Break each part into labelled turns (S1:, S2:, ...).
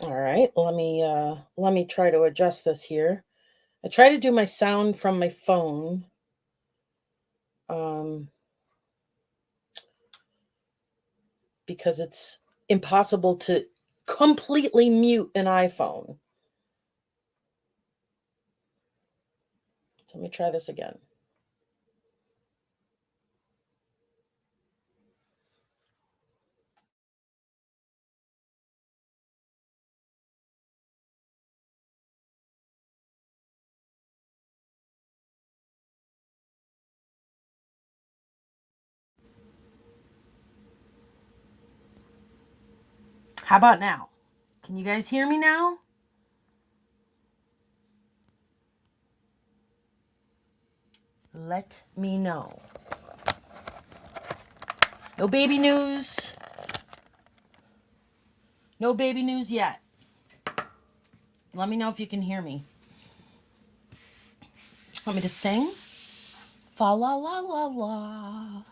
S1: All right, let me try to adjust this here. I try to do my sound from my phone. Um, because it's impossible to completely mute an iPhone. So let me try this again. How about now? Can you guys hear me now? Let me know. No baby news. No baby news yet. Let me know if you can hear me. Want me to sing? Fa la la la la.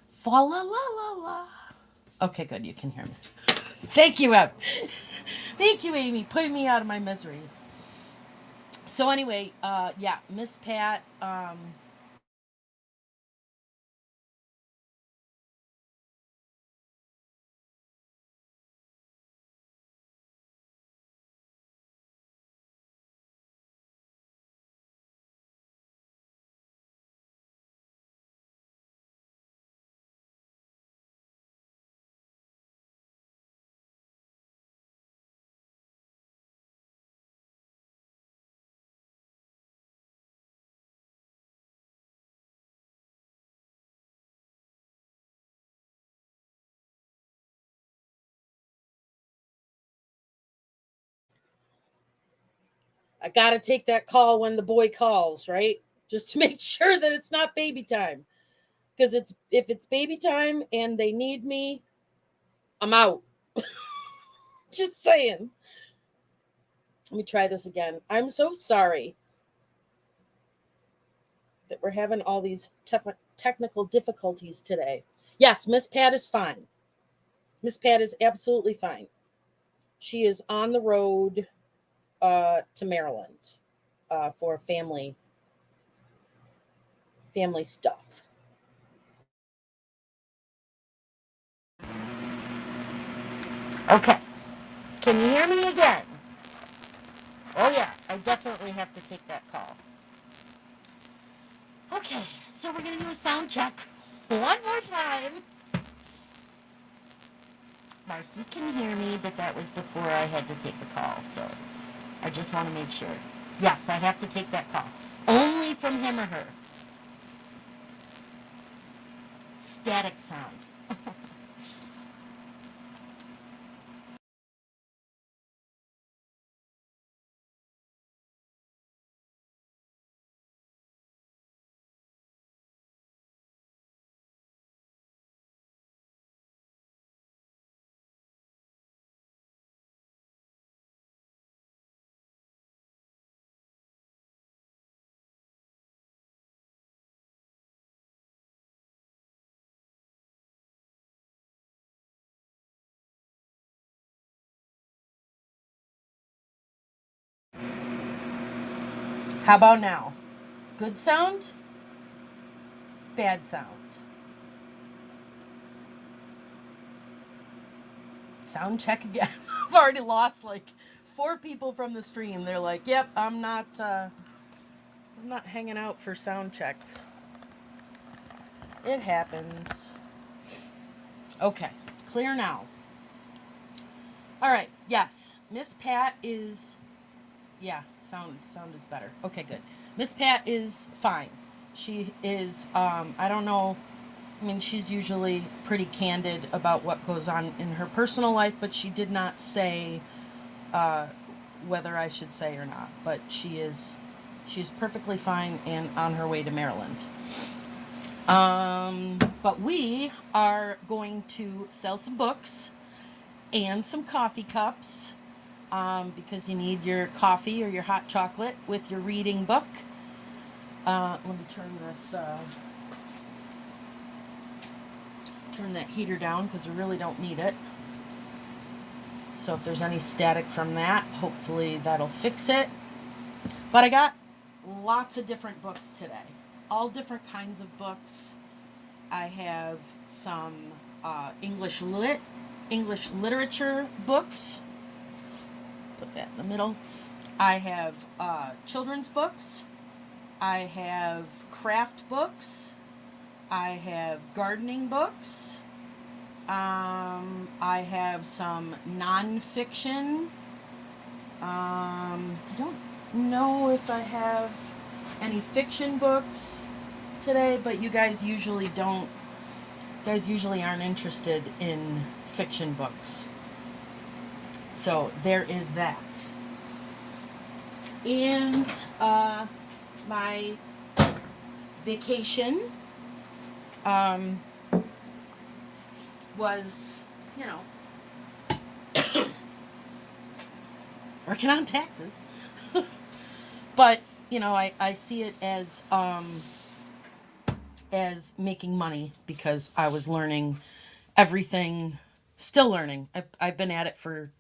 S1: Fa la la la la. Okay, good. You can hear me. Thank you, Eb. Thank you, Amy, putting me out of my misery. So anyway, yeah, Miss Pat, I gotta take that call when the boy calls, right? Just to make sure that it's not baby time. Because it's if it's baby time and they need me, I'm out. Just saying. Let me try this again. I'm so sorry that we're having all these technical difficulties today. Yes, Miss Pat is fine. Miss Pat is absolutely fine. She is on the road to Maryland for family stuff. Okay. Can you hear me again? Oh yeah, I definitely have to take that call. Okay, so we're gonna do a sound check one more time. Marcy can hear me, but that was before I had to take the call, so I just want to make sure. Yes, I have to take that call. Only from him or her. Static sound. How about now? Good sound? Bad sound? Sound check again. I've already lost like 4 people from the stream. They're like, "Yep, I'm not hanging out for sound checks." It happens. Okay, clear now. All right. Yes, Miss Pat is. Yeah, sound is better. Okay, good. Miss Pat is fine. She is. I don't know. I mean, she's usually pretty candid about what goes on in her personal life, but she did not say uh, whether I should say or not. But she's perfectly fine and on her way to Maryland. But we are going to sell some books and some coffee cups because you need your coffee or your hot chocolate with your reading book. Let me turn that heater down because we really don't need it. So if there's any static from that, hopefully that'll fix it. But I got lots of different books today. All different kinds of books. I have some English literature books. Put that in the middle. I have children's books. I have craft books. I have gardening books. I have some nonfiction. I don't know if I have any fiction books today, but you guys usually don't. You guys usually aren't interested in fiction books. So there is that. And my vacation was, working on taxes. But, I see it as making money because I was learning everything, still learning. I've been at it for,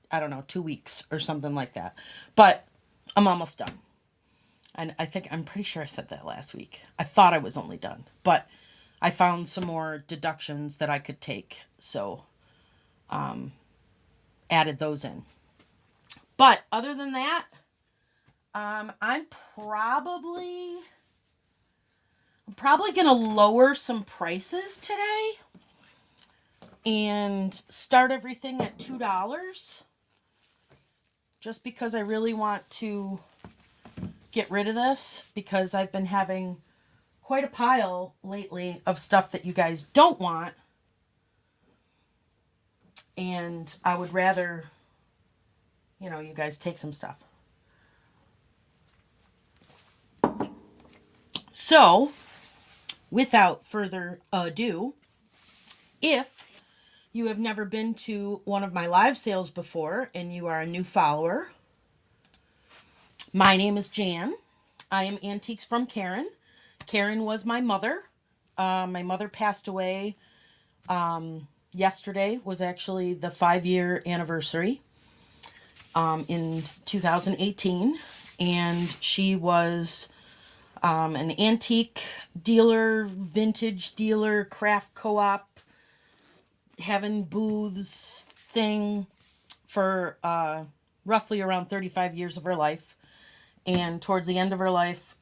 S1: 2 weeks or something like that. But I'm almost done. And I'm pretty sure I said that last week. I thought I was only done. But I found some more deductions that I could take. So, added those in. But other than that, I'm probably going to lower some prices today and start everything at $2 just because I really want to get rid of this because I've been having quite a pile lately of stuff that you guys don't want, and I would rather you guys take some stuff. So, without further ado, if you have never been to one of my live sales before and you are a new follower, my name is Jan. I am Antiques from Karen. Karen was my mother. My mother passed away. Yesterday was actually the 5-year anniversary in 2018. And she was an antique dealer, vintage dealer, craft co-op, having booths thing for roughly around 35 years of her life. And towards the end of her life,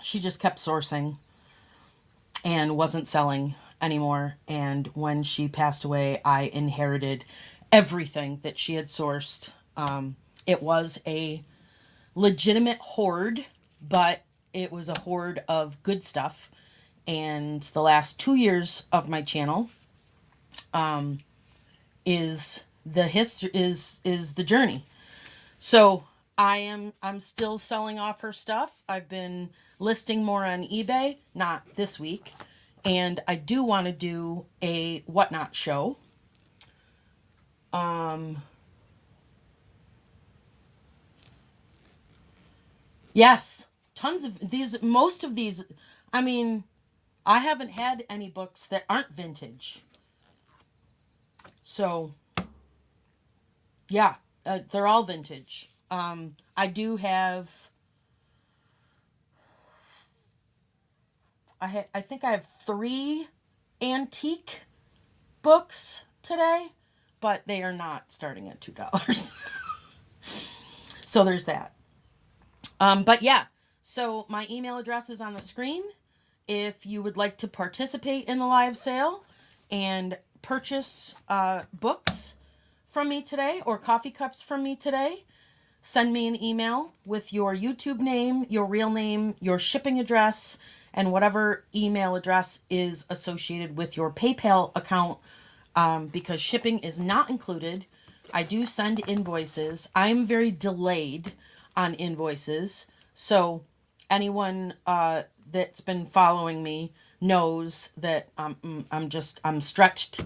S1: she just kept sourcing and wasn't selling anymore. And when she passed away, I inherited everything that she had sourced. It was a legitimate hoard, but it was a hoard of good stuff. And the last 2 years of my channel is the journey. So I'm still selling off her stuff. I've been listing more on eBay, not this week. And I do want to do a whatnot show. Yes, tons of these, most of these, I haven't had any books that aren't vintage. So, yeah, they're all vintage. I do have, I think I have 3 antique books today, but they are not starting at $2. So there's that. But yeah, so my email address is on the screen. If you would like to participate in the live sale and purchase books from me today or coffee cups from me today, send me an email with your YouTube name, your real name, your shipping address, and whatever email address is associated with your PayPal account, because shipping is not included. I do send invoices. I'm very delayed on invoices. So anyone that's been following me knows that I'm stretched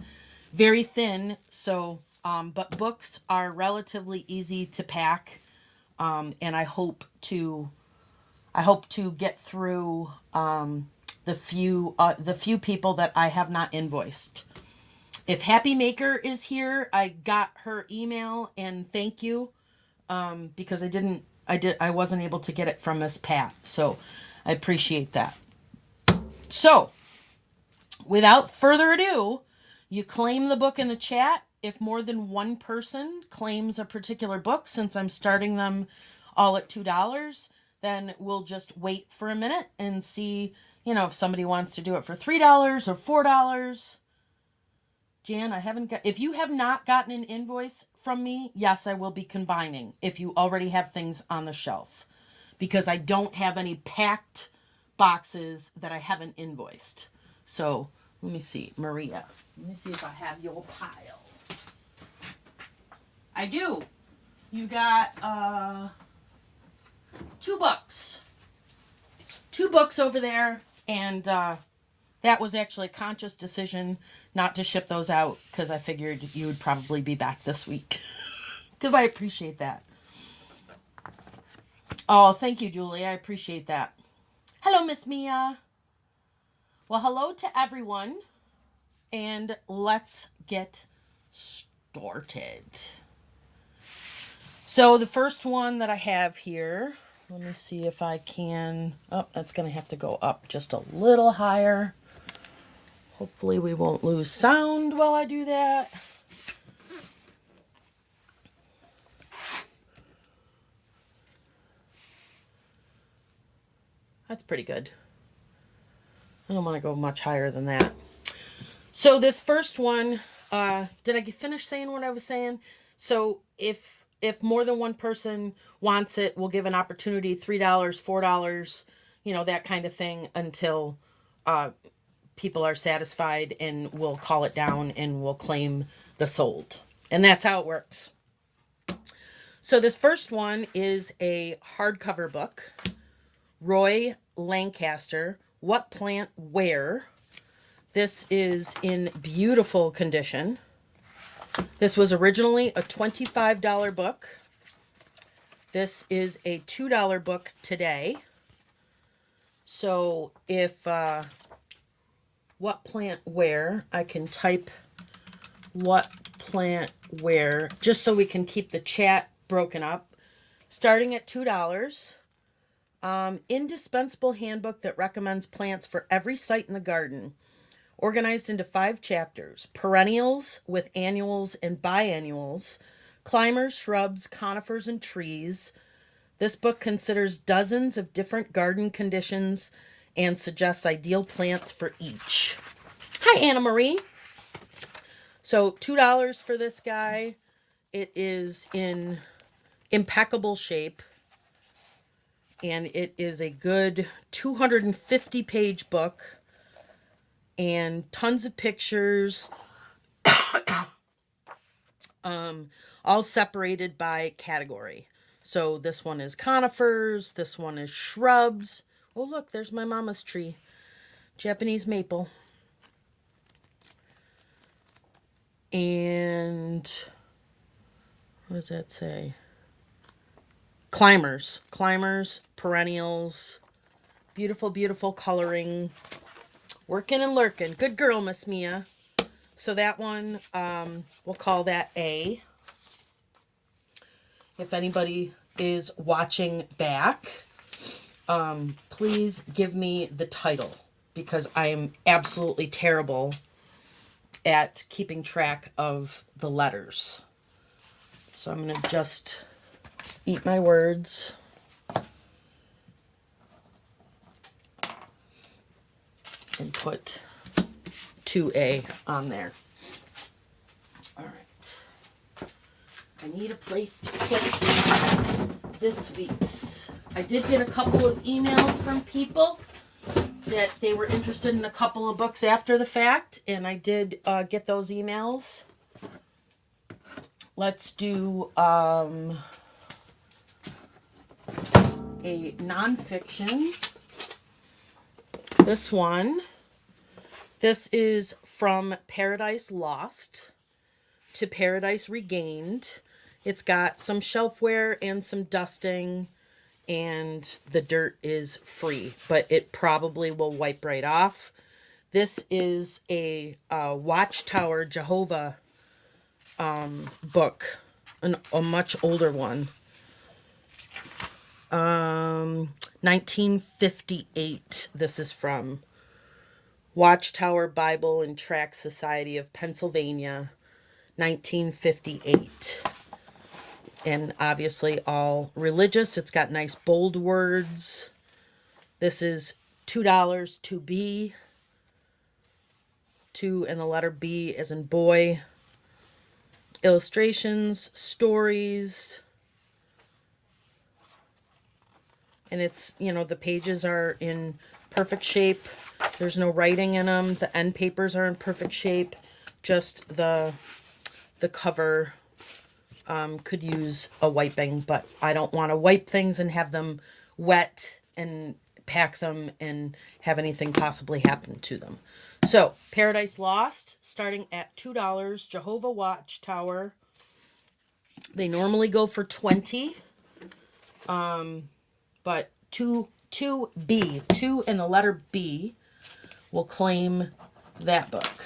S1: very thin. So, but books are relatively easy to pack. And I hope to get through the few people that I have not invoiced. If Happy Maker is here, I got her email and thank you, because I wasn't able to get it from Miss Pat. So I appreciate that. So without further ado, you claim the book in the chat. If more than one person claims a particular book, since I'm starting them all at $2, then we'll just wait for a minute and see, if somebody wants to do it for $3 or $4. Jan, if you have not gotten an invoice from me, yes, I will be combining if you already have things on the shelf, because I don't have any packed boxes that I haven't invoiced. So let me see, Maria. Let me see if I have your pile. I do. You got 2 books. 2 books over there, and that was actually a conscious decision not to ship those out, because I figured you would probably be back this week. Because I appreciate that. Oh, thank you, Julie. I appreciate that. Hello, Miss Mia. Well, hello to everyone, and let's get started. So the first one that I have here, let me see if I can, that's going to have to go up just a little higher. Hopefully we won't lose sound while I do that. That's pretty good. I don't want to go much higher than that. So this first one, did I finish saying what I was saying? So if more than one person wants it, we'll give an opportunity, $3, $4, that kind of thing, until people are satisfied, and we'll call it down and we'll claim the sold. And that's how it works. So this first one is a hardcover book. Roy Lancaster, What Plant Where? This is in beautiful condition. This was originally a $25 book. This is a $2 book today. So if what plant where, I can type what plant where, just so we can keep the chat broken up. Starting at $2. Indispensable handbook that recommends plants for every site in the garden. Organized into 5 chapters: perennials with annuals and biannuals, climbers, shrubs, conifers, and trees. This book considers dozens of different garden conditions and suggests ideal plants for each. Hi, Anna Marie. So $2 for this guy. It is in impeccable shape, and it is a good 250-page book. And tons of pictures, all separated by category. So this one is conifers, this one is shrubs. Oh, look, there's my mama's tree. Japanese maple. And what does that say? Climbers, perennials. Beautiful, beautiful coloring. Working and lurking. Good girl, Miss Mia. So that one, we'll call that A. If anybody is watching back, please give me the title, because I am absolutely terrible at keeping track of the letters. So I'm going to just eat my words. And put 2A on there. All right. I need a place to put this week's. I did get a couple of emails from people that they were interested in a couple of books after the fact, and I did get those emails. Let's do a nonfiction. This one, this is From Paradise Lost to Paradise Regained. It's got some shelfware and some dusting, and the dirt is free, but it probably will wipe right off. This is a Watchtower Jehovah book, a much older one. 1958. This is from Watchtower Bible and Tract Society of Pennsylvania, 1958. And obviously all religious. It's got nice bold words. This is $2 to B. 2 and the letter B as in boy. Illustrations, stories. And it's, you know, the pages are in perfect shape. There's no writing in them. The end papers are in perfect shape. Just the cover could use a wiping, but I don't want to wipe things and have them wet and pack them and have anything possibly happen to them. So, Paradise Lost, starting at $2. Jehovah Watchtower. They normally go for $20. But 2B, 2 and the letter B, will claim that book.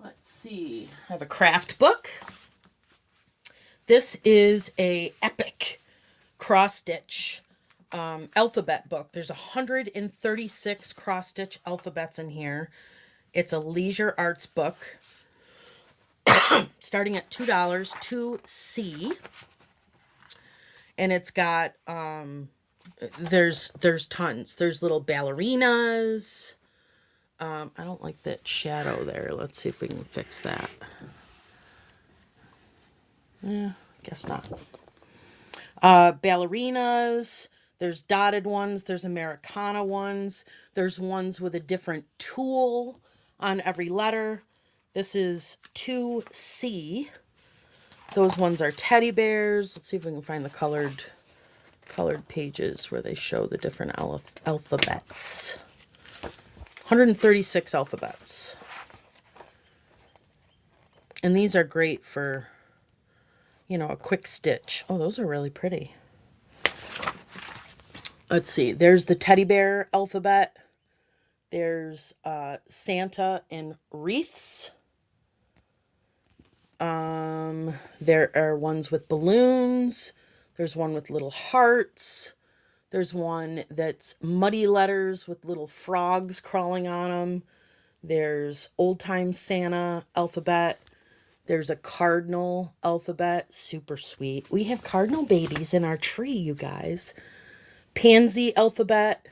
S1: Let's see. I have a craft book. This is a epic cross-stitch alphabet book. There's 136 cross-stitch alphabets in here. It's a leisure arts book. Starting at $2, 2C. And it's got, there's tons. There's little ballerinas. I don't like that shadow there. Let's see if we can fix that. Yeah, guess not. Ballerinas. There's dotted ones. There's Americana ones. There's ones with a different tool on every letter. This is 2C. Those ones are teddy bears. Let's see if we can find the colored pages where they show the different alphabets. 136 alphabets. And these are great for, you know, a quick stitch. Oh, those are really pretty. Let's see. There's the teddy bear alphabet. There's Santa and wreaths. There are ones with balloons. There's one with little hearts. There's one that's muddy letters with little frogs crawling on them. There's old time Santa alphabet. There's a cardinal alphabet. Super sweet. We have cardinal babies in our tree, you guys. Pansy alphabet.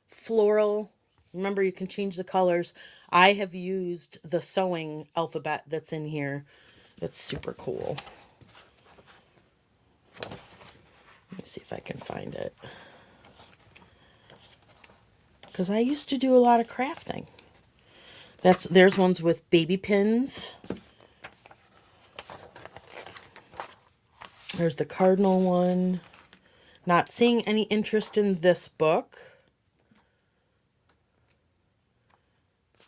S1: Floral. Remember, you can change the colors. I have used the sewing alphabet that's in here. It's super cool. Let me see if I can find it. Because I used to do a lot of crafting. There's ones with baby pins. There's the cardinal one. Not seeing any interest in this book.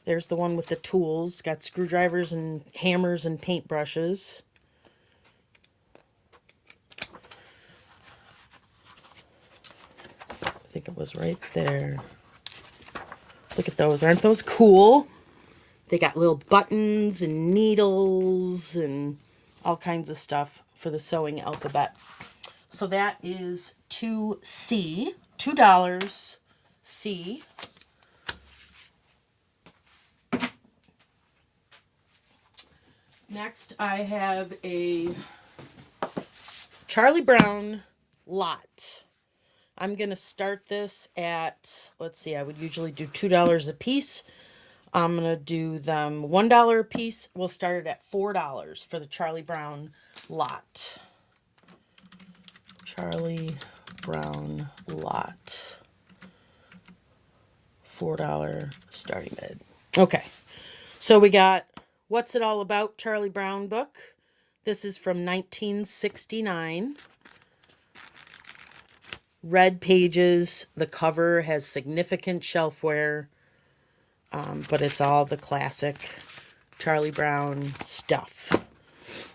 S1: There's the one with the tools. Got screwdrivers and hammers and paintbrushes. I think it was right there. Look at those. Aren't those cool? They got little buttons and needles and all kinds of stuff for the sewing alphabet. So that is 2C. $2 C. Next, I have a Charlie Brown lot. I'm going to start this at, let's see, I would usually do $2 a piece. I'm going to do them $1 a piece. We'll start it at $4 for the Charlie Brown lot. Charlie Brown lot. $4 starting bid. Okay, so we got What's It All About Charlie Brown book. This is from 1969. Red pages. The cover has significant shelf wear, but it's all the classic Charlie Brown stuff.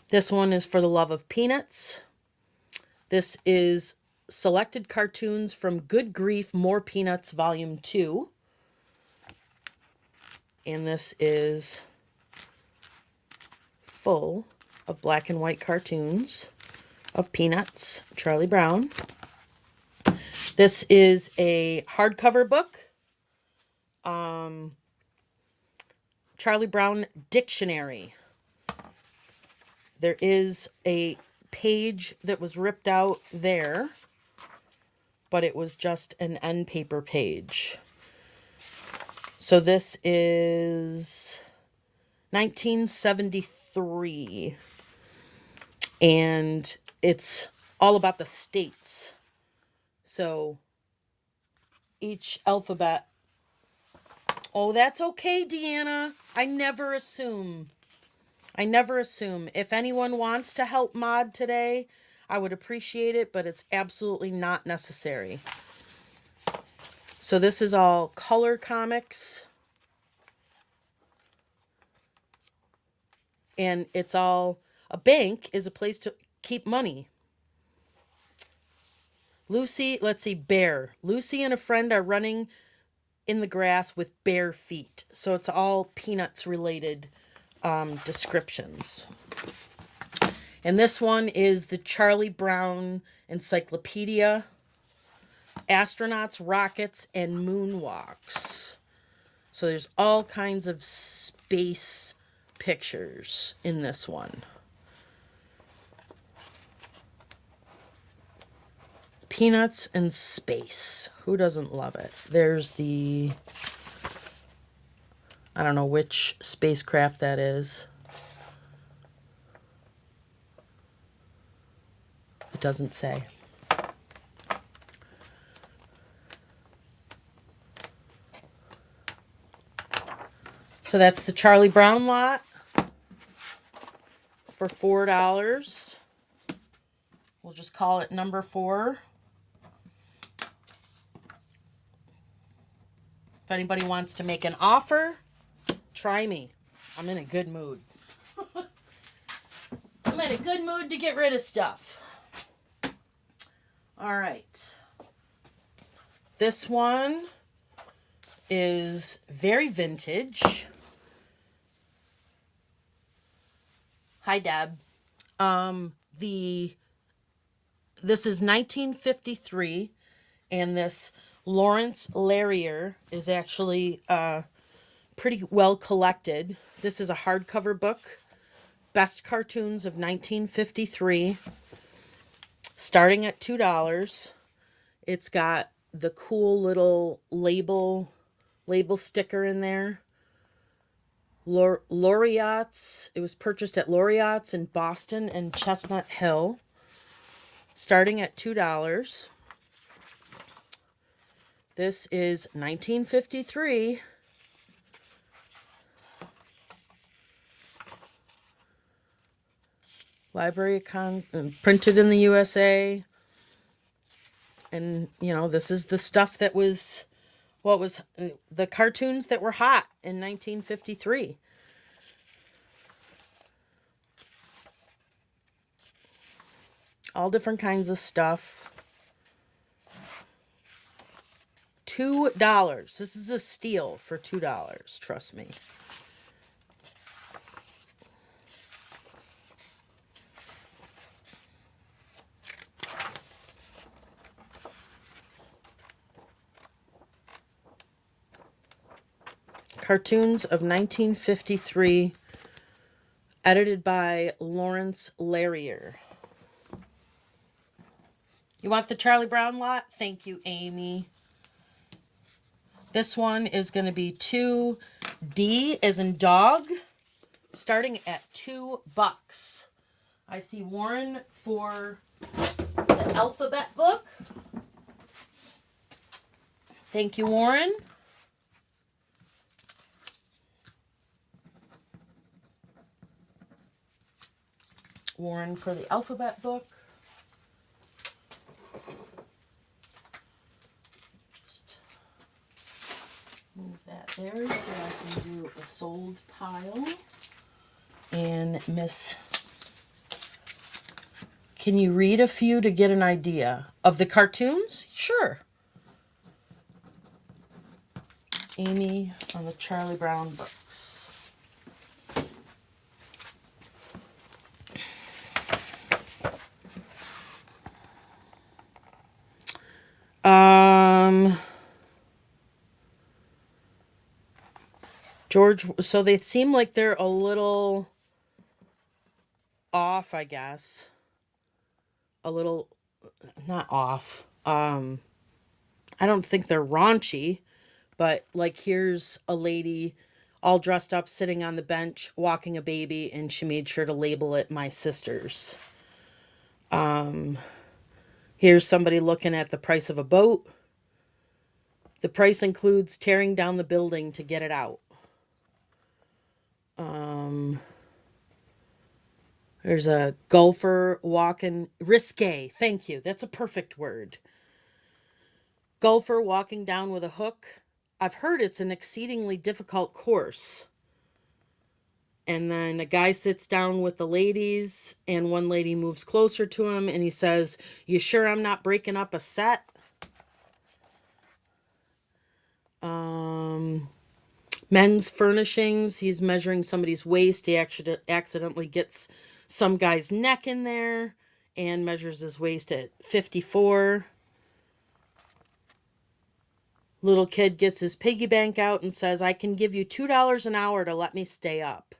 S1: This one is For the Love of Peanuts. This is Selected Cartoons from Good Grief, More Peanuts, Volume 2. And this is full of black and white cartoons of Peanuts, Charlie Brown. This is a hardcover book. Charlie Brown Dictionary. There is a page that was ripped out there, but it was just an end paper page. So this is 1973, and it's all about the states. So each alphabet. Oh, that's okay, Deanna. I never assume. If anyone wants to help Mod today, I would appreciate it, but it's absolutely not necessary. So this is all color comics. And it's all, a bank is a place to keep money. Lucy, let's see, bear. Lucy and a friend are running in the grass with bare feet. So it's all Peanuts related descriptions. And this one is the Charlie Brown Encyclopedia. Astronauts, rockets, and moonwalks. So there's all kinds of space pictures in this one. Peanuts and space. Who doesn't love it? There's the, I don't know which spacecraft that is. It doesn't say. So that's the Charlie Brown lot for $4. We'll just call it number 4. If anybody wants to make an offer, try me. I'm in a good mood. I'm in a good mood to get rid of stuff. All right. This one is very vintage. Hi, Deb. This is 1953, and this Lawrence Larrier is actually pretty well collected. This is a hardcover book, Best Cartoons of 1953, starting at $2. It's got the cool little label sticker in there. Laureates. It was purchased at Laureates in Boston and Chestnut Hill, starting at $2. This is 1953. Library printed in the USA. And, you know, this is the stuff that was, what was the cartoons that were hot in 1953. All different kinds of stuff. $2. This is a steal for $2. Trust me. Cartoons of 1953, edited by Lawrence Larrier. You want the Charlie Brown lot? Thank you, Amy. This one is going to be 2D as in dog, starting at $2. I see Warren for the alphabet book. Thank you, Warren. Warren for the alphabet book. Just move that there so I can do a sold pile. And Miss Can you read a few to get an idea? Of the cartoons? Sure. Amy on the Charlie Brown books. George, so they seem like they're a little off, I guess. A little, not off. I don't think they're raunchy, but like here's a lady all dressed up sitting on the bench walking a baby, and she made sure to label it "My Sister's." Here's somebody looking at the price of a boat. The price includes tearing down the building to get it out. There's a golfer walking, risque. Thank you. That's a perfect word. Golfer walking down with a hook. I've heard it's an exceedingly difficult course. And then a guy sits down with the ladies, and one lady moves closer to him, and he says, "You sure I'm not breaking up a set?" Men's furnishings. He's measuring somebody's waist. He actually accidentally gets some guy's neck in there and measures his waist at 54. Little kid gets his piggy bank out and says, "I can give you $2 an hour to let me stay up."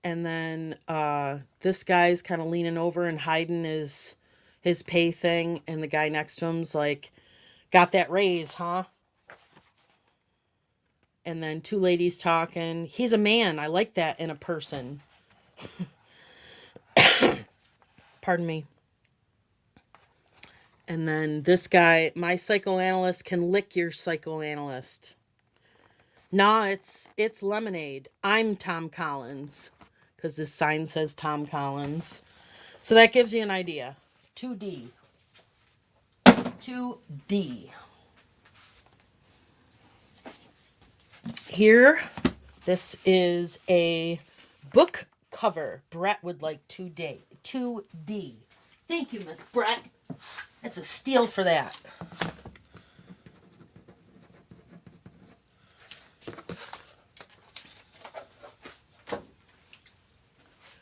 S1: And then this guy's kind of leaning over and hiding his pay thing, and the guy next to him's like, "Got that raise, huh?" And then two ladies talking. He's a man. I like that in a person. Pardon me. And then this guy, "My psychoanalyst can lick your psychoanalyst." Nah, it's lemonade. I'm Tom Collins. Because this sign says Tom Collins. So that gives you an idea. 2D. 2D. Here, this is a book cover. Brett would like 2D. 2D. Thank you, Miss Brett. That's a steal for that.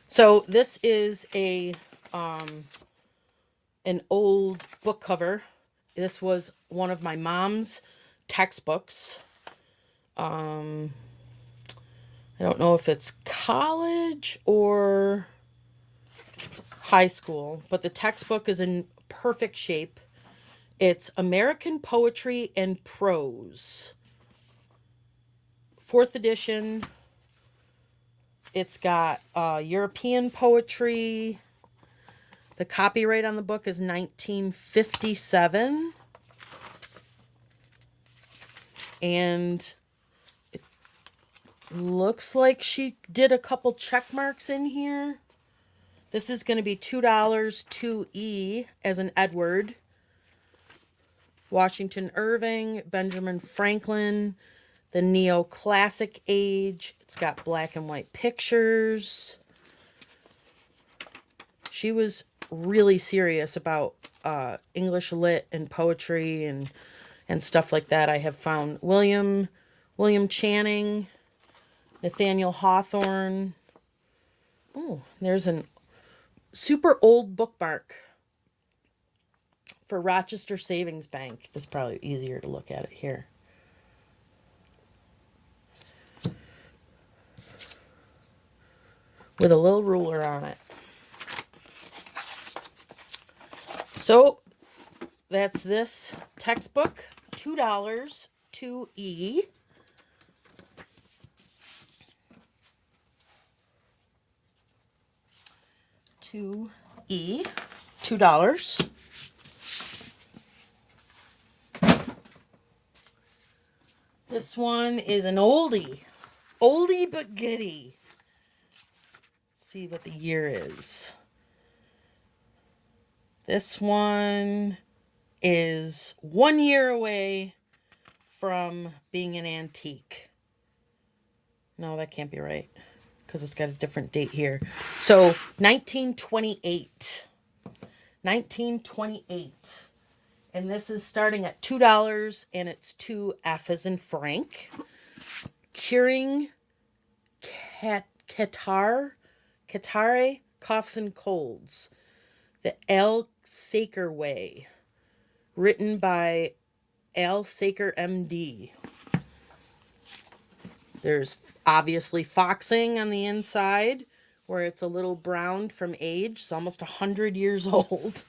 S1: So this is an old book cover. This was one of my mom's textbooks. I don't know if it's college or high school, but the textbook is in perfect shape. It's American Poetry and Prose. 4th edition. It's got European poetry. The copyright on the book is 1957. And it looks like she did a couple check marks in here. This is going to be $2, 2E as an Edward. Washington Irving, Benjamin Franklin, the neoclassic age. It's got black and white pictures. She was really serious about English lit and poetry and stuff like that. I have found William Channing, Nathaniel Hawthorne. Oh, there's a super old bookmark for Rochester Savings Bank. It's probably easier to look at it here. With a little ruler on it. So that's this textbook. $2, 2E. $2E. $2. This one is an oldie. Oldie but goodie. Let's see what the year is. This one is 1 year away from being an antique. No, that can't be right. because it's got a different date here. So 1928. 1928. And this is starting at $2, and it's 2F as in Frank. Curing catarrh, coughs and colds. The Al Saker Way. Written by Al Saker, MD. There's obviously foxing on the inside, where it's a little browned from age. It's almost 100 years old.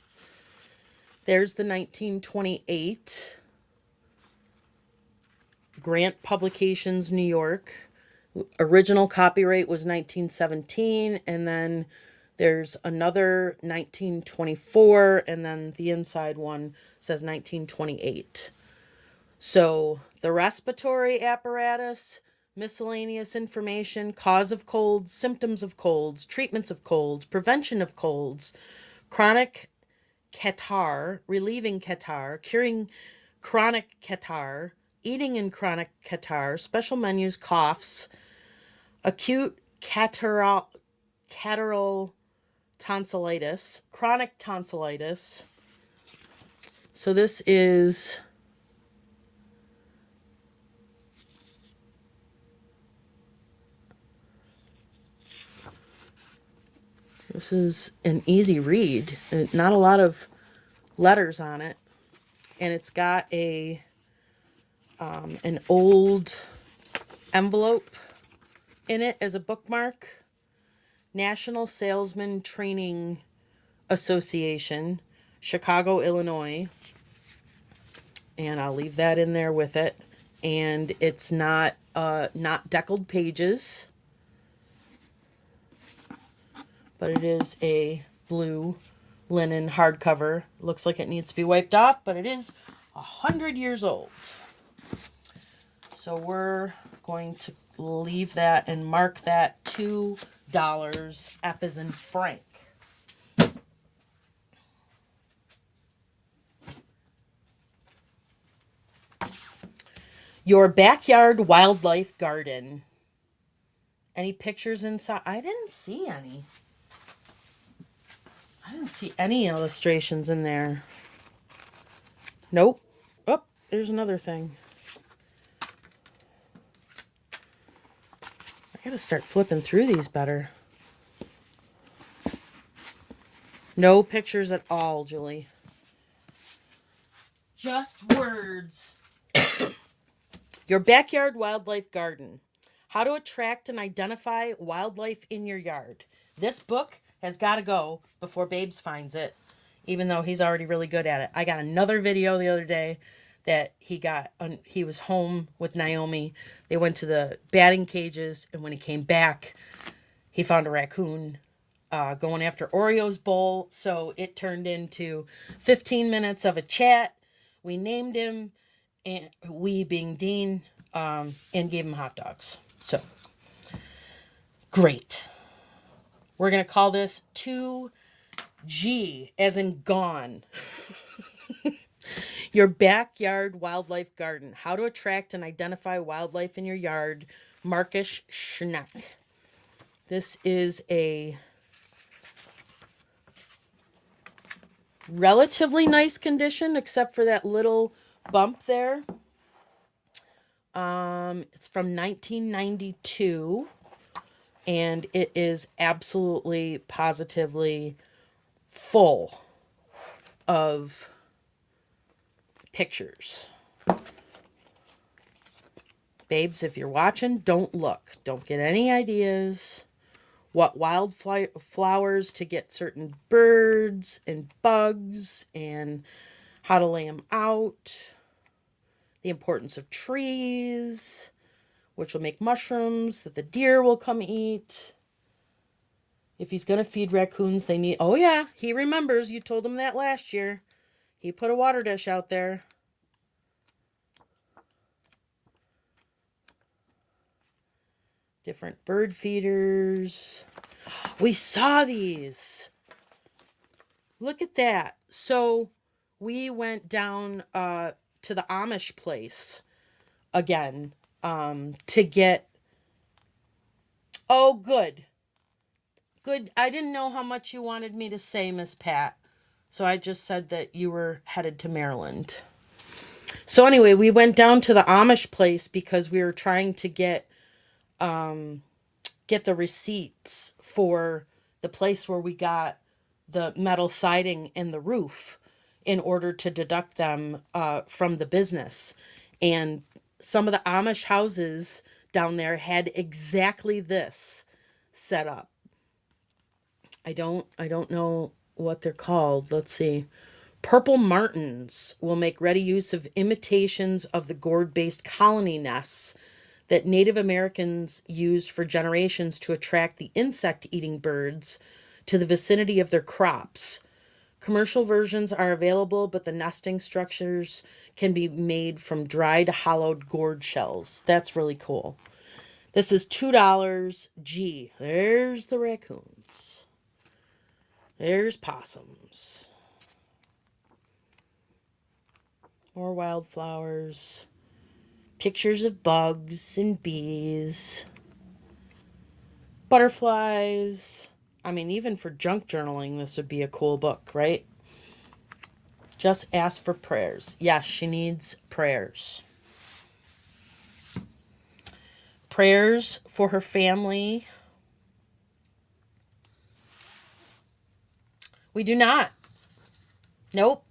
S1: There's the 1928. Grant Publications, New York. Original copyright was 1917, and then there's another 1924, and then the inside one says 1928. So the respiratory apparatus, miscellaneous information, cause of colds, symptoms of colds, treatments of colds, prevention of colds, chronic catarrh, relieving catarrh, curing chronic catarrh, eating in chronic catarrh, special menus, coughs, acute catarrhal tonsillitis, chronic tonsillitis. So this is an easy read. Not a lot of letters on it. And it's got a an old envelope in it as a bookmark. National Salesman Training Association, Chicago, Illinois. And I'll leave that in there with it. And it's not deckled pages, but it is a blue linen hardcover. Looks like it needs to be wiped off, but it is 100 years old. So we're going to leave that and mark that $2. F as in Frank. Your backyard wildlife garden. Any pictures inside? I didn't see any. I didn't see any illustrations in there. Nope. Oh, there's another thing. I gotta start flipping through these better. No pictures at all, Julie. Just words. Your backyard wildlife garden. How to attract and identify wildlife in your yard. This book has got to go before Babes finds it, even though he's already really good at it. I got another video the other day that he was home with Naomi. They went to the batting cages, and when he came back, he found a raccoon going after Oreo's bowl. So it turned into 15 minutes of a chat. We named him, and we being Dean, and gave him hot dogs. So, great. We're going to call this 2G, as in gone. Your backyard wildlife garden. How to attract and identify wildlife in your yard. Marcus Schneck. This is a relatively nice condition, except for that little bump there. It's from 1992, and it is absolutely, positively full of pictures. Babes, if you're watching, don't look. Don't get any ideas. What wildflowers to get certain birds and bugs, and how to lay them out. The importance of trees, which will make mushrooms that the deer will come eat. If he's going to feed raccoons, they need... Oh, yeah, he remembers. You told him that last year. He put a water dish out there. Different bird feeders. We saw these. Look at that. So we went down to the Amish place again to get Oh, good. Good. I didn't know how much you wanted me to say, Miss Pat. So I just said that you were headed to Maryland. So anyway, we went down to the Amish place because we were trying to get the receipts for the place where we got the metal siding and the roof in order to deduct them from the business. And some of the Amish houses down there had exactly this set up. I don't know what they're called. Let's see. Purple martins will make ready use of imitations of the gourd-based colony nests that Native Americans used for generations to attract the insect-eating birds to the vicinity of their crops. Commercial versions are available, but the nesting structures can be made from dried hollowed gourd shells. That's really cool. This is $2. Gee, there's the raccoons. There's possums. More wildflowers. Pictures of bugs and bees. Butterflies. I mean, even for junk journaling, this would be a cool book, right? Just ask for prayers. Yes, she needs prayers. Prayers for her family. We do not. Nope.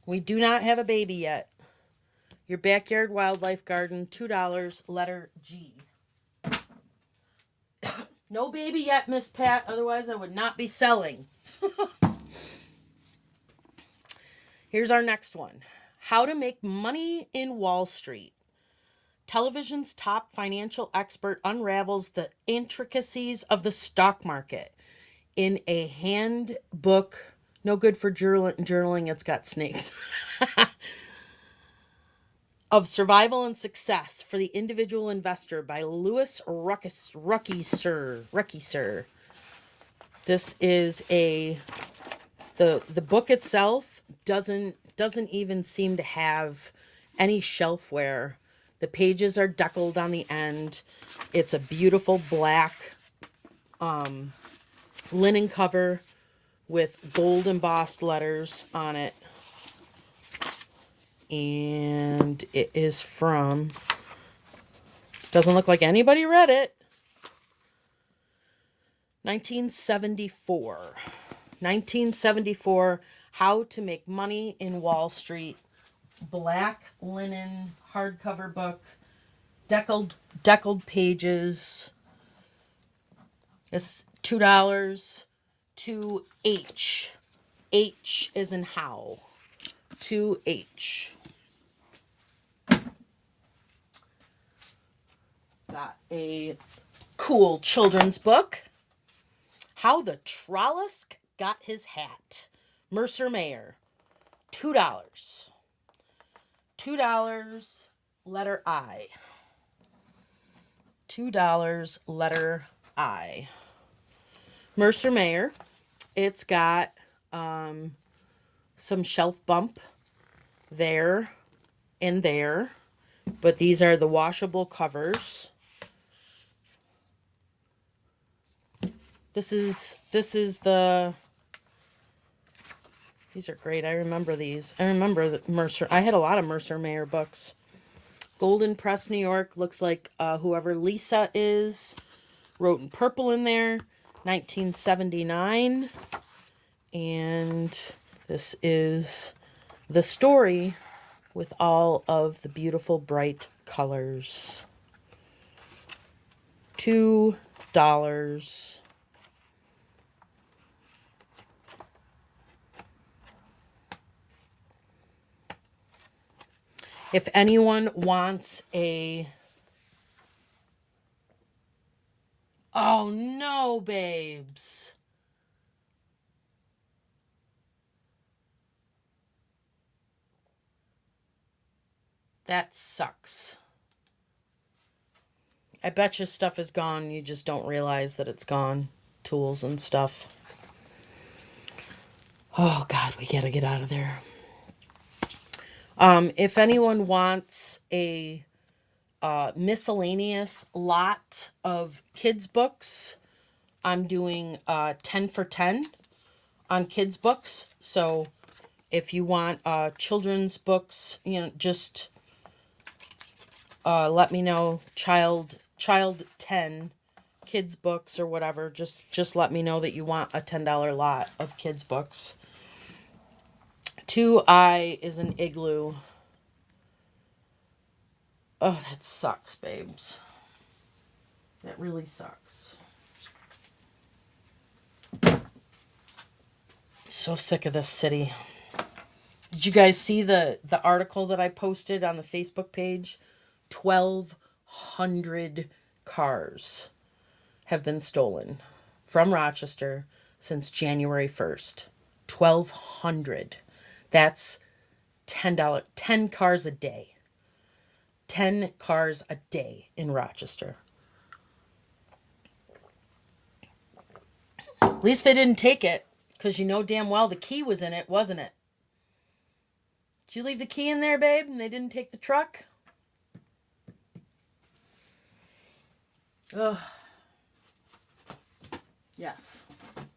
S1: We do not have a baby yet. Your Backyard Wildlife Garden, $2, letter G. No baby yet, Miss Pat, otherwise I would not be selling. Here's our next one. How to Make Money in Wall Street. Television's top financial expert unravels the intricacies of the stock market in a handbook. No good for journaling, it's got snakes. Of Survival and Success for the Individual Investor by Louis Ruckisser. This is the book itself doesn't even seem to have any shelfware. The pages are deckled on the end. It's a beautiful black linen cover with gold embossed letters on it. And it is from, doesn't look like anybody read it, 1974. 1974, How to Make Money in Wall Street. Black linen hardcover book, deckled pages. It's $2 to H. H is in how. 2H. Got a cool children's book. How the Trollisk Got His Hat. Mercer Mayer. $2. $2, letter I. $2, letter I. Mercer Mayer. It's got some shelf bump there and there. But these are the washable covers. This is the, these are great. I remember these. I remember the Mercer. I had a lot of Mercer Mayer books. Golden Press, New York. Looks like whoever Lisa is wrote in purple in there. 1979. And this is the story with all of the beautiful bright colors. $2. If anyone wants a... Oh no, babes. That sucks. I bet you stuff is gone. You just don't realize that it's gone. Tools and stuff. Oh, God, we gotta get out of there. If anyone wants a miscellaneous lot of kids books. I'm doing 10 for 10 on kids books. So if you want children's books, just let me know. Child 10 kids books or whatever. Just let me know that you want a $10 lot of kids books. 2I is an igloo. Oh, that sucks, babes. That really sucks. So sick of this city. Did you guys see the article that I posted on the Facebook page? 1,200 cars have been stolen from Rochester since January 1st. 1,200. That's $10. 10 cars a day. 10 cars a day in Rochester. At least they didn't take it, because you know damn well the key was in it, wasn't it? Did you leave the key in there, babe, and they didn't take the truck? Ugh. Yes.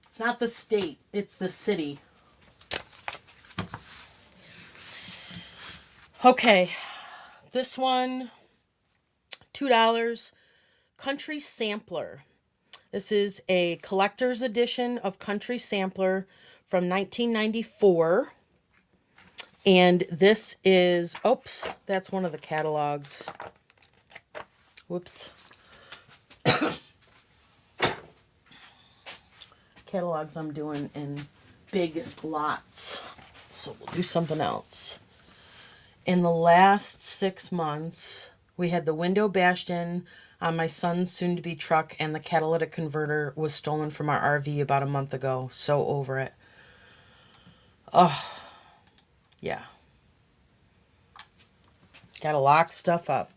S1: It's not the state, it's the city. Okay. This one, $2. Country Sampler. This is a collector's edition of Country Sampler from 1994. And this is, oops, that's one of the catalogs. Whoops. Catalogs I'm doing in big lots. So we'll do something else. In the last 6 months, we had the window bashed in on my son's soon-to-be truck, and the catalytic converter was stolen from our RV about a month ago. So over it. Oh, yeah. Gotta lock stuff up.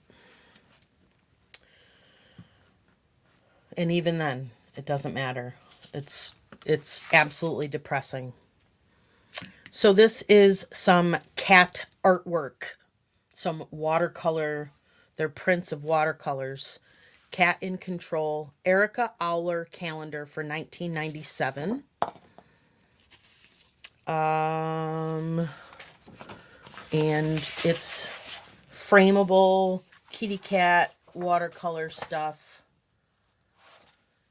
S1: And even then, it doesn't matter. It's absolutely depressing. So this is some cat artwork. Some watercolor. They're prints of watercolors. Cat in Control. Erica Owler calendar for 1997. And it's frameable kitty cat watercolor stuff.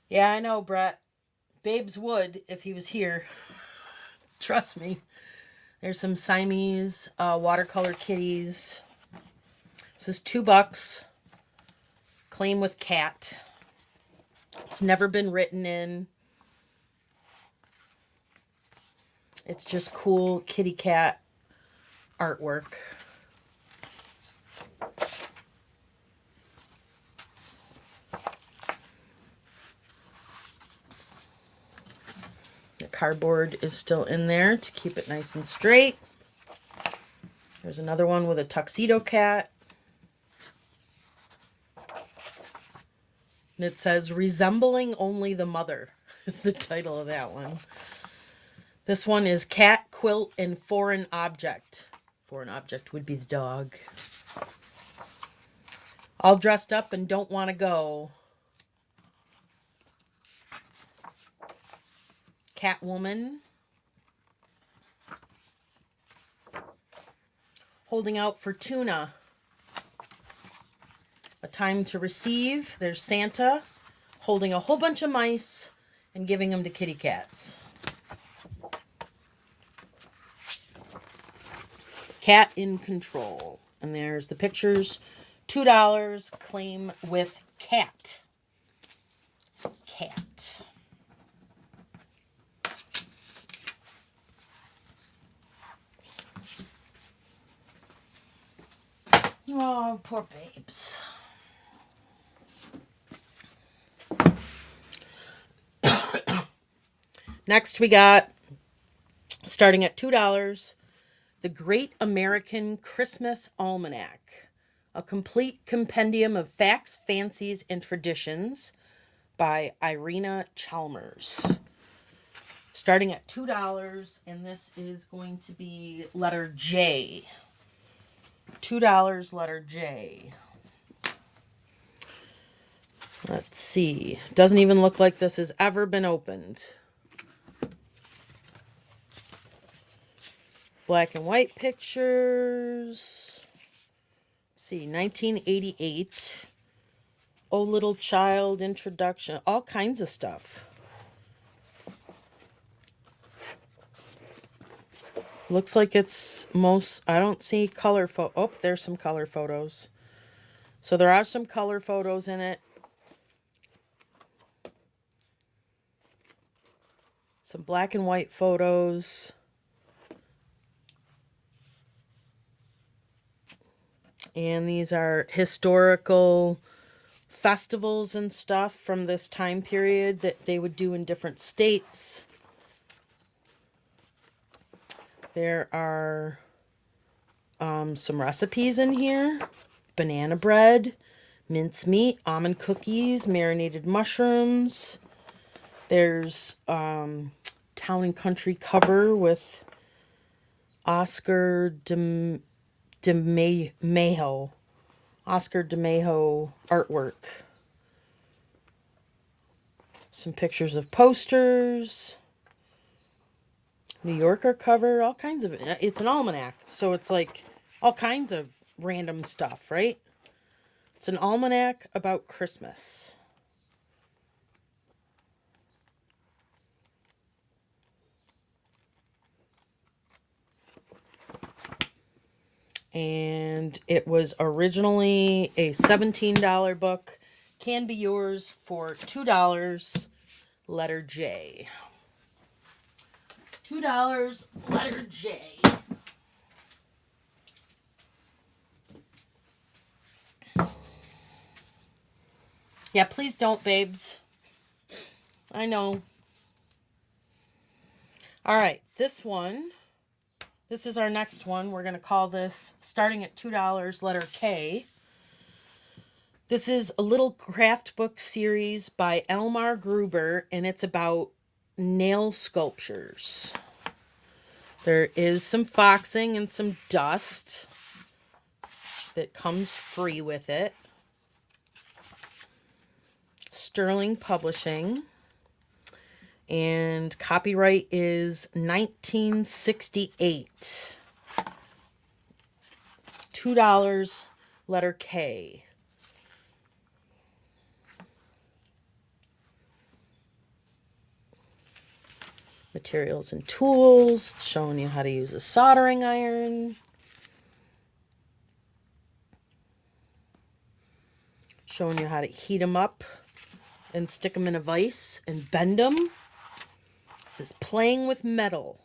S1: Yeah, I know, Brett. Babes would if he was here. Trust me. There's some Siamese watercolor kitties. This is $2. Claim with cat. It's never been written in. It's just cool kitty cat artwork. The cardboard is still in there to keep it nice and straight. There's another one with a tuxedo cat. And it says, Resembling Only the Mother is the title of that one. This one is Cat, Quilt, and Foreign Object. Foreign object would be the dog. All dressed up and don't want to go. Catwoman. Holding Out for Tuna. A Time to Receive. There's Santa holding a whole bunch of mice and giving them to kitty cats. Cat in Control. And there's the pictures. $2. Claim with cat. Cat. Oh, poor babes. Next we got, starting at $2, The Great American Christmas Almanac. A complete compendium of facts, fancies, and traditions by Irina Chalmers. Starting at $2, and this is going to be letter J. $2, letter J. Let's see. Doesn't even look like this has ever been opened. Black and white pictures. Let's see, 1988. Oh Little Child introduction. All kinds of stuff. Looks like it's most... I don't see color photo. Oh, there's some color photos. So there are some color photos in it. Some black and white photos. And these are historical festivals and stuff from this time period that they would do in different states. There are some recipes in here. Banana bread, mincemeat, almond cookies, marinated mushrooms. There's Town and Country cover with Oscar DeMayo artwork. Some pictures of posters. New Yorker cover, all kinds of... It's an almanac, so it's like all kinds of random stuff, right? It's an almanac about Christmas. And it was originally a $17 book. Can be yours for $2, letter J. $2, letter J. Yeah, please don't, babes. I know. All right, this one. This is our next one. We're going to call this, starting at $2, letter K. This is a little craft book series by Elmar Gruber, and it's about nail sculptures. There is some foxing and some dust that comes free with it. Sterling Publishing. And copyright is 1968. $2, letter K. Materials and tools, showing you how to use a soldering iron. Showing you how to heat them up and stick them in a vise and bend them. This is playing with metal.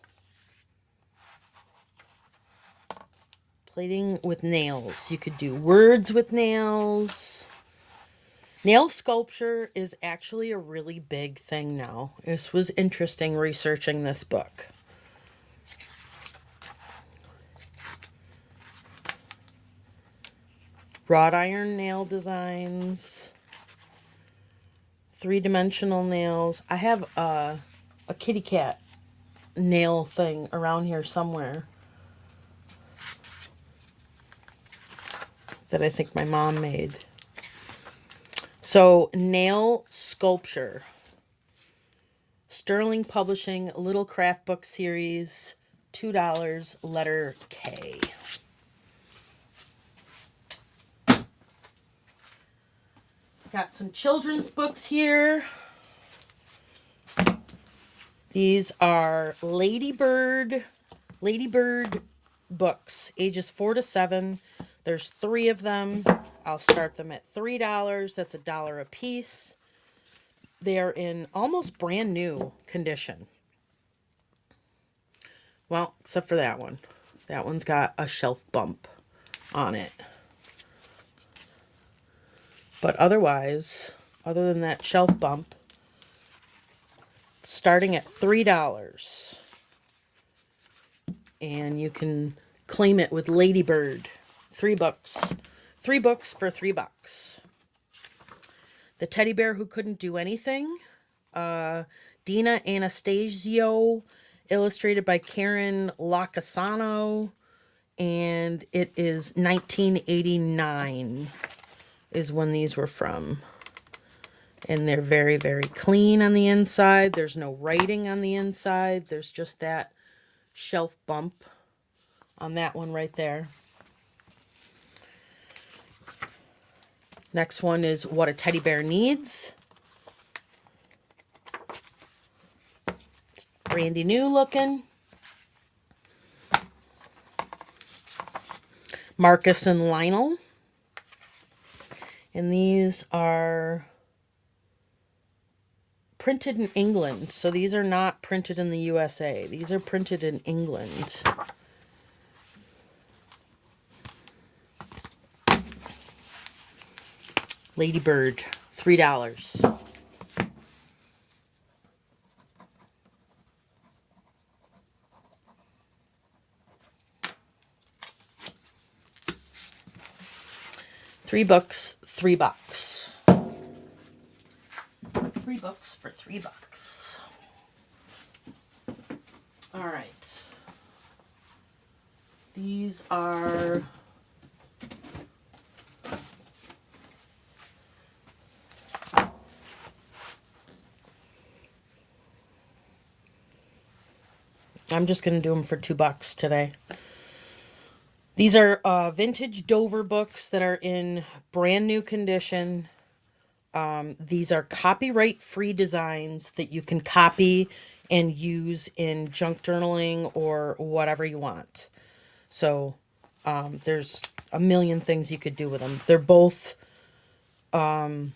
S1: Plating with nails. You could do words with nails. Nail sculpture is actually a really big thing now. This was interesting researching this book. Wrought iron nail designs. Three-dimensional nails. I have a kitty cat nail thing around here somewhere that I think my mom made. So, nail sculpture. Sterling Publishing, Little Craft Book Series, $2, letter K. Got some children's books here. These are Ladybird books, ages 4 to 7. There's 3 of them. I'll start them at $3. That's $1 a piece. They are in almost brand new condition. Well, except for that one. That one's got a shelf bump on it. But otherwise, other than that shelf bump, starting at $3. And you can claim it with Ladybird. 3 books. 3 books for $3. The Teddy Bear Who Couldn't Do Anything. Dina Anastasio, illustrated by Karen Lacasano. And it is 1989 is when these were from. And they're very, very clean on the inside. There's no writing on the inside. There's just that shelf bump on that one right there. Next one is What a Teddy Bear Needs. It's brandy new looking. Marcus and Lionel. And these are printed in England. So these are not printed in the USA. These are printed in England. Ladybird, $3. Three books, $3. 3 books for $3. All right. These are I'm just going to do them for $2 today. These are vintage Dover books that are in brand new condition. These are copyright-free designs that you can copy and use in junk journaling or whatever you want. So there's a million things you could do with them. They're both don't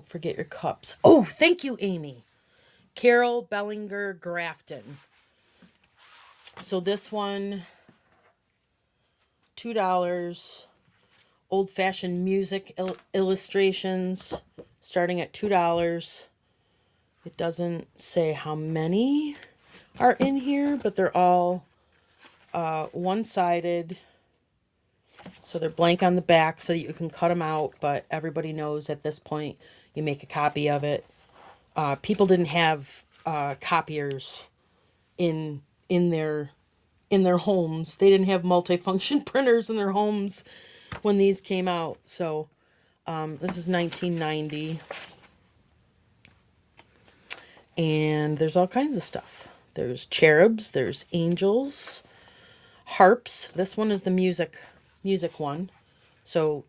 S1: forget your cups. Oh, thank you, Amy. Carol Bellinger Grafton. So this one, $2. Old-fashioned music illustrations, starting at $2. It doesn't say how many are in here, but they're all one-sided. So they're blank on the back so that you can cut them out, but everybody knows at this point you make a copy of it. People didn't have copiers in their homes. They didn't have multifunction printers in their homes when these came out. So this is 1990. And there's all kinds of stuff. There's cherubs, there's angels, harps. This one is the music one. So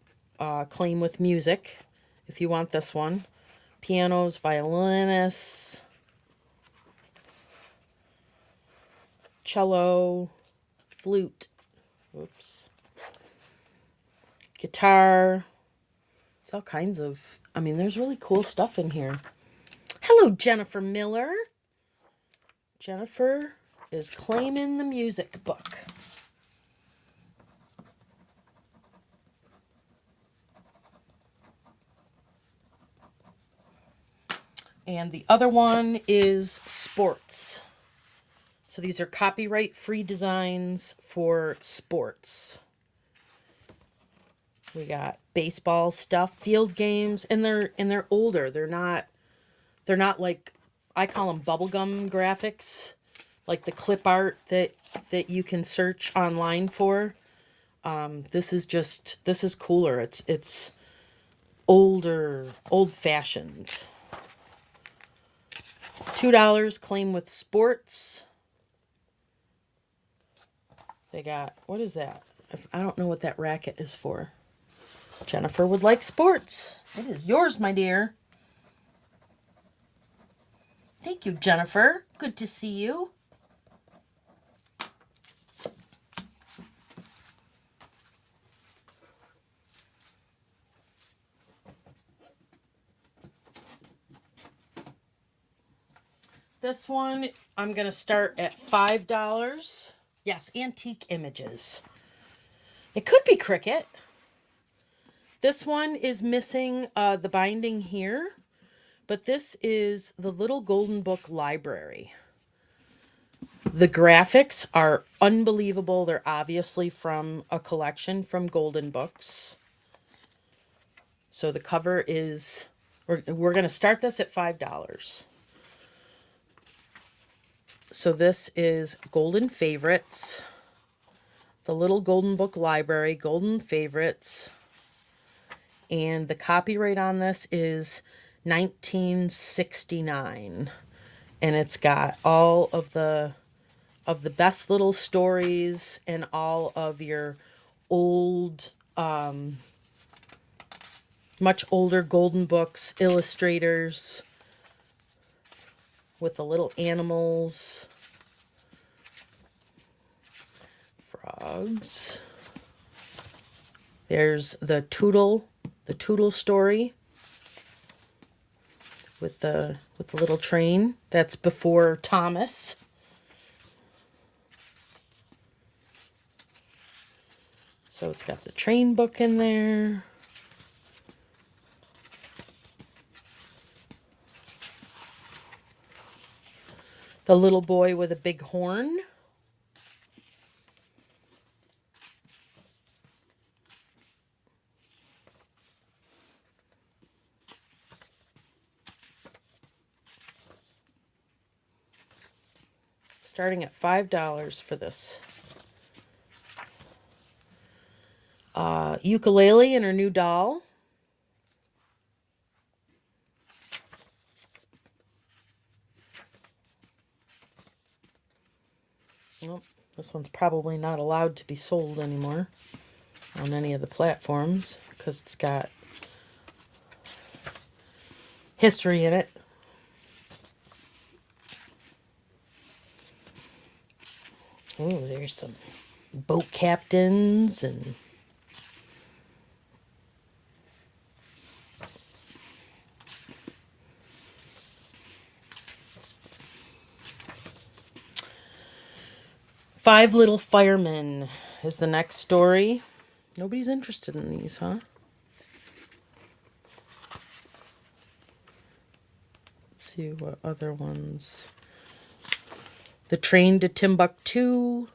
S1: claim with music if you want this one. Pianos, violinists, cello, flute, oops, guitar. It's all kinds of, I mean, there's really cool stuff in here. Hello, Jennifer Miller. Jennifer is claiming the music book. And the other one is sports. So these are copyright-free designs for sports. We got baseball stuff, field games, and they're older. They're not like, I call them bubblegum graphics, like the clip art that you can search online for. This is cooler. It's older, old-fashioned. $2, claim with sports. They got, what is that? I don't know what that racket is for. Jennifer would like sports. It is yours, my dear. Thank you, Jennifer. Good to see you. This one, I'm going to start at $5. Yes, antique images. It could be Cricket. This one is missing the binding here, but this is the Little Golden Book Library. The graphics are unbelievable. They're obviously from a collection from Golden Books. So the cover is, we're going to start this at $5. So this is Golden Favorites. The Little Golden Book Library, Golden Favorites. and the copyright on this is 1969, and it's got all of the best little stories and all of your old, much older golden books, illustrators with the little animals, frogs. There's the Tootle story with the little train. That's before Thomas. So it's got the train book in there. The little boy with a big horn. Starting at $5 for this. Ukulele and her new doll. Well, this one's probably not allowed to be sold anymore on any of the platforms because it's got history in it. Oh, there's some boat captains and Five Little Firemen is the next story. Nobody's interested in these, huh? Let's see what other ones. The Train to Timbuktu.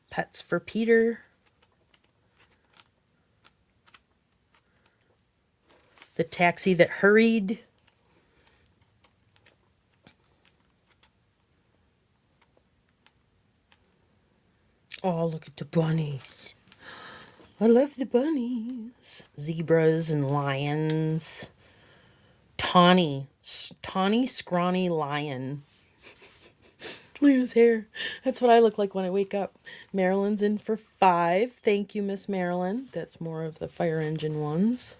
S1: Pets for Peter. The Taxi That Hurried. Oh, look at the bunnies. I love the bunnies. Zebras and lions. Tawny scrawny lion. Look at his hair. That's what I look like when I wake up. Marilyn's in for $5. Thank you, Miss Marilyn. That's more of the fire engine ones.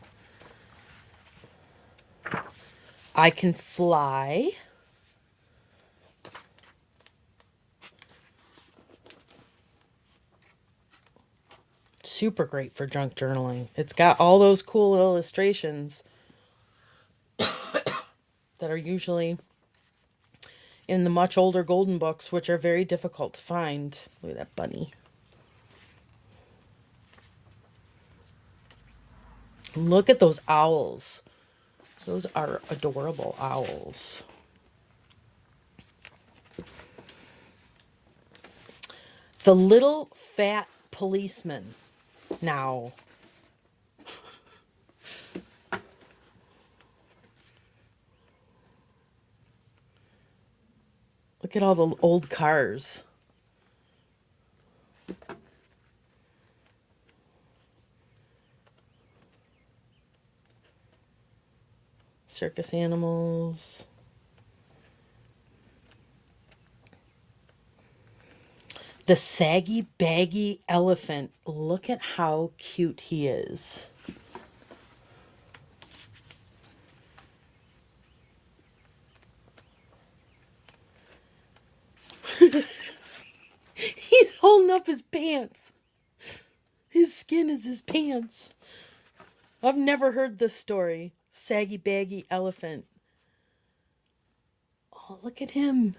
S1: I Can Fly. Super great for junk journaling. It's got all those cool illustrations that are usually in the much older golden books, which are very difficult to find. Look at that bunny. Look at those owls. Those are adorable owls. The Little Fat Policeman. Now, look at all the old cars. Circus animals. The Saggy Baggy Elephant. Look at how cute he is. He's holding up his pants. His skin is his pants. I've never heard this story. Saggy Baggy Elephant. Oh, look at him.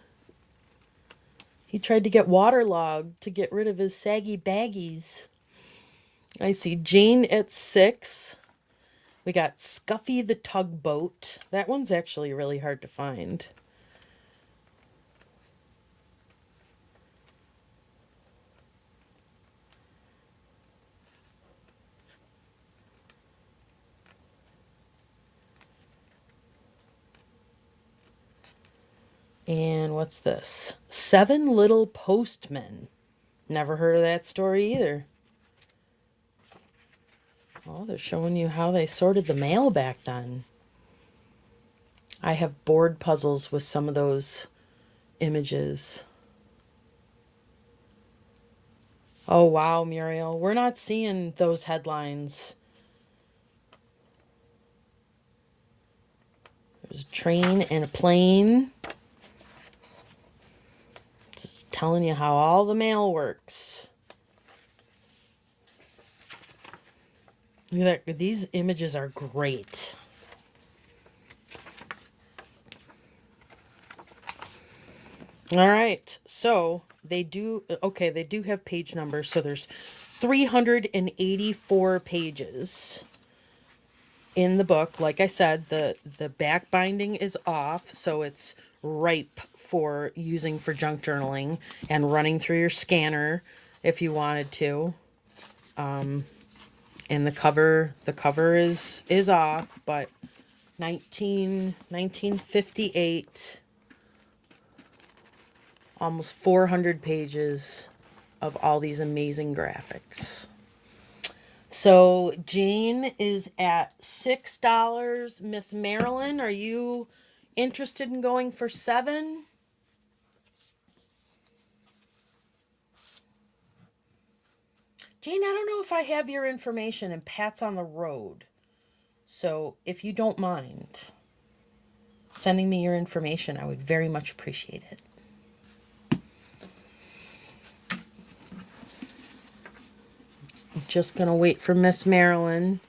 S1: He tried to get waterlogged to get rid of his saggy baggies. I see Jane at 6. We got Scuffy the Tugboat. That one's actually really hard to find. And what's this? 7 Little Postmen. Never heard of that story either. Oh, they're showing you how they sorted the mail back then. I have board puzzles with some of those images. Oh, wow, Muriel. We're not seeing those headlines. There's a train and a plane. Just telling you how all the mail works. Look at that. These images are great. All right. So they do have page numbers. So there's 384 pages in the book. Like I said, the back binding is off, so it's ripe for using for junk journaling and running through your scanner if you wanted to. And the cover is off, but 1958, almost 400 pages of all these amazing graphics. So Jane is at $6. Miss Marilyn, are you interested in going for $7? Jane, I don't know if I have your information, and Pat's on the road. So if you don't mind sending me your information, I would very much appreciate it. I'm just going to wait for Miss Marilyn.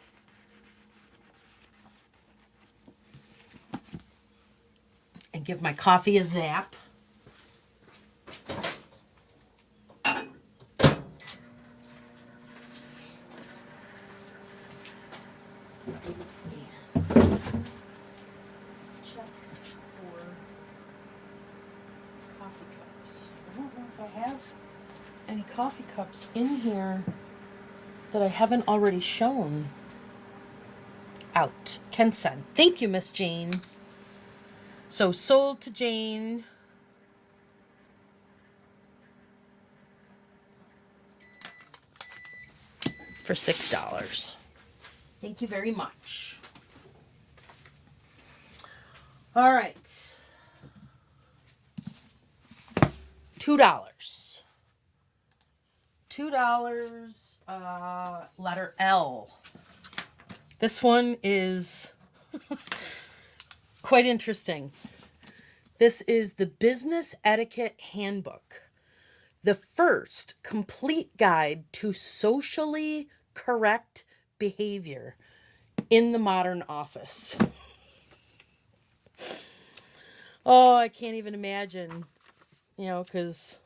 S1: And give my coffee a zap. Check for coffee cups. I don't know if I have any coffee cups in here that I haven't already shown. Out. Ken-sen. Thank you, Miss Jane. So sold to Jane. For $6. Thank you very much. All right. $2. $2, letter L. This one is quite interesting. This is the Business Etiquette Handbook, the first complete guide to socially correct behavior in the modern office. Oh, I can't even imagine, because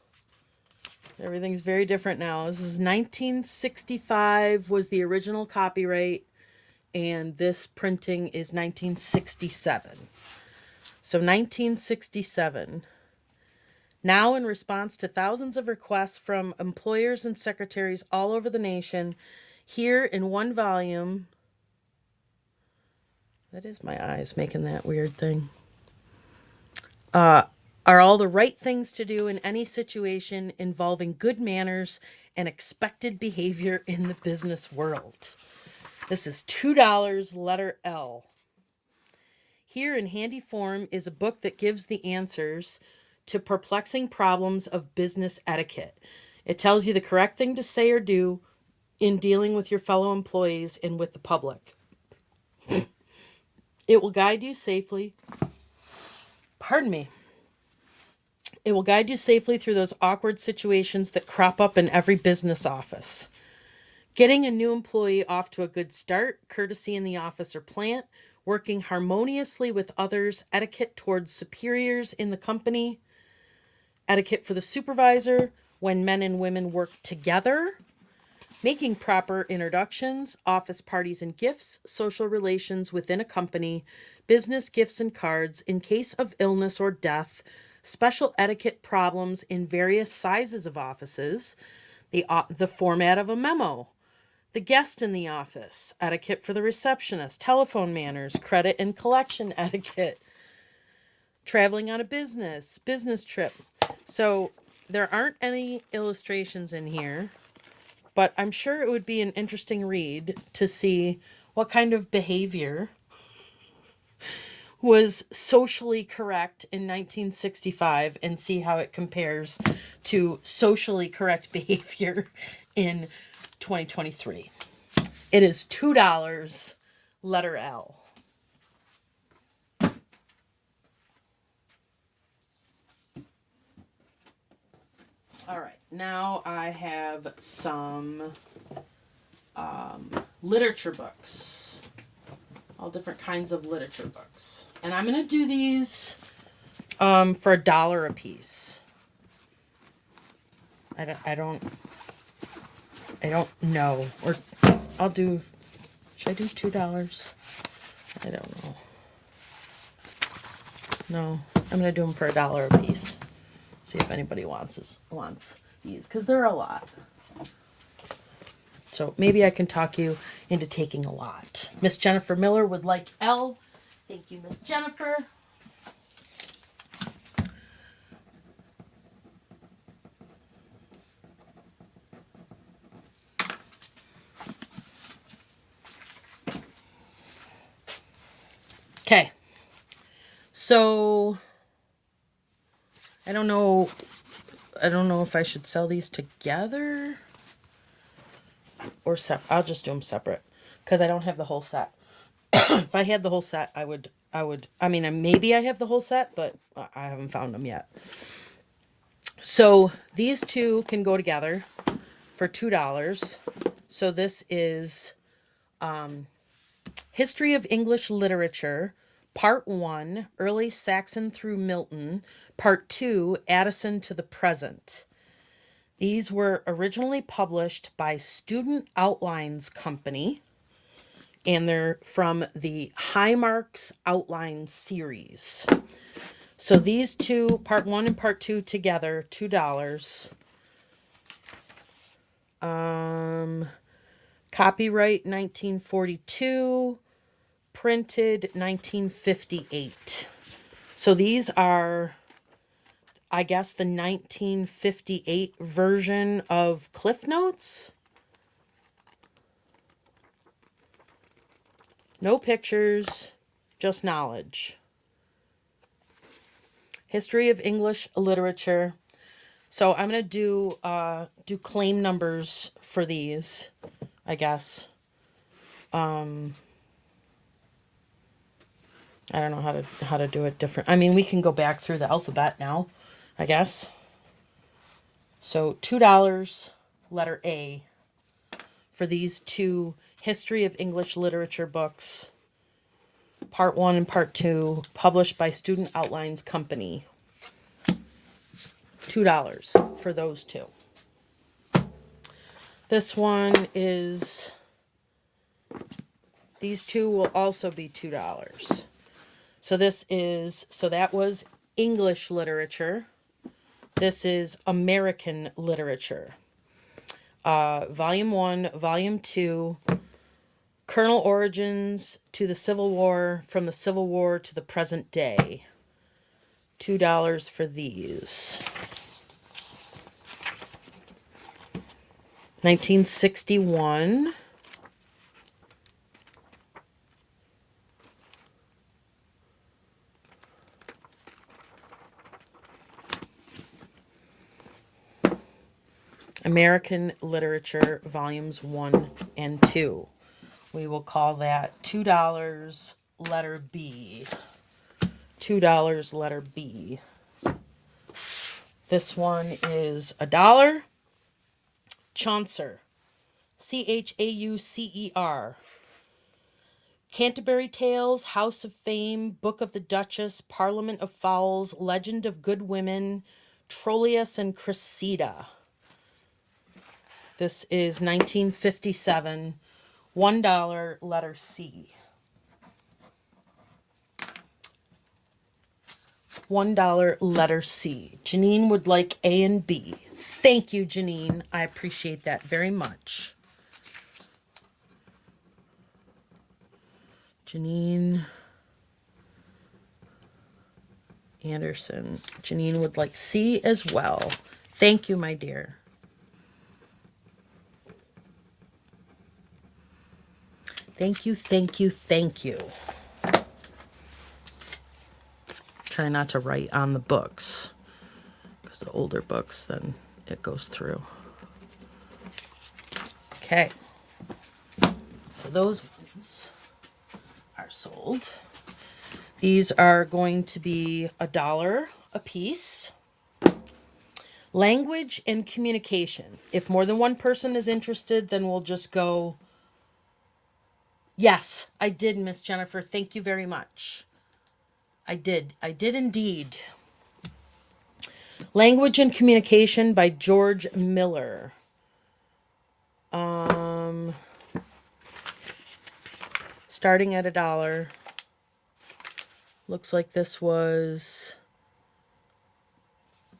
S1: everything's very different now. This is 1965 was the original copyright, and this printing is 1967. So 1967. Now, in response to thousands of requests from employers and secretaries all over the nation, here in one volume, that is my eyes making that weird thing, are all the right things to do in any situation involving good manners and expected behavior in the business world. This is $2, letter L. Here in handy form is a book that gives the answers to perplexing problems of business etiquette. It tells you the correct thing to say or do in dealing with your fellow employees and with the public. It will guide you safely. It will guide you safely through those awkward situations that crop up in every business office. Getting a new employee off to a good start, courtesy in the office or plant, working harmoniously with others, etiquette towards superiors in the company, etiquette for the supervisor when men and women work together, making proper introductions, office parties and gifts, social relations within a company, business gifts and cards, in case of illness or death, special etiquette problems in various sizes of offices, the format of a memo, the guest in the office, etiquette for the receptionist, telephone manners, credit and collection etiquette, traveling on a business trip. So there aren't any illustrations in here, but I'm sure it would be an interesting read to see what kind of behavior was socially correct in 1965 and see how it compares to socially correct behavior in 2023. It is $2, letter L. All right, now I have some literature books. All different kinds of literature books. And I'm going to do these for $1 a piece. I don't know. Or I'll do, should I do $2? I don't know. No, I'm going to do them for $1 a piece. See if anybody wants these, because they're a lot. So maybe I can talk you into taking a lot. Miss Jennifer Miller would like L. Thank you, Miss Jennifer. Okay. So I don't know if I should sell these together or separate. I'll just do them separate because I don't have the whole set. If I had the whole set, I would, I mean, maybe I have the whole set, but I haven't found them yet. So these two can go together for $2. So this is History of English Literature, Part 1, Early Saxon through Milton, Part 2, Addison to the Present. These were originally published by Student Outlines Company, and they're from the Highmarks Outline series. So these two, Part 1 and Part 2 together, $2. Copyright 1942, printed 1958. So these are, I guess, the 1958 version of Cliff Notes. No pictures, just knowledge. History of English Literature. So I'm going to do claim numbers for these, I guess. I don't know how to do it different. I mean, we can go back through the alphabet now, I guess. So $2, letter A, for these two History of English Literature books, Part 1 and Part 2, published by Student Outlines Company. $2 for those two. This one is, these two will also be $2. So that was English literature. This is American literature. Volume 1, Volume 2, Colonel Origins to the Civil War, from the Civil War to the present day. $2 for these. 1961. American Literature, Volumes 1 and 2. We will call that $2, letter B. $2, letter B. This one is $1. Chaucer. Chaucer. Canterbury Tales, House of Fame, Book of the Duchess, Parliament of Fowls, Legend of Good Women, Troilus and Cressida. This is 1957. $1, letter C. $1, letter C. Janine would like A and B. Thank you, Janine. I appreciate that very much. Janine Anderson. Janine would like C as well. Thank you, my dear. Thank you, thank you, thank you. Try not to write on the books, because the older books, then it goes through. Okay. So those ones are sold. These are going to be $1 a piece. Language and communication. If more than one person is interested, then we'll just go. Yes, I did, Miss Jennifer. Thank you very much. I did indeed. Language and Communication by George Miller. Starting at $1. Looks like this was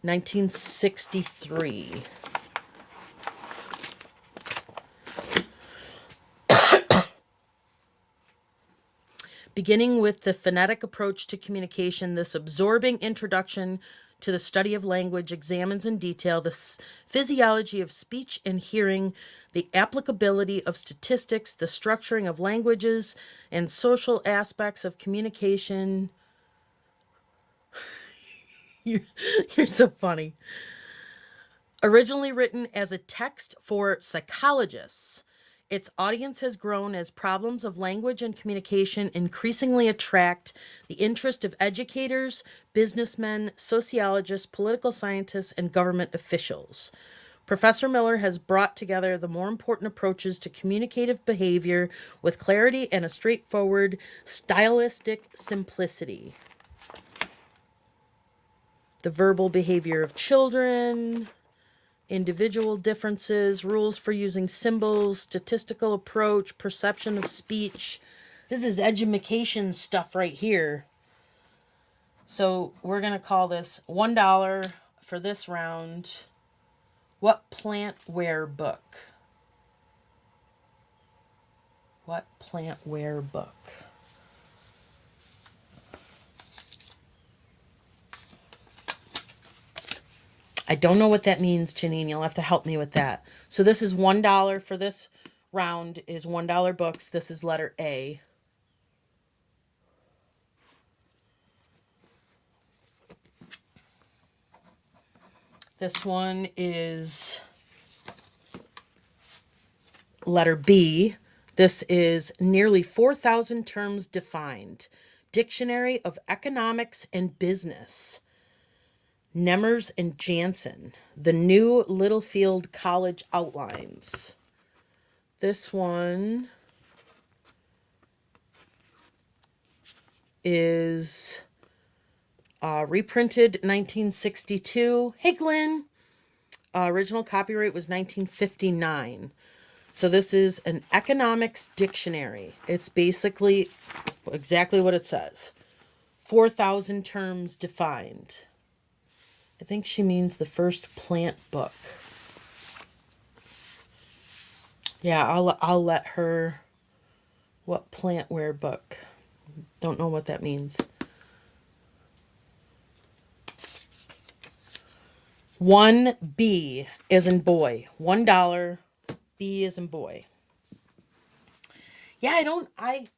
S1: 1963. Beginning with the phonetic approach to communication, this absorbing introduction to the study of language examines in detail the physiology of speech and hearing, the applicability of statistics, the structuring of languages, and social aspects of communication. You're so funny. Originally written as a text for psychologists, its audience has grown as problems of language and communication increasingly attract the interest of educators, businessmen, sociologists, political scientists, and government officials. Professor Miller has brought together the more important approaches to communicative behavior with clarity and a straightforward stylistic simplicity. The verbal behavior of children, individual differences, rules for using symbols, statistical approach, perception of speech. This is edumacation stuff right here. So we're going to call this $1 for this round. What plant ware book? What plant ware book? I don't know what that means, Janine. You'll have to help me with that. So this is $1 for this round is $1 books. This is letter A. This one is letter B. This is nearly 4,000 terms defined. Dictionary of Economics and Business. Nemers and Jansen, The New Littlefield College Outlines. This one is reprinted 1962. Hey, Glenn. Original copyright was 1959. So this is an economics dictionary. It's basically exactly what it says. 4,000 terms defined. I think she means the first plant book. Yeah, I'll let her. What plant ware book? Don't know what that means. 1B as in boy. $1. B as in boy. Yeah,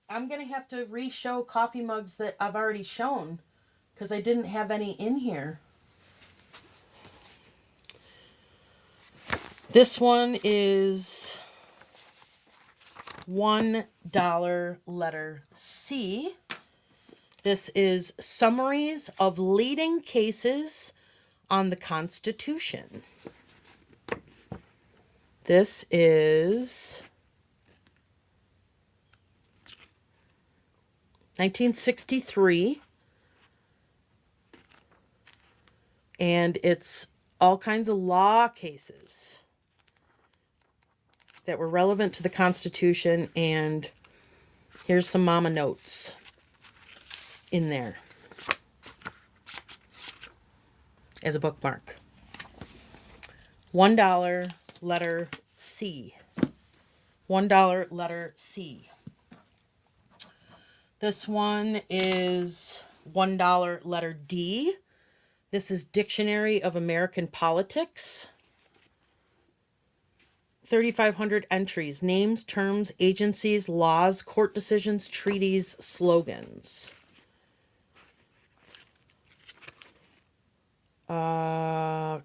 S1: I'm gonna have to re-show coffee mugs that I've already shown because I didn't have any in here. This one is $1 letter C. This is Summaries of Leading Cases on the Constitution. This is 1963. And it's all kinds of law cases that were relevant to the Constitution, and here's some mama notes in there as a bookmark. $1 letter C. $1 letter C. This one is $1 letter D. This is Dictionary of American Politics. 3,500 entries. Names, terms, agencies, laws, court decisions, treaties, slogans.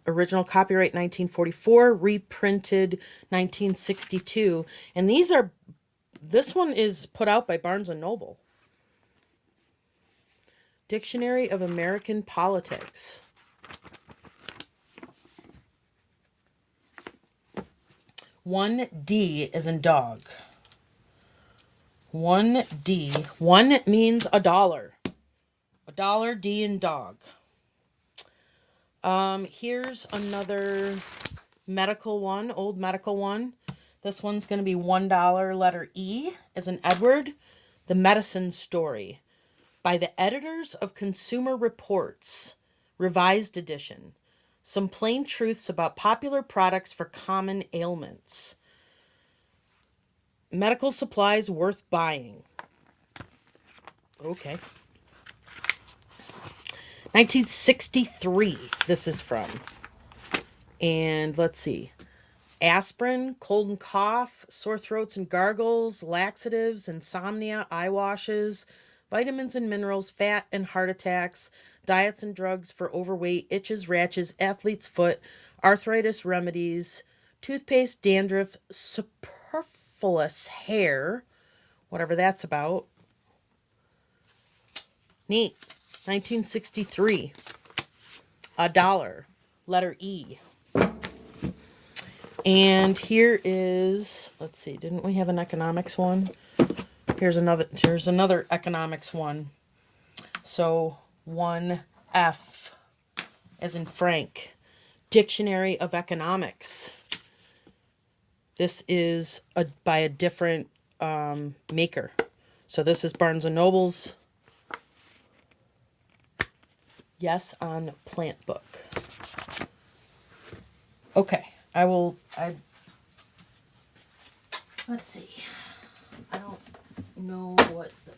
S1: Original copyright 1944, reprinted 1962. And this one is put out by Barnes & Noble. Dictionary of American Politics. One D is in dog. 1D. 1 means $1. $1, D in dog. Here's another medical one, old medical one. This one's going to be $1 letter E as in Edward. The Medicine Story by the editors of Consumer Reports, revised edition. Some plain truths about popular products for common ailments. Medical supplies worth buying. Okay. 1963, this is from. And let's see. Aspirin, cold and cough, sore throats and gargles, laxatives, insomnia, eye washes, vitamins and minerals, fat and heart attacks, diets and drugs for overweight, itches, rashes, athlete's foot, arthritis remedies, toothpaste, dandruff, superfluous hair, whatever that's about. Neat. 1963. $1. Letter E. And here is, let's see, didn't we have an economics one? Here's another economics one. So 1F as in Frank. Dictionary of Economics. This is by a different maker. So this is Barnes & Noble's Yes on Plant book. Okay, let's see. I don't know what the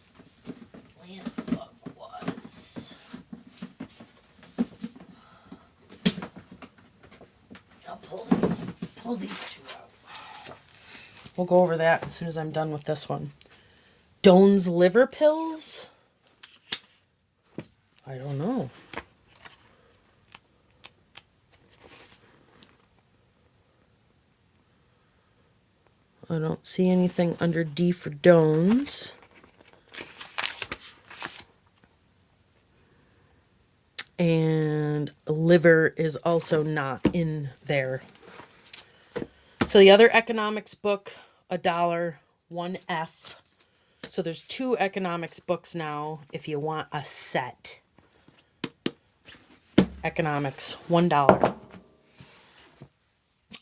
S1: plant book was. I'll pull these two out. We'll go over that as soon as I'm done with this one. Doan's liver pills? I don't know. I don't see anything under D for Doan's. And liver is also not in there. So the other economics book, $1, 1F. So there's 2 economics books now if you want a set. Economics, $1.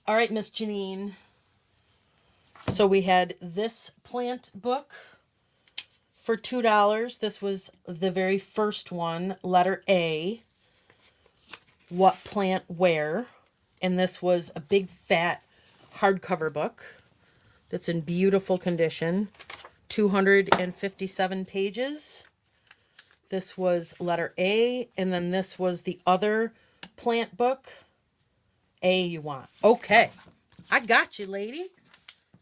S1: All right, Miss Janine. So we had this plant book for $2. This was the very first one, letter A. What plant where? And this was a big fat hardcover book that's in beautiful condition. 257 pages. This was letter A. And then this was the other plant book. A you want. Okay. I got you, lady.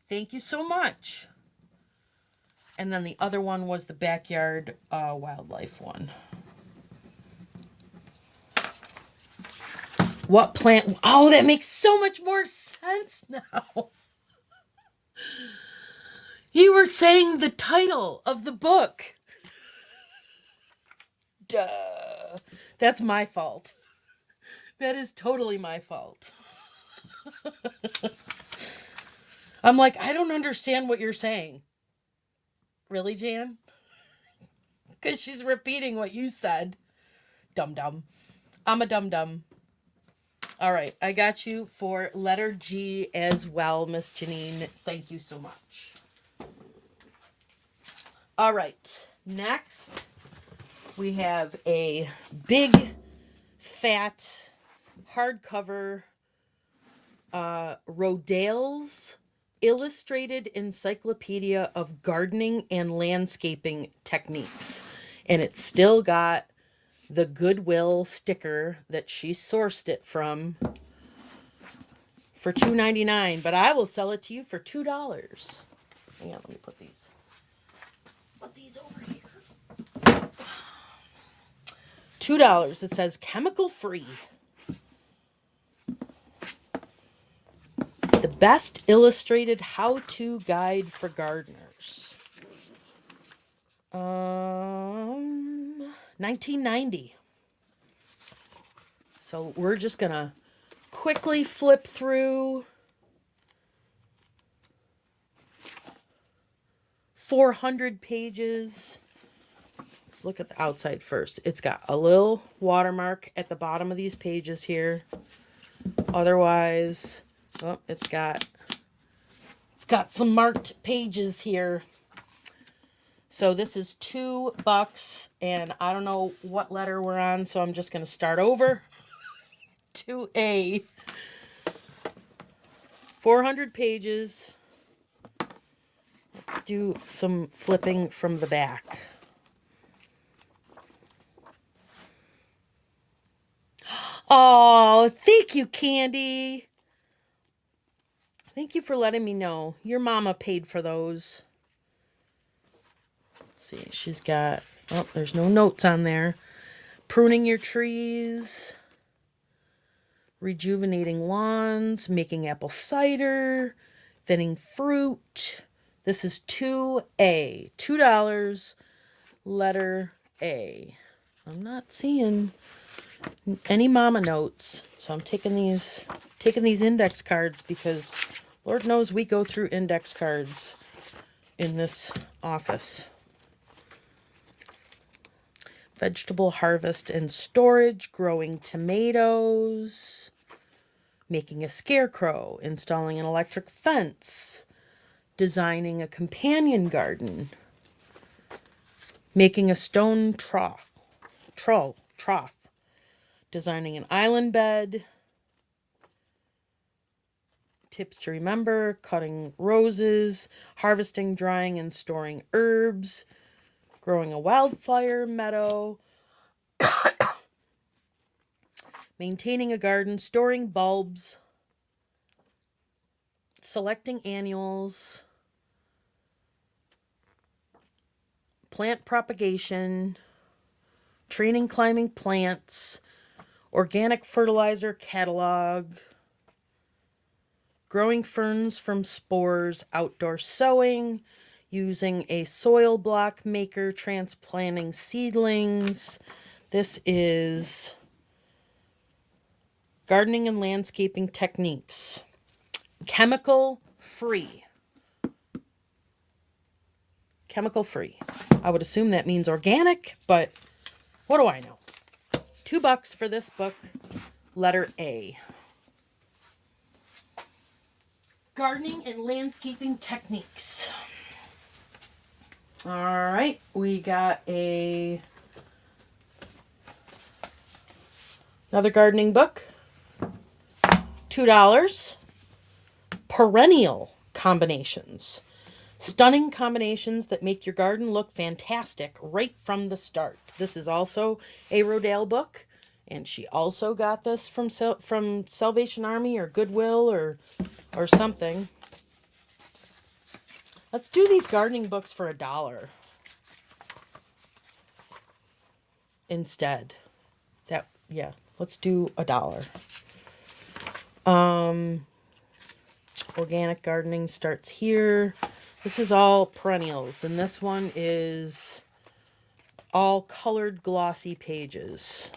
S1: Thank you so much. And then the other one was the backyard wildlife one. What plant? Oh, that makes so much more sense now. You were saying the title of the book. Duh. That's my fault. That is totally my fault. I'm like, I don't understand what you're saying. Really, Jan? Because she's repeating what you said. Dum-dum. I'm a dum-dum. All right, I got you for letter G as well, Miss Janine. Thank you so much. All right, next we have a big, fat, hardcover Rodale's Illustrated Encyclopedia of Gardening and Landscaping Techniques. And it's still got the Goodwill sticker that she sourced it from for $2.99, but I will sell it to you for $2. Hang on, let me put these over here. $2. It says chemical free. The best illustrated how-to guide for gardeners. 1990. So we're just gonna quickly flip through 400 pages. Let's look at the outside first. It's got a little watermark at the bottom of these pages here. Otherwise, oh, it's got some marked pages here. So this is $2, and I don't know what letter we're on, so I'm just going to start over. 2A. 400 pages. Let's do some flipping from the back. Oh, thank you, Candy. Thank you for letting me know. Your mama paid for those. Let's see. She's got... Oh, there's no notes on there. Pruning your trees. Rejuvenating lawns. Making apple cider. Thinning fruit. This is 2A. $2. Letter A. I'm not seeing any mama notes. So I'm taking these index cards because Lord knows we go through index cards in this office. Vegetable harvest and storage, growing tomatoes, making a scarecrow, installing an electric fence, designing a companion garden, making a stone trough, designing an island bed, tips to remember, cutting roses, harvesting, drying, and storing herbs, growing a wildflower meadow, maintaining a garden, storing bulbs, selecting annuals, plant propagation, training climbing plants, organic fertilizer catalog, growing ferns from spores, outdoor sowing, using a soil block maker, transplanting seedlings. This is gardening and landscaping techniques. Chemical free. Chemical free. I would assume that means organic, but what do I know? $2 for this book. Letter A. Gardening and landscaping techniques. All right, we got another gardening book. $2. Perennial combinations. Stunning combinations that make your garden look fantastic right from the start. This is also a Rodale book, and she also got this from Salvation Army or Goodwill or something. Let's do these gardening books for $1 instead. Let's do $1. Organic gardening starts here. This is all perennials, and this one is all colored glossy pages.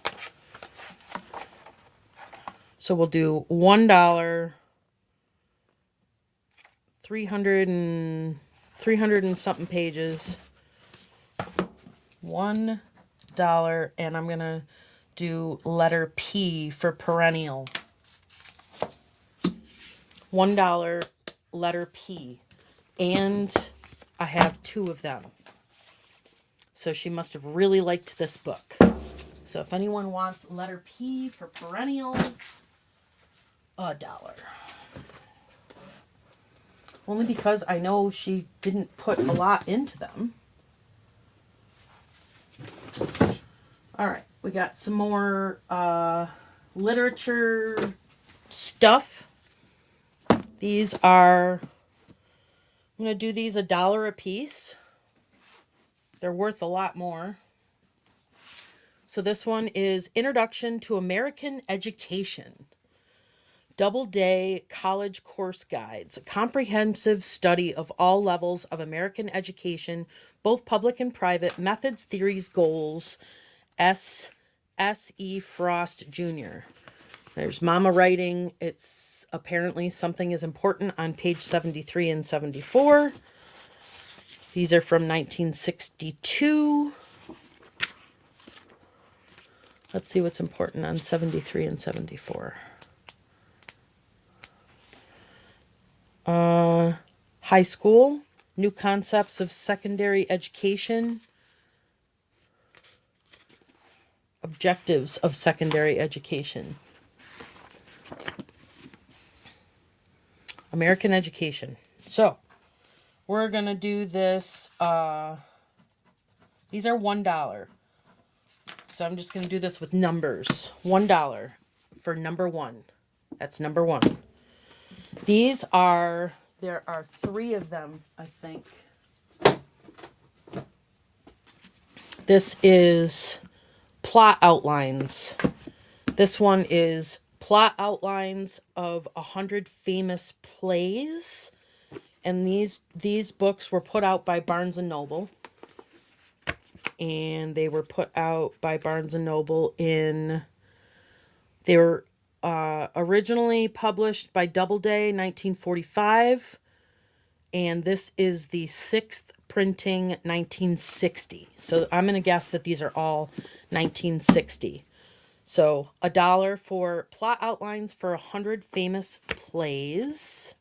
S1: So we'll do $1, 300 and something pages. $1, and I'm gonna do letter P for perennial. $1, letter P. And I have 2 of them. So she must have really liked this book. So if anyone wants letter P for perennials, $1. Only because I know she didn't put a lot into them. All right. We got some more literature stuff. These are, I'm going to do these $1 a piece. They're worth a lot more. So this one is Introduction to American Education. Doubleday College Course Guides, a comprehensive study of all levels of American education, both public and private, methods, theories, goals. S. E. Frost Jr. There's Mama writing. It's apparently something is important on page 73 and 74. These are from 1962. Let's see what's important on 73 and 74. High school, new concepts of secondary education, objectives of secondary education, American education. So we're going to do this. These are $1. So I'm just going to do this with numbers. $1 for number 1. That's number 1. These are, there are 3 of them, I think. This is plot outlines. This one is plot outlines of 100 famous plays. And these books were put out by Barnes & Noble. And they were put out by Barnes & Noble in, they were originally published by Doubleday, 1945. And this is the 6th printing, 1960. So I'm going to guess that these are all 1960. So $1 for plot outlines for 100 famous plays.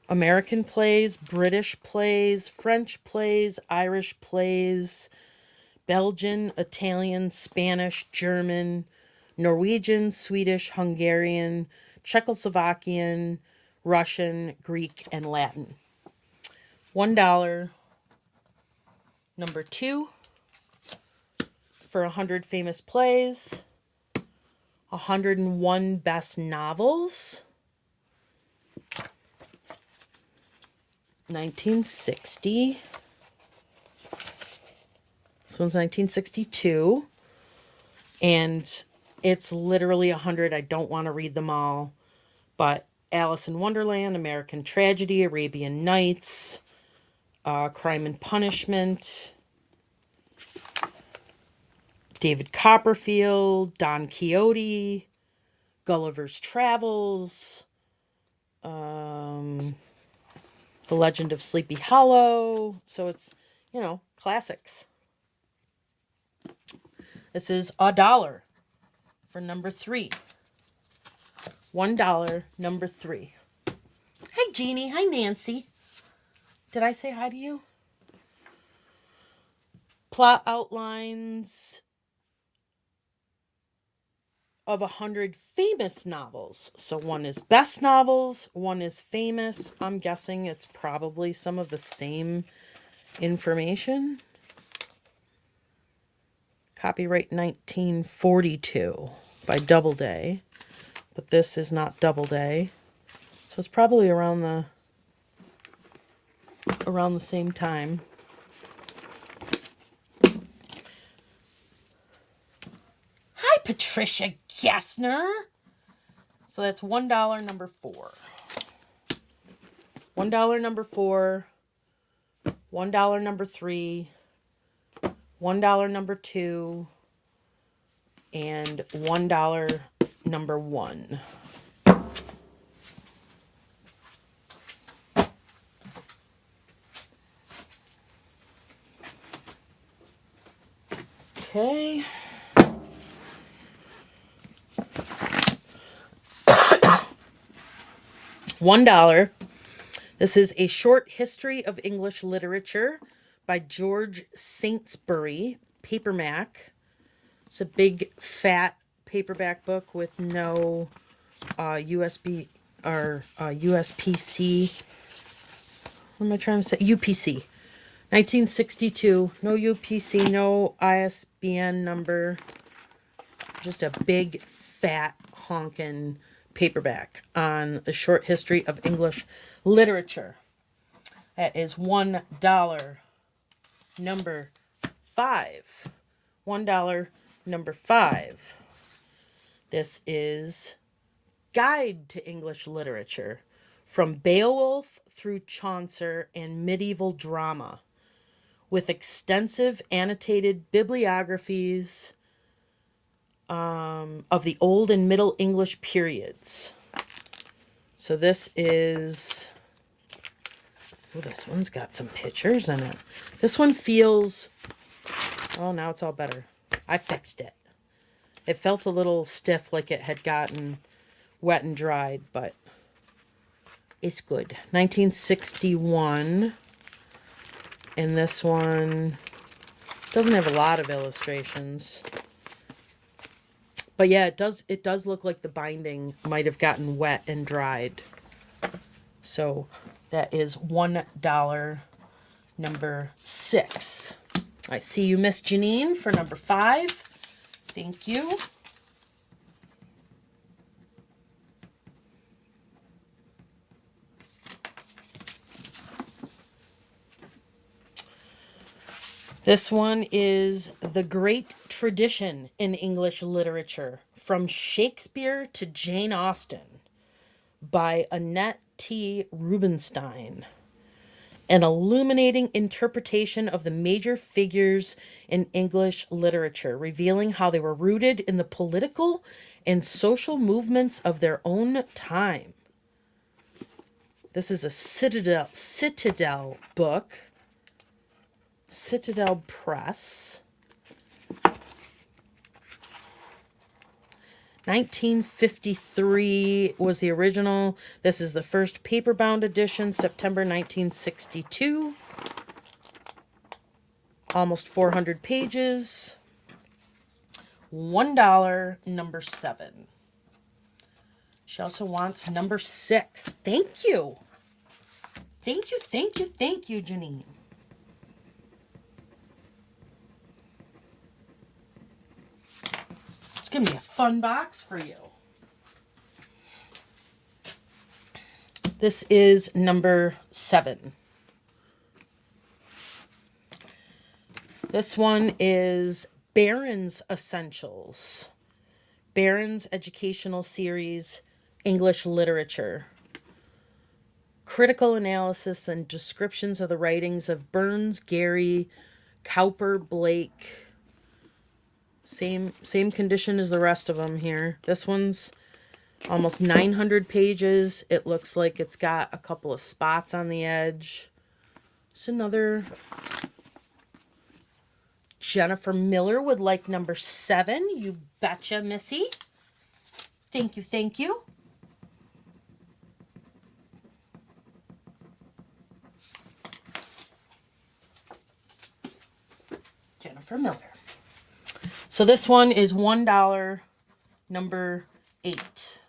S1: American plays, British plays, French plays, Irish plays, Belgian, Italian, Spanish, German, Norwegian, Swedish, Hungarian, Czechoslovakian, Russian, Greek, and Latin. $1. Number 2 for 100 famous plays. 101 best novels. 1960. This one's 1962. And it's literally 100. I don't want to read them all. But Alice in Wonderland, American Tragedy, Arabian Nights, Crime and Punishment, David Copperfield, Don Quixote, Gulliver's Travels, The Legend of Sleepy Hollow. So it's, you know, classics. This is $1 for number 3. $1, number 3. Hi, Jeannie. Hi, Nancy. Did I say hi to you? Plot outlines of 100 famous novels. So one is best novels, one is famous. I'm guessing it's probably some of the same information. Copyright 1942 by Doubleday. But this is not Doubleday. So it's probably around the same time. Hi, Patricia Gessner. So that's $1, number 4. $1, number 4. $1, number 3. $1, number 2. And $1, number 1. Okay. $1. This is A Short History of English Literature by George Saintsbury, paperback. It's a big, fat paperback book with no USB or USPC What am I trying to say? UPC. 1962. No UPC, no ISBN number. Just a big, fat, honkin' paperback on the short history of English literature. That is $1. Number 5. $1. Number 5. This is Guide to English Literature. From Beowulf through Chaucer and medieval drama, with extensive annotated bibliographies of the Old and Middle English periods. So this is... Oh, this one's got some pictures in it. This one feels... Oh, now it's all better. I fixed it. It felt a little stiff, like it had gotten wet and dried, but it's good. 1961. And this one doesn't have a lot of illustrations. But yeah, it does look like the binding might have gotten wet and dried. So that is $1. Number 6. I see you, Miss Janine, for number 5. Thank you. This one is The Great Tradition in English Literature, From Shakespeare to Jane Austen, by Annette T. Rubinstein. An illuminating interpretation of the major figures in English literature, revealing how they were rooted in the political and social movements of their own time. This is a Citadel book. Citadel Press. 1953 was the original. This is the first paperbound edition, September 1962. Almost 400 pages. $1, number 7. She also wants number 6. Thank you. Thank you, thank you, thank you, Janine. It's going to be a fun box for you. This is number 7. This one is Barron's Essentials. Barron's Educational Series, English Literature. Critical analysis and descriptions of the writings of Burns, Gary, Cowper, Blake. Same condition as the rest of them here. This one's almost 900 pages. It looks like it's got a couple of spots on the edge. It's another... Jennifer Miller would like number 7. You betcha, Missy. Thank you, thank you. Jennifer Miller. So this one is $1, number 8.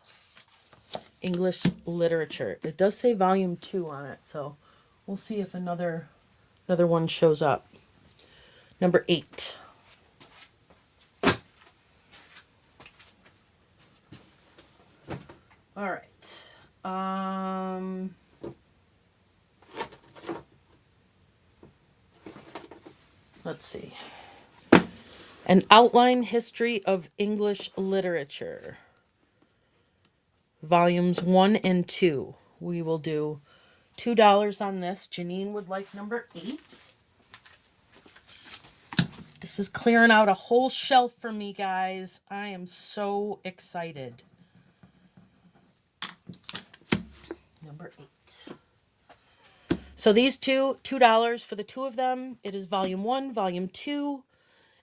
S1: English Literature. It does say volume 2 on it, so we'll see if another one shows up. Number 8. All right. Let's see. An Outline History of English Literature. Volumes 1 and 2. We will do $2 on this. Janine would like number 8. This is clearing out a whole shelf for me, guys. I am so excited. Number 8. So these $2 for the 2 of them. It is volume 1, volume 2.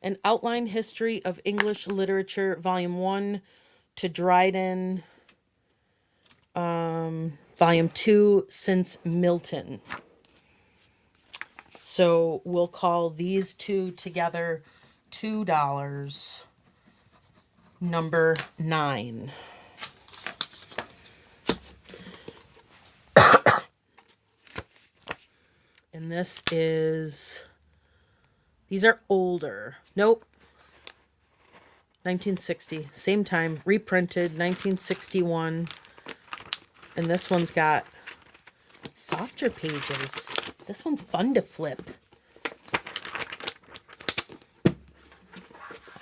S1: An Outline History of English Literature, volume 1 to Dryden. Volume 2 since Milton. So we'll call these 2 together $2. Number 9. And this is, these are older. Nope. 1960. Same time. Reprinted 1961. And this one's got softer pages. This one's fun to flip.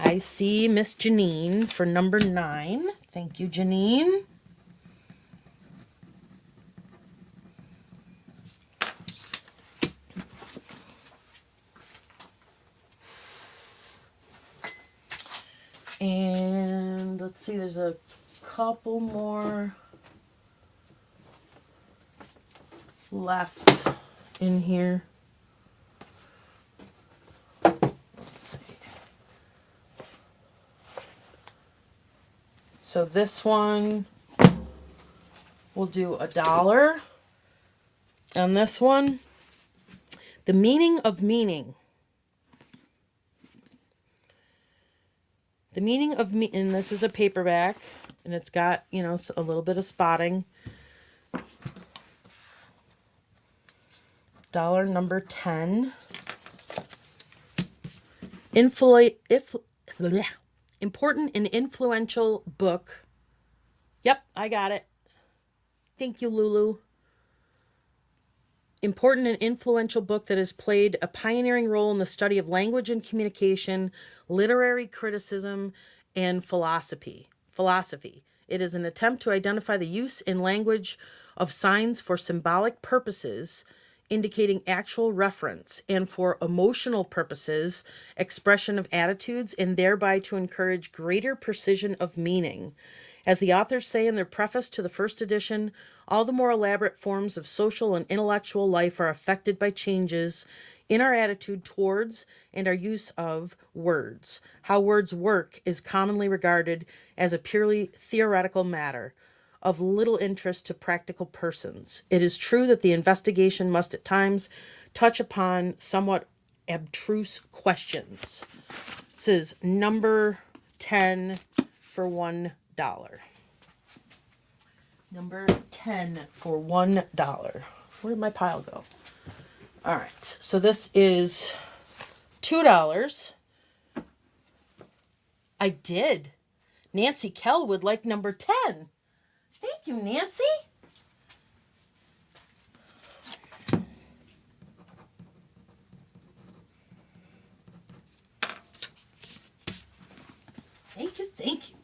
S1: I see Miss Janine for number 9. Thank you, Janine. And let's see, there's a couple more left in here. Let's see. So this one, we'll do $1. And this one, The Meaning of Meaning. The Meaning of Me, and this is a paperback, and it's got, you know, a little bit of spotting. $1, number 10. Important and influential book. Yep, I got it. Thank you, Lulu. Important and influential book that has played a pioneering role in the study of language and communication, literary criticism, and philosophy. It is an attempt to identify the use in language of signs for symbolic purposes, indicating actual reference, and for emotional purposes, expression of attitudes, and thereby to encourage greater precision of meaning. As the authors say in their preface to the first edition, all the more elaborate forms of social and intellectual life are affected by changes in our attitude towards and our use of words. How words work is commonly regarded as a purely theoretical matter of little interest to practical persons. It is true that the investigation must at times touch upon somewhat abstruse questions. This is number 10 for $1. Number 10 for $1. Where did my pile go? All right. So this is $2. I did. Nancy Kell would like number 10. Thank you, Nancy. Thank you.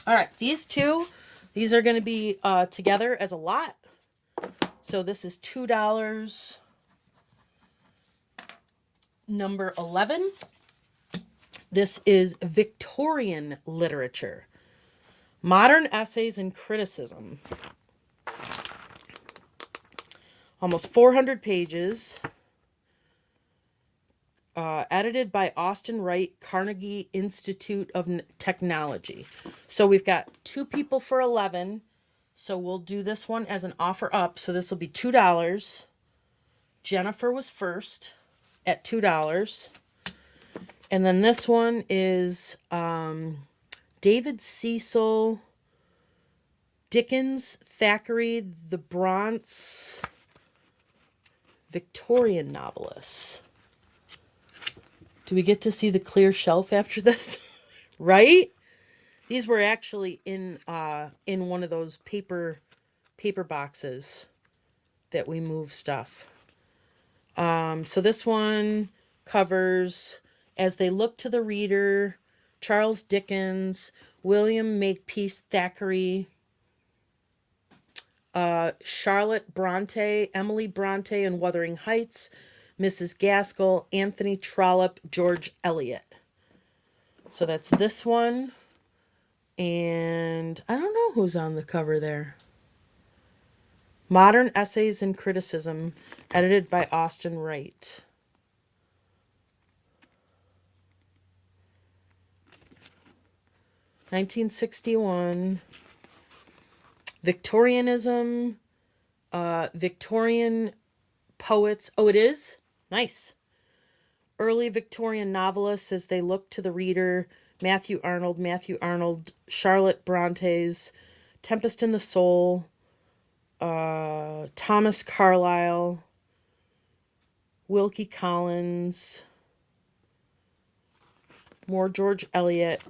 S1: All right, these are going to be together as a lot. So this is $2. Number 11. This is Victorian literature. Modern essays and criticism. Almost 400 pages. Edited by Austin Wright, Carnegie Institute of Technology. So we've got 2 people for 11. So we'll do this one as an offer up. So this will be $2. Jennifer was first at $2. And then this one is David Cecil, Dickens, Thackeray, the Bronx, Victorian novelists. Do we get to see the clear shelf after this? Right? These were actually in one of those paper boxes that we move stuff. So this one covers As They Look to the Reader, Charles Dickens, William Makepeace Thackeray, Charlotte Bronte, Emily Bronte and Wuthering Heights, Mrs. Gaskell, Anthony Trollope, George Eliot. So that's this one. And I don't know who's on the cover there. Modern Essays and Criticism, edited by Austin Wright. (1961). Victorianism, Victorian poets. Oh, it is? Nice. Early Victorian novelists as they look to the reader. Matthew Arnold, Charlotte Bronte's Tempest in the Soul, Thomas Carlyle, Wilkie Collins, more George Eliot.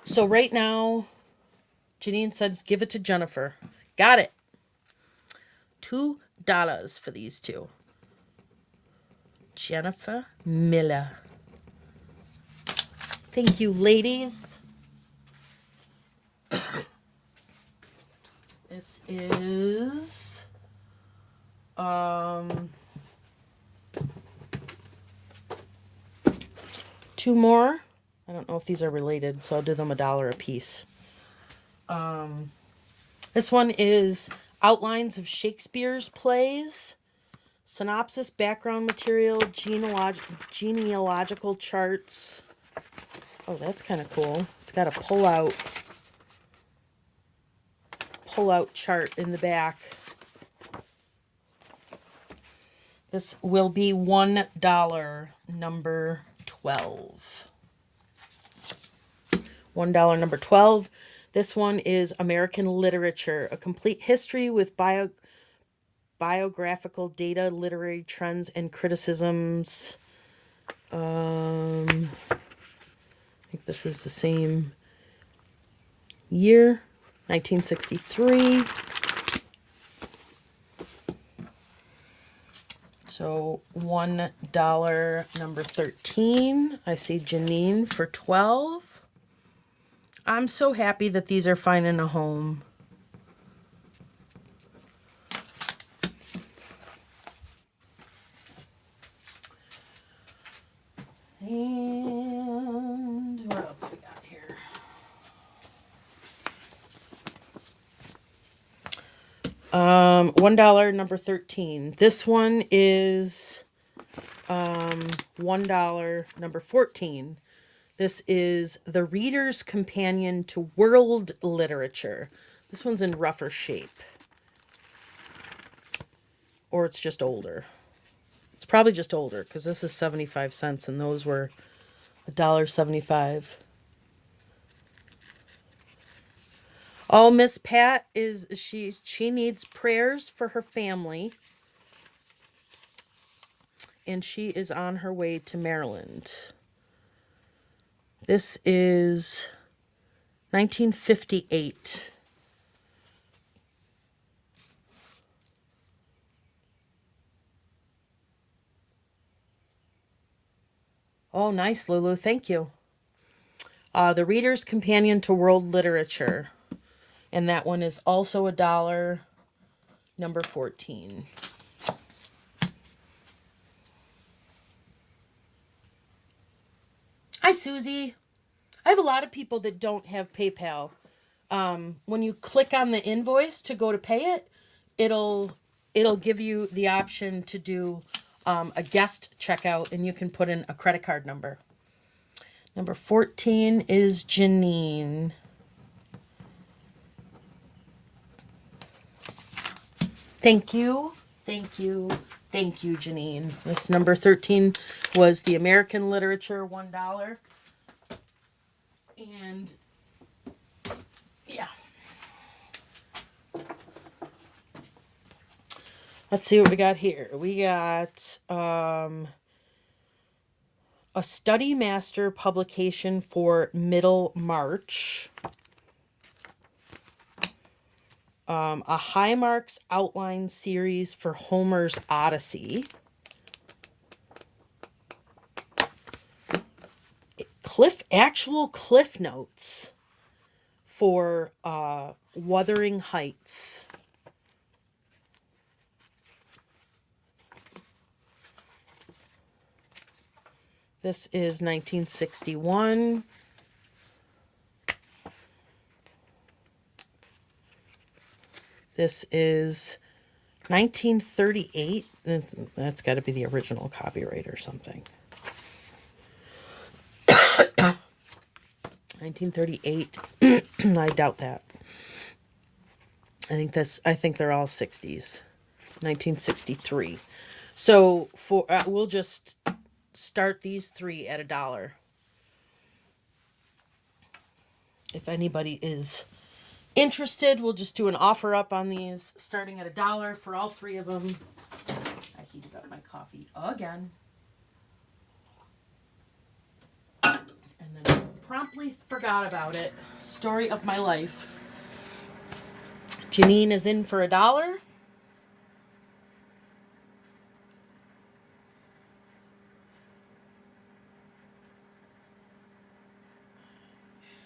S1: So right now, Janine says give it to Jennifer. Got it. $2 for these two. Jennifer Miller. Thank you, ladies. This is two more. I don't know if these are related, so I'll do them $1 a piece. This one is outlines of Shakespeare's plays, synopsis, background material, genealogical charts. Oh, that's kind of cool. It's got a pull-out chart in the back. This will be $1, number 12. $1, number 12. This one is American Literature, a complete history with biographical data, literary trends, and criticisms. I think this is the same year, 1963. So $1, number 13. I see Janine for 12. I'm so happy that these are finding a home. And what else we got here? $1, number 13. This one is $1, number 14. This is The Reader's Companion to World Literature. This one's in rougher shape. Or it's just older. It's probably just older because this is 75 cents and those were $1.75. Oh, Miss Pat she needs prayers for her family. And she is on her way to Maryland. This is 1958. Oh, nice, Lulu. Thank you. The Reader's Companion to World Literature. And that one is also $1, number 14. Hi, Susie. I have a lot of people that don't have PayPal. When you click on the invoice to go to pay it, it'll give you the option to do a guest checkout, and you can put in a credit card number. Number 14 is Janine. Thank you. Thank you. Thank you, Janine. This number 13 was the American Literature, $1. And yeah. Let's see what we got here. We got a Study Master publication for Middlemarch. A Highmarks outline series for Homer's Odyssey. Actual cliff notes for Wuthering Heights. This is 1961. This is 1938. That's got to be the original copyright or something. 1938. I doubt that. I think they're all 60s. 1963. So we'll just start these three at $1. If anybody is interested, we'll just do an offer up on these starting at $1 for all three of them. I heated up my coffee again. And then promptly forgot about it. Story of my life. Janine is in for $1.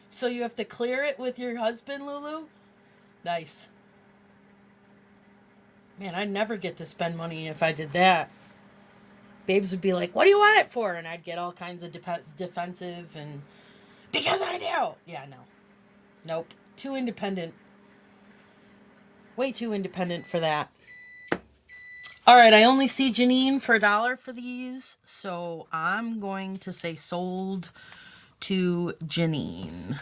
S1: So you have to clear it with your husband, Lulu? Nice. Man, I'd never get to spend money if I did that. Babes would be like, what do you want it for? And I'd get all kinds of defensive and... Because I do! Yeah, no. Nope. Too independent. Way too independent for that. All right, I only see Janine for $1 for these. So I'm going to say sold to Janine.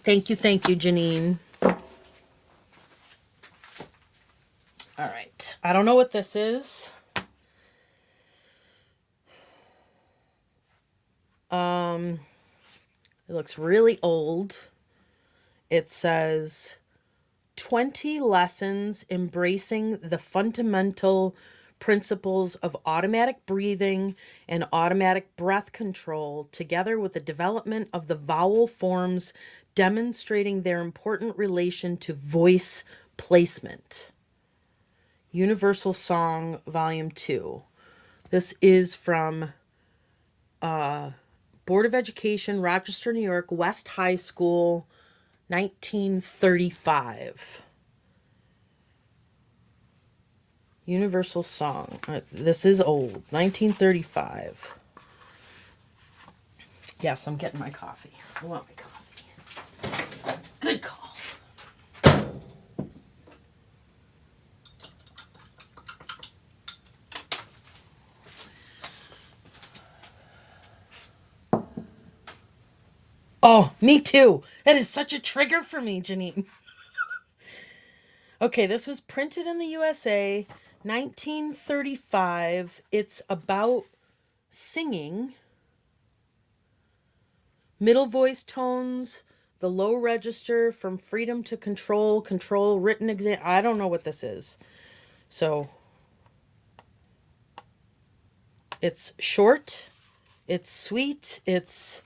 S1: Thank you, Janine. All right. I don't know what this is. It looks really old. It says 20 lessons embracing the fundamental principles of automatic breathing and automatic breath control, together with the development of the vowel forms demonstrating their important relation to voice placement. Universal Song, Volume 2. This is from Board of Education, Rochester, New York, West High School, 1935. Universal Song. This is old. 1935. Yes, I'm getting my coffee. I want my coffee. Good call. Oh, me too. That is such a trigger for me, Janine. Okay, this was printed in the USA, 1935. It's about singing, middle voice tones, the low register, from freedom to control, written exam. I don't know what this is. So it's short, it's sweet, it's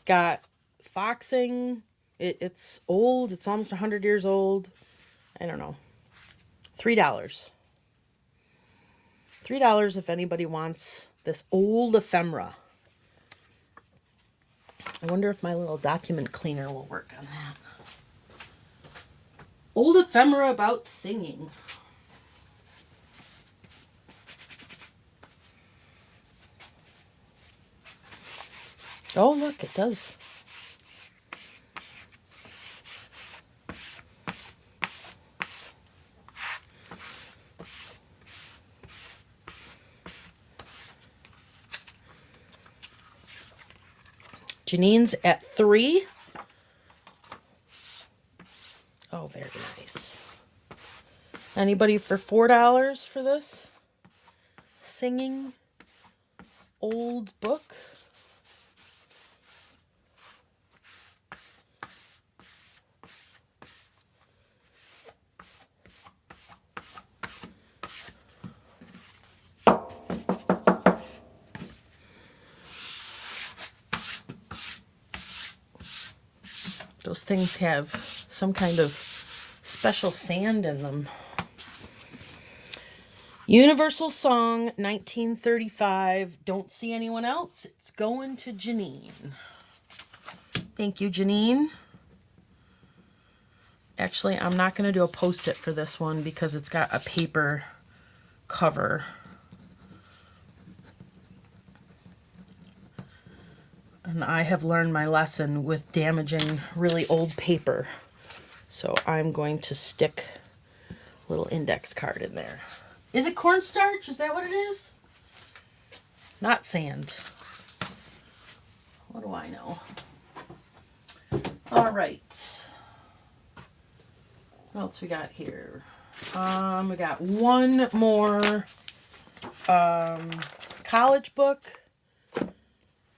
S1: got foxing, it's old, it's almost 100 years old. I don't know. $3. $3 if anybody wants this old ephemera. I wonder if my little document cleaner will work on that. Old ephemera about singing. Oh, look, it does. Janine's at 3. Oh, very nice. Anybody for $4 for this? Singing old book. Those things have some kind of special sand in them. Universal Song, 1935. Don't see anyone else. It's going to Janine. Thank you, Janine. Actually, I'm not going to do a post-it for this one because it's got a paper cover. And I have learned my lesson with damaging really old paper. So I'm going to stick a little index card in there. Is it cornstarch? Is that what it is? Not sand. What do I know? All right. What else we got here? We got one more college book.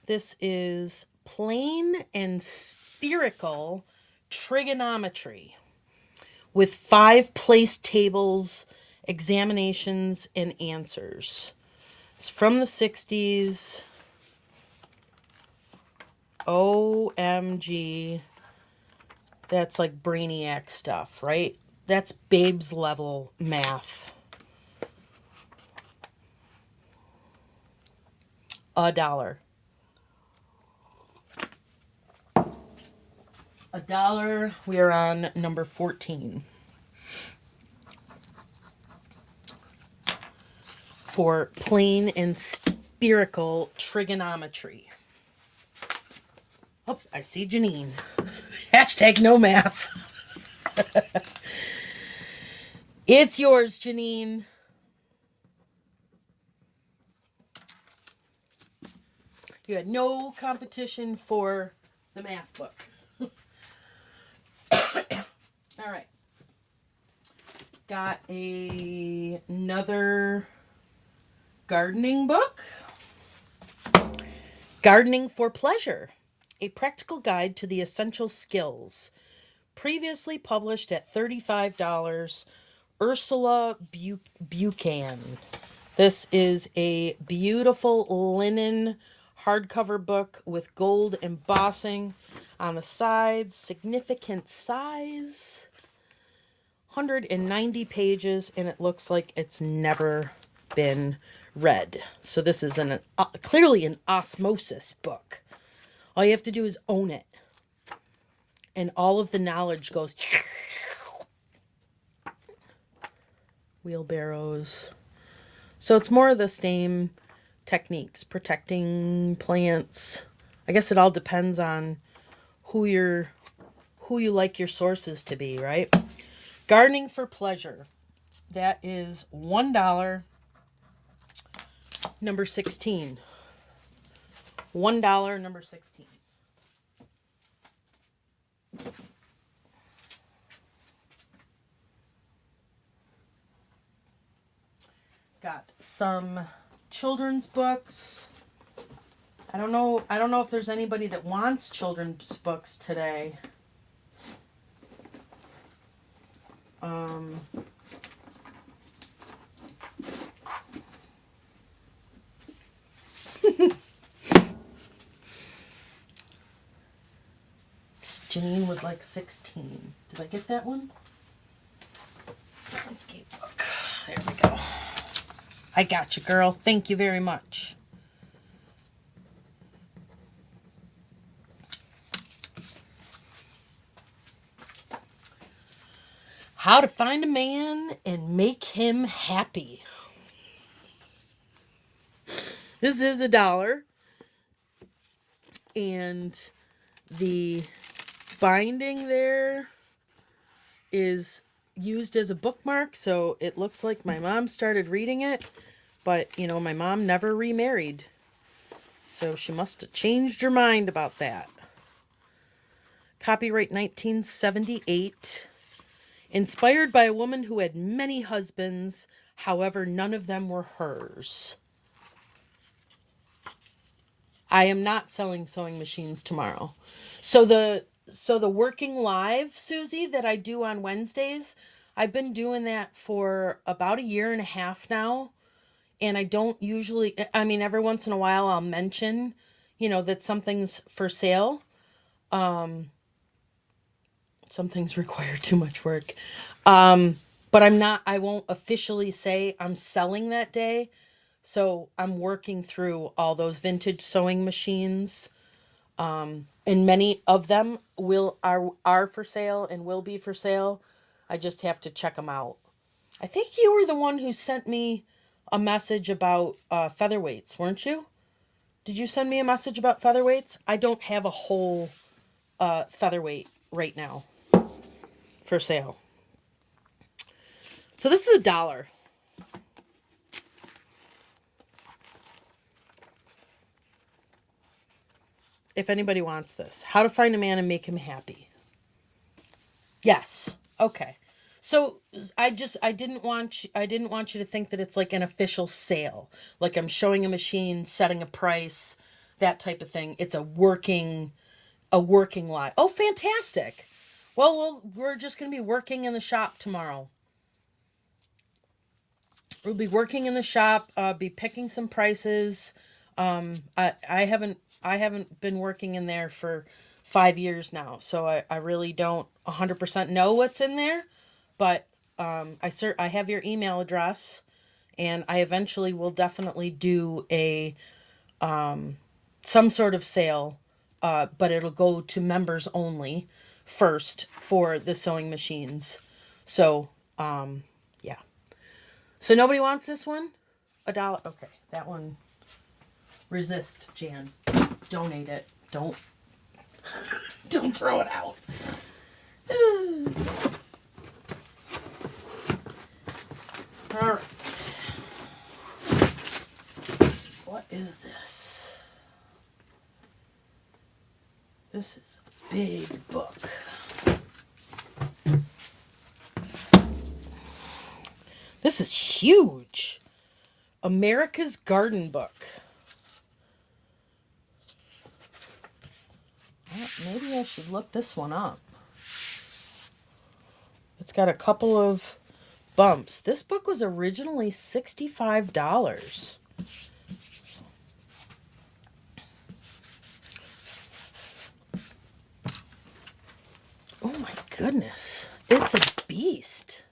S1: This is Plane and Spherical Trigonometry with 5 place tables Examinations and Answers. It's from the 60s. OMG. That's like brainiac stuff, right? That's babes level math. $1. $1. We are on number 14. For plane and spherical trigonometry. Oh, I see Janine. Hashtag no math. It's yours, Janine. You had no competition for the math book. All right. Got another gardening book. Gardening for Pleasure. A Practical Guide to the Essential Skills. Previously published at $35. Ursula Buchan. This is a beautiful linen hardcover book with gold embossing on the sides. Significant size. 190 pages, and it looks like it's never been read. So this is clearly an osmosis book. All you have to do is own it. And all of the knowledge goes... Wheelbarrows. So it's more of the same techniques. Protecting plants. I guess it all depends on who you like your sources to be, right? Gardening for Pleasure. That is $1. Number 16. $1, number 16. Got some children's books. I don't know if there's anybody that wants children's books today. Janine would like 16. Did I get that one? Landscape book. There we go. I got you, girl. Thank you very much. How to Find a Man and Make Him Happy. This is $1. And the binding there is used as a bookmark, so it looks like my mom started reading it, but my mom never remarried, so she must have changed her mind about that. Copyright 1978. Inspired by a woman who had many husbands, however none of them were hers. I am not selling sewing machines tomorrow. So the working live, Susie, that I do on Wednesdays, I've been doing that for about 1.5 years now. And I don't usually, every once in a while I'll mention, that something's for sale. Some things require too much work. But I won't officially say I'm selling that day. So I'm working through all those vintage sewing machines. And many of them are for sale and will be for sale. I just have to check them out. I think you were the one who sent me a message about featherweights, weren't you? Did you send me a message about featherweights? I don't have a whole featherweight right now for sale. So this is $1. If anybody wants this. How to Find a Man and Make Him Happy. Yes. Okay. So I didn't want you to think that it's like an official sale. Like I'm showing a machine, setting a price, that type of thing. It's a working lot. Oh, fantastic. Well, we're just going to be working in the shop tomorrow. We'll be working in the shop, be picking some prices. I haven't been working in there for 5 years now, so I really don't 100% know what's in there, but I have your email address, and I eventually will definitely do a some sort of sale, but it'll go to members only first for the sewing machines. So yeah. So nobody wants this one? $1. Okay, that one. Resist, Jan. Donate it. Don't throw it out. All right. What is this? This is a big book. This is huge. America's Garden Book. Well, maybe I should look this one up. It's got a couple of bumps. This book was originally $65. Oh my goodness. It's a beast.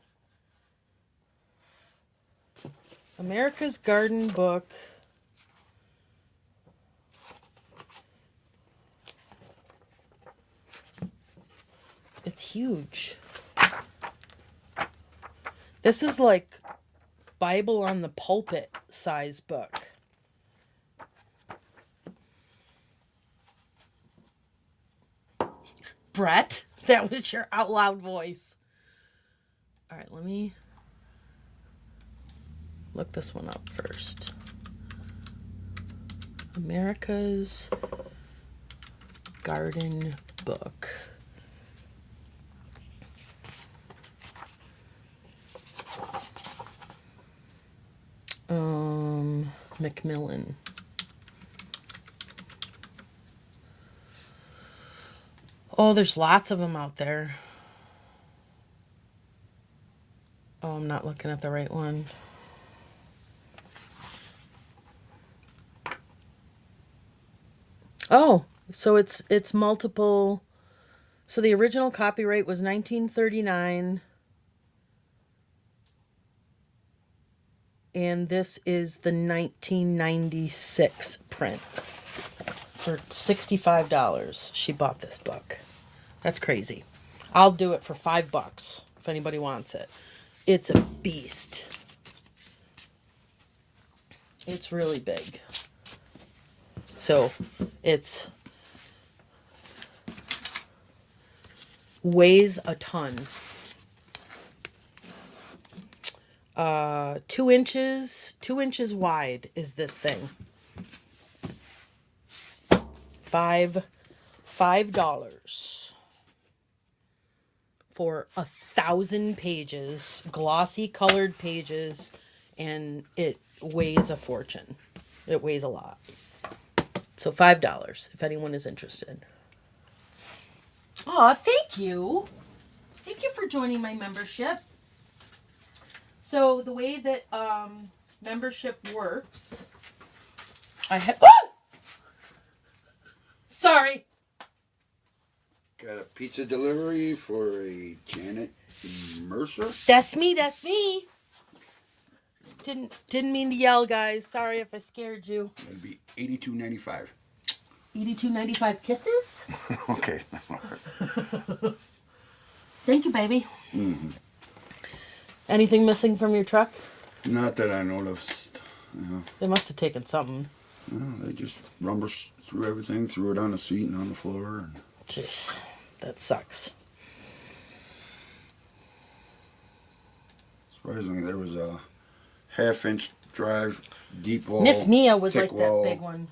S1: America's Garden Book. It's huge. This is like Bible on the pulpit size book. Brett, that was your out loud voice. All right, let me look this one up first. America's Garden Book. Macmillan. Oh, there's lots of them out there. Oh, I'm not looking at the right one. Oh, so it's multiple. So the original copyright was 1939. And this is the 1996 print. For $65, she bought this book. That's crazy. I'll do it for $5 if anybody wants it. It's a beast. It's really big. So it's weighs a ton. 2 inches wide is this thing. $5 for 1,000 pages, glossy colored pages, and it weighs a fortune. It weighs a lot. So $5 if anyone is interested. Aw, thank you. Thank you for joining my membership. So the way that membership works, Sorry.
S2: Got a pizza delivery for a Janet Mercer.
S1: That's me. Didn't mean to yell, guys. Sorry if I scared you.
S2: That'd be $82.95.
S1: $82.95 kisses?
S2: Okay.
S1: Thank you, baby.
S2: Mm-hmm.
S1: Anything missing from your truck?
S2: Not that I noticed.
S1: They must have taken something.
S2: They just rumbers through everything, threw it on the seat and on the floor. And...
S1: Jeez, that sucks.
S2: Surprisingly, there was a half-inch drive, deep wall.
S1: Miss Mia was like
S2: wall,
S1: that big one.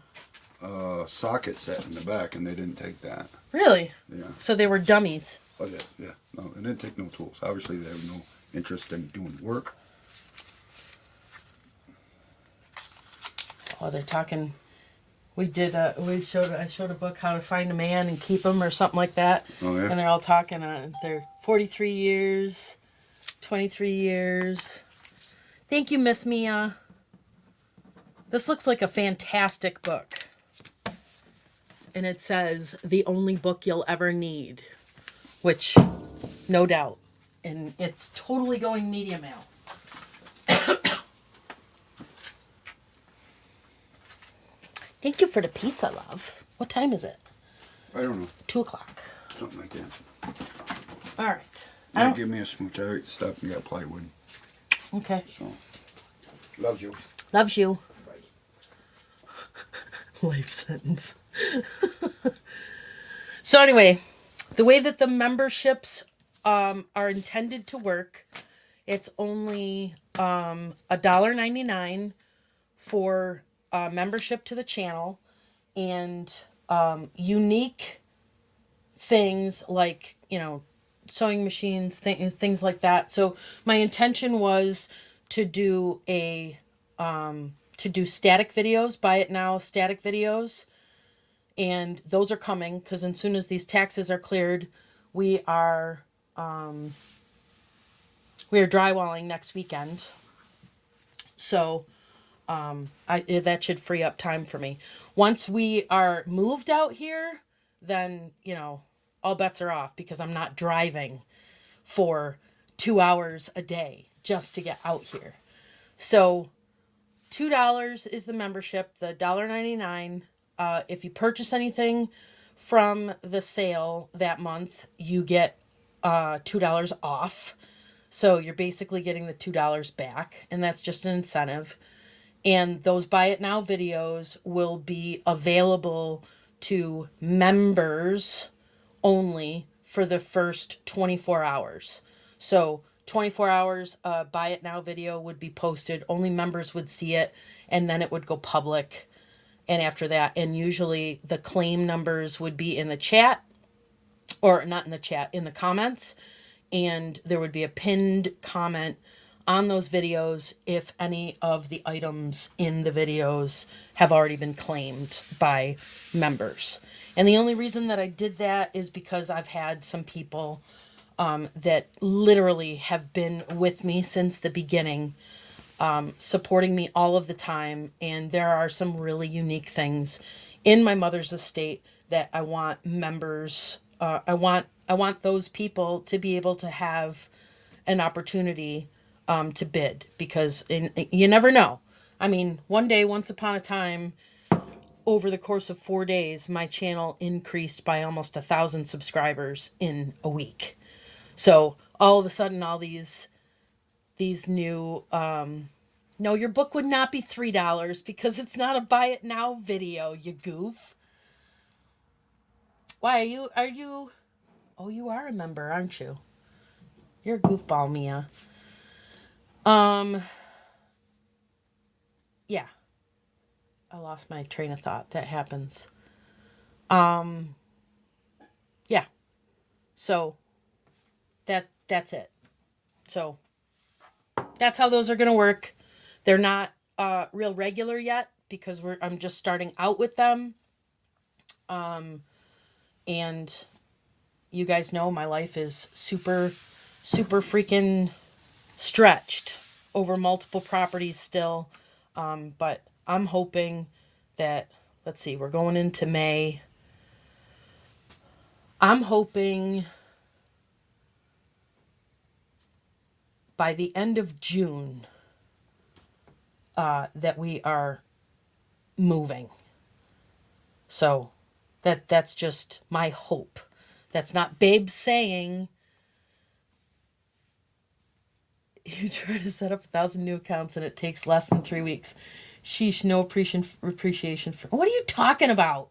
S2: Socket set in the back, and they didn't take that.
S1: Really?
S2: Yeah.
S1: So they were dummies.
S2: Oh, yeah. No, they didn't take no tools. Obviously, they have no interest in doing work.
S1: Oh, they're talking. I showed a book, How to Find a Man and Keep Him, or something like that.
S2: Oh, yeah.
S1: And they're all talking. They're 43 years, 23 years. Thank you, Miss Mia. This looks like a fantastic book. And it says, the only book you'll ever need. Which, no doubt. And it's totally going media mail. Thank you for the pizza, love. What time is it?
S2: I don't know.
S1: 2:00.
S2: Something like that.
S1: All right.
S2: Yeah, give me a smooch. I already stopped and got plywood.
S1: Okay.
S2: So, loves you.
S1: Loves you.
S2: Bye.
S1: Life sentence. So anyway, the way that the memberships are intended to work, it's only $1.99 for membership to the channel, and unique things like, you know, sewing machines, things like that. So my intention was to do static videos, buy it now static videos, and those are coming because as soon as these taxes are cleared, we are drywalling next weekend. So that should free up time for me. Once we are moved out here, then, you know, all bets are off because I'm not driving for 2 hours a day just to get out here. So $2 is the membership, the $1.99. If you purchase anything from the sale that month, you get $2 off. So you're basically getting the $2 back, and that's just an incentive. And those Buy It Now videos will be available to members only for the first 24 hours. So 24 hours, Buy It Now video would be posted. Only members would see it, and then it would go public. And after that, and usually the claim numbers would be in the chat, or not in the chat, in the comments. And there would be a pinned comment on those videos if any of the items in the videos have already been claimed by members. And the only reason that I did that is because I've had some people that literally have been with me since the beginning, supporting me all of the time. And there are some really unique things in my mother's estate that I want members, I want those people to be able to have an opportunity to bid, because you never know. I mean, one day, once upon a time, over the course of 4 days, my channel increased by almost 1,000 subscribers in a week. So all of a sudden, all these new, no, your book would not be $3 because it's not a Buy It Now video, you goof. Why are you, oh, you are a member, aren't you? You're a goofball, Mia. Yeah. I lost my train of thought. That happens. Yeah. So that's it. So that's how those are going to work. They're not real regular yet because I'm just starting out with them. And you guys know my life is super freaking stretched over multiple properties still. But I'm hoping that, let's see, we're going into May. I'm hoping by the end of June that we are moving. So that's just my hope. That's not Babe saying you try to set up 1,000 new accounts and it takes less than 3 weeks. Sheesh, no appreciation for... What are you talking about?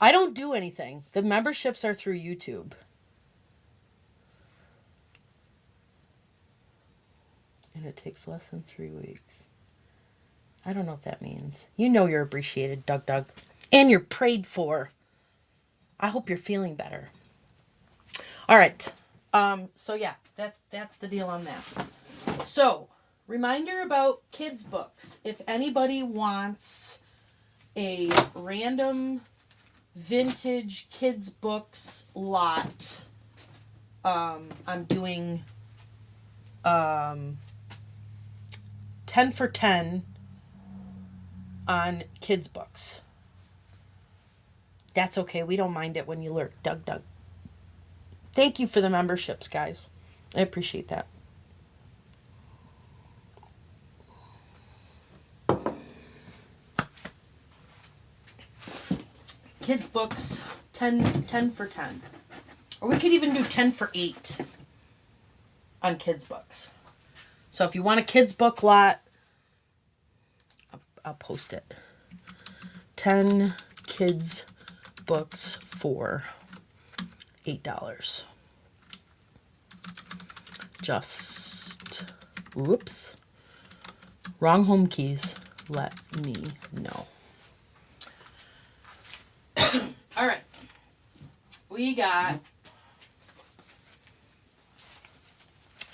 S1: I don't do anything. The memberships are through YouTube. And it takes less than 3 weeks. I don't know what that means. You know you're appreciated, Doug. And you're prayed for. I hope you're feeling better. All right. So yeah, that's the deal on that. So, reminder about kids' books. If anybody wants a random vintage kids' books lot, I'm doing 10 for 10 on kids' books. That's okay. We don't mind it when you lurk. Doug. Thank you for the memberships, guys. I appreciate that. Kids' books, 10 for 10. Or we could even do 10 for 8 on kids' books. So if you want a kids' book lot, I'll post it. 10 kids' books for $8. Just, whoops. Wrong home keys. Let me know. All right. We got,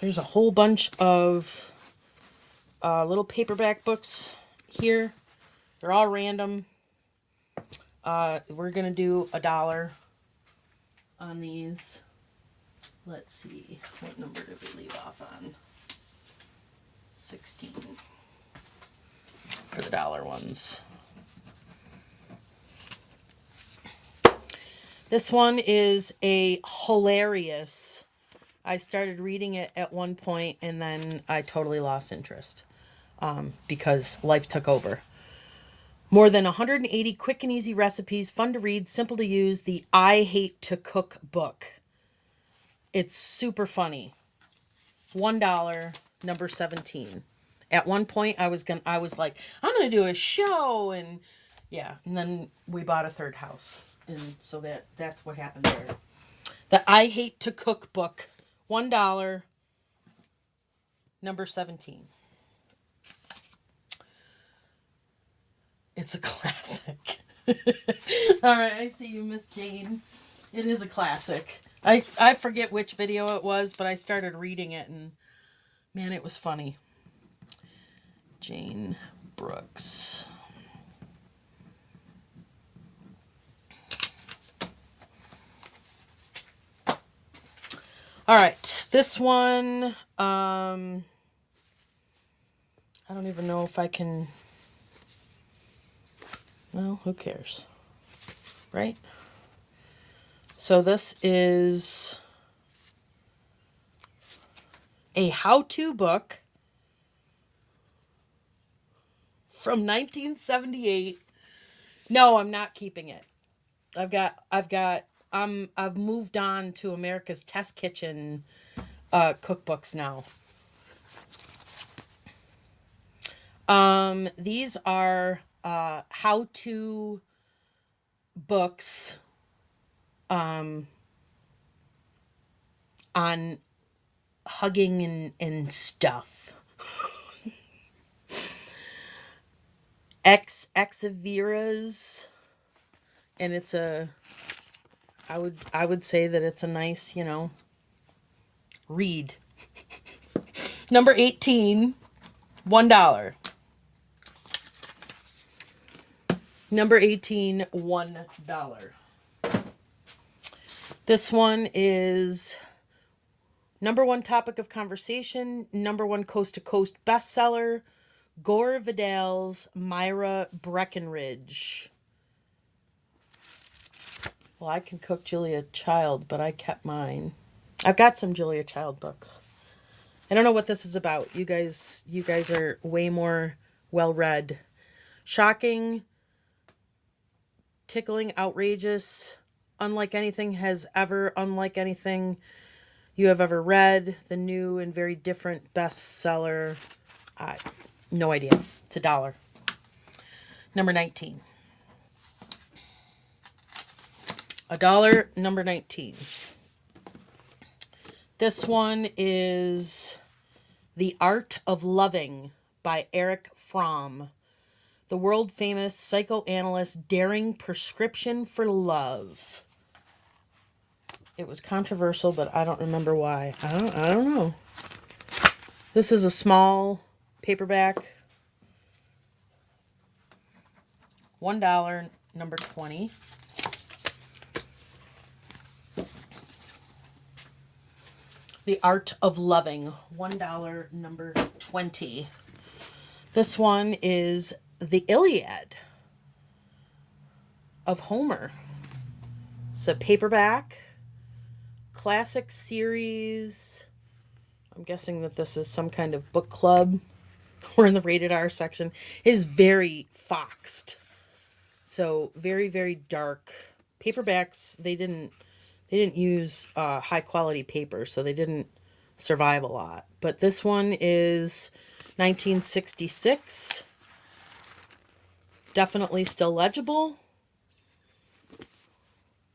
S1: there's a whole bunch of little paperback books here. They're all random. We're going to do $1 on these. Let's see. What number did we leave off on? 16 for the $1 ones. This one is a hilarious. I started reading it at one point and then I totally lost interest because life took over. More than 180 quick and easy recipes, fun to read, simple to use. The I Hate to Cook book. It's super funny. $1, number 17. At one point, I was like, I'm gonna do a show, and yeah, and then we bought a third house. And so that's what happened there. The I Hate to Cook book, $1, number 17. It's a classic. All right, I see you, Miss Jane. It is a classic. I forget which video it was, but I started reading it, and man, it was funny. Jane Brooks. All right, this one, I don't even know if I can, well, who cares, right? So this is a how-to book from 1978. No, I'm not keeping it. I've moved on to America's Test Kitchen cookbooks now. These are how-to books on hugging and stuff. Ephemera's, and it's I would say that it's a nice, read. Number 18, $1. Number 18, $1. This one is number 1 topic of conversation, number 1 coast-to-coast bestseller, Gore Vidal's Myra Breckenridge. Well, I can cook Julia Child, but I kept mine. I've got some Julia Child books. I don't know what this is about. You guys are way more well-read. Shocking, tickling, outrageous, unlike anything you have ever read. The new and very different bestseller. No idea. It's $1. Number 19. $1, number 19. This one is The Art of Loving by Erich Fromm. The world-famous psychoanalyst daring prescription for love. It was controversial, but I don't remember why. I don't know. This is a small paperback. $1, number 20. The Art of Loving, $1, number 20. This one is the Iliad of Homer. It's a paperback, classic series. I'm guessing that this is some kind of book club. We're in the rated R section. It is very foxed. So very, very dark. Paperbacks, they didn't use high quality paper, so they didn't survive a lot. But this one is 1966. Definitely still legible.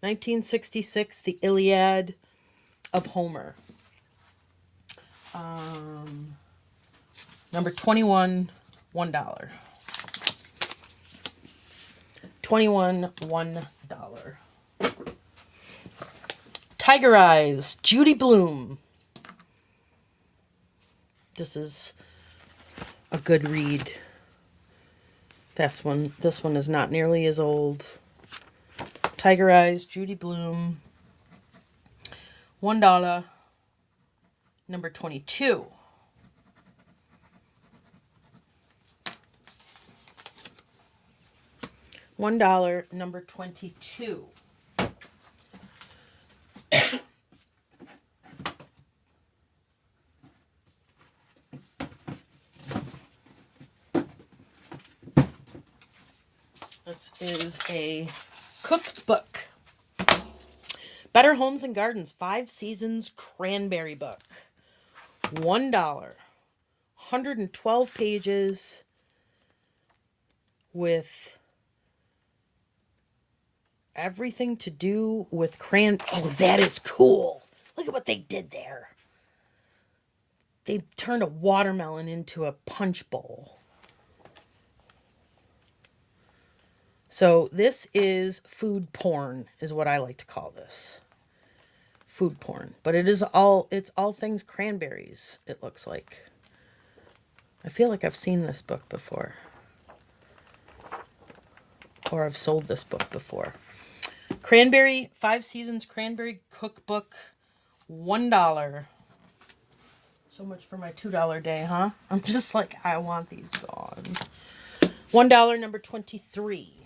S1: 1966, The Iliad of Homer. Number 21, $1. 21, $1. Tiger Eyes, Judy Blume. This is a good read. This one is not nearly as old. Tiger Eyes, Judy Blume. $1. Number 22. $1, number 22. This is a cookbook. Better Homes and Gardens 5 Seasons Cranberry Book. $1. 112 pages with everything to do with Oh, that is cool. Look at what they did there. They turned a watermelon into a punch bowl. So this is food porn, is what I like to call this. Food porn. But it's all things cranberries, it looks like. I feel like I've seen this book before. Or I've sold this book before. Cranberry, 5 Seasons Cranberry Cookbook, $1. So much for my $2 day, huh? I'm just like, I want these gone. $1, number 23.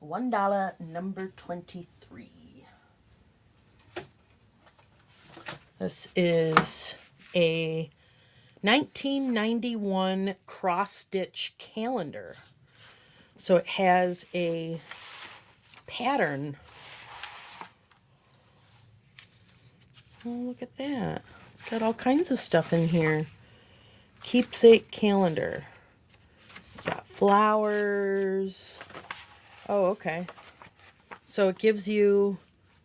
S1: $1, number 23. This is a 1991 cross-stitch calendar. So it has a pattern. Oh, look at that. It's got all kinds of stuff in here. Keepsake calendar. It's got flowers. Oh, okay. So it gives you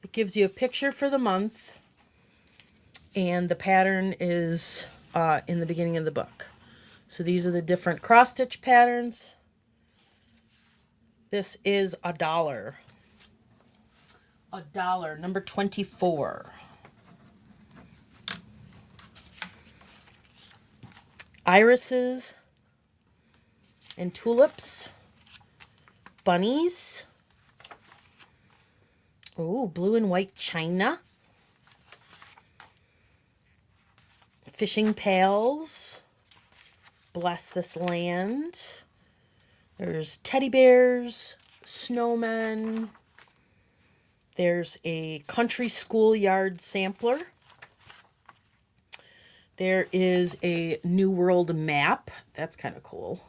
S1: a picture for the month, and the pattern is in the beginning of the book. So these are the different cross-stitch patterns. This is $1. $1, number 24. Irises and tulips. Bunnies. Oh, blue and white china. Fishing pails. Bless this land. There's teddy bears, snowmen. There's a country schoolyard sampler. There is a New World map. That's kind of cool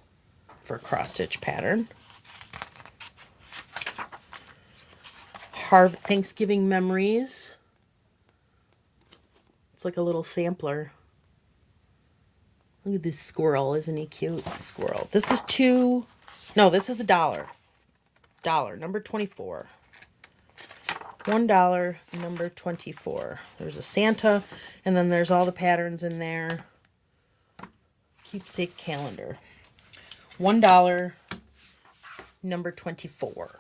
S1: for a cross-stitch pattern. Thanksgiving memories. It's like a little sampler. Look at this squirrel. Isn't he cute? Squirrel. This is $2. No, this is $1. Number 24. $1, number 24. There's a Santa, and then there's all the patterns in there. Keepsake calendar. $1, number 24.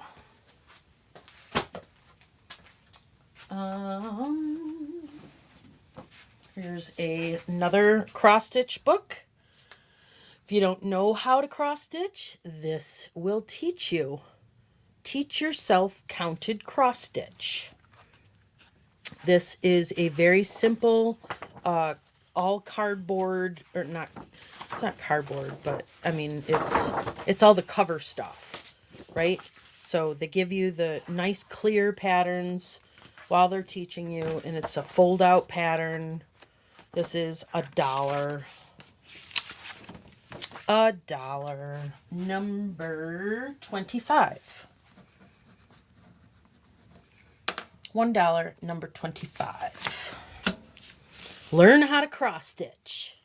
S1: Here's another cross-stitch book. If you don't know how to cross-stitch, this will teach you. Teach Yourself Counted Cross-Stitch. This is a very simple all cardboard, or not, it's not cardboard, but I mean, it's all the cover stuff, right? So they give you the nice clear patterns while they're teaching you, and it's a fold out pattern. This is $1. $1. Number 25. $1, number 25. Learn how to cross stitch.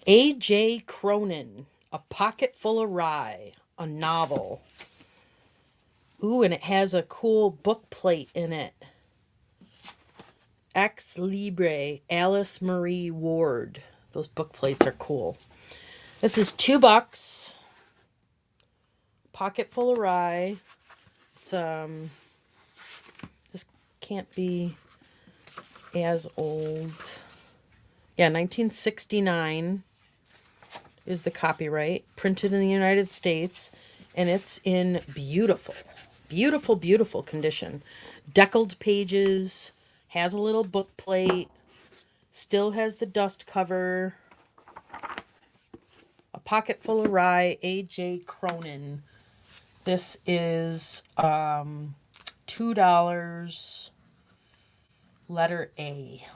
S1: A.J. Cronin, A Pocket Full of Rye, a novel. Ooh, and it has a cool book plate in it. Ex Libre, Alice Marie Ward. Those book plates are cool. This is $2. Pocket Full of Rye. It's this can't be as old. Yeah, 1969 is the copyright. Printed in the United States, and it's in beautiful, beautiful, beautiful condition. Deckled pages, has a little book plate, still has the dust cover. A Pocket Full of Rye, A.J. Cronin. This is $2, letter A.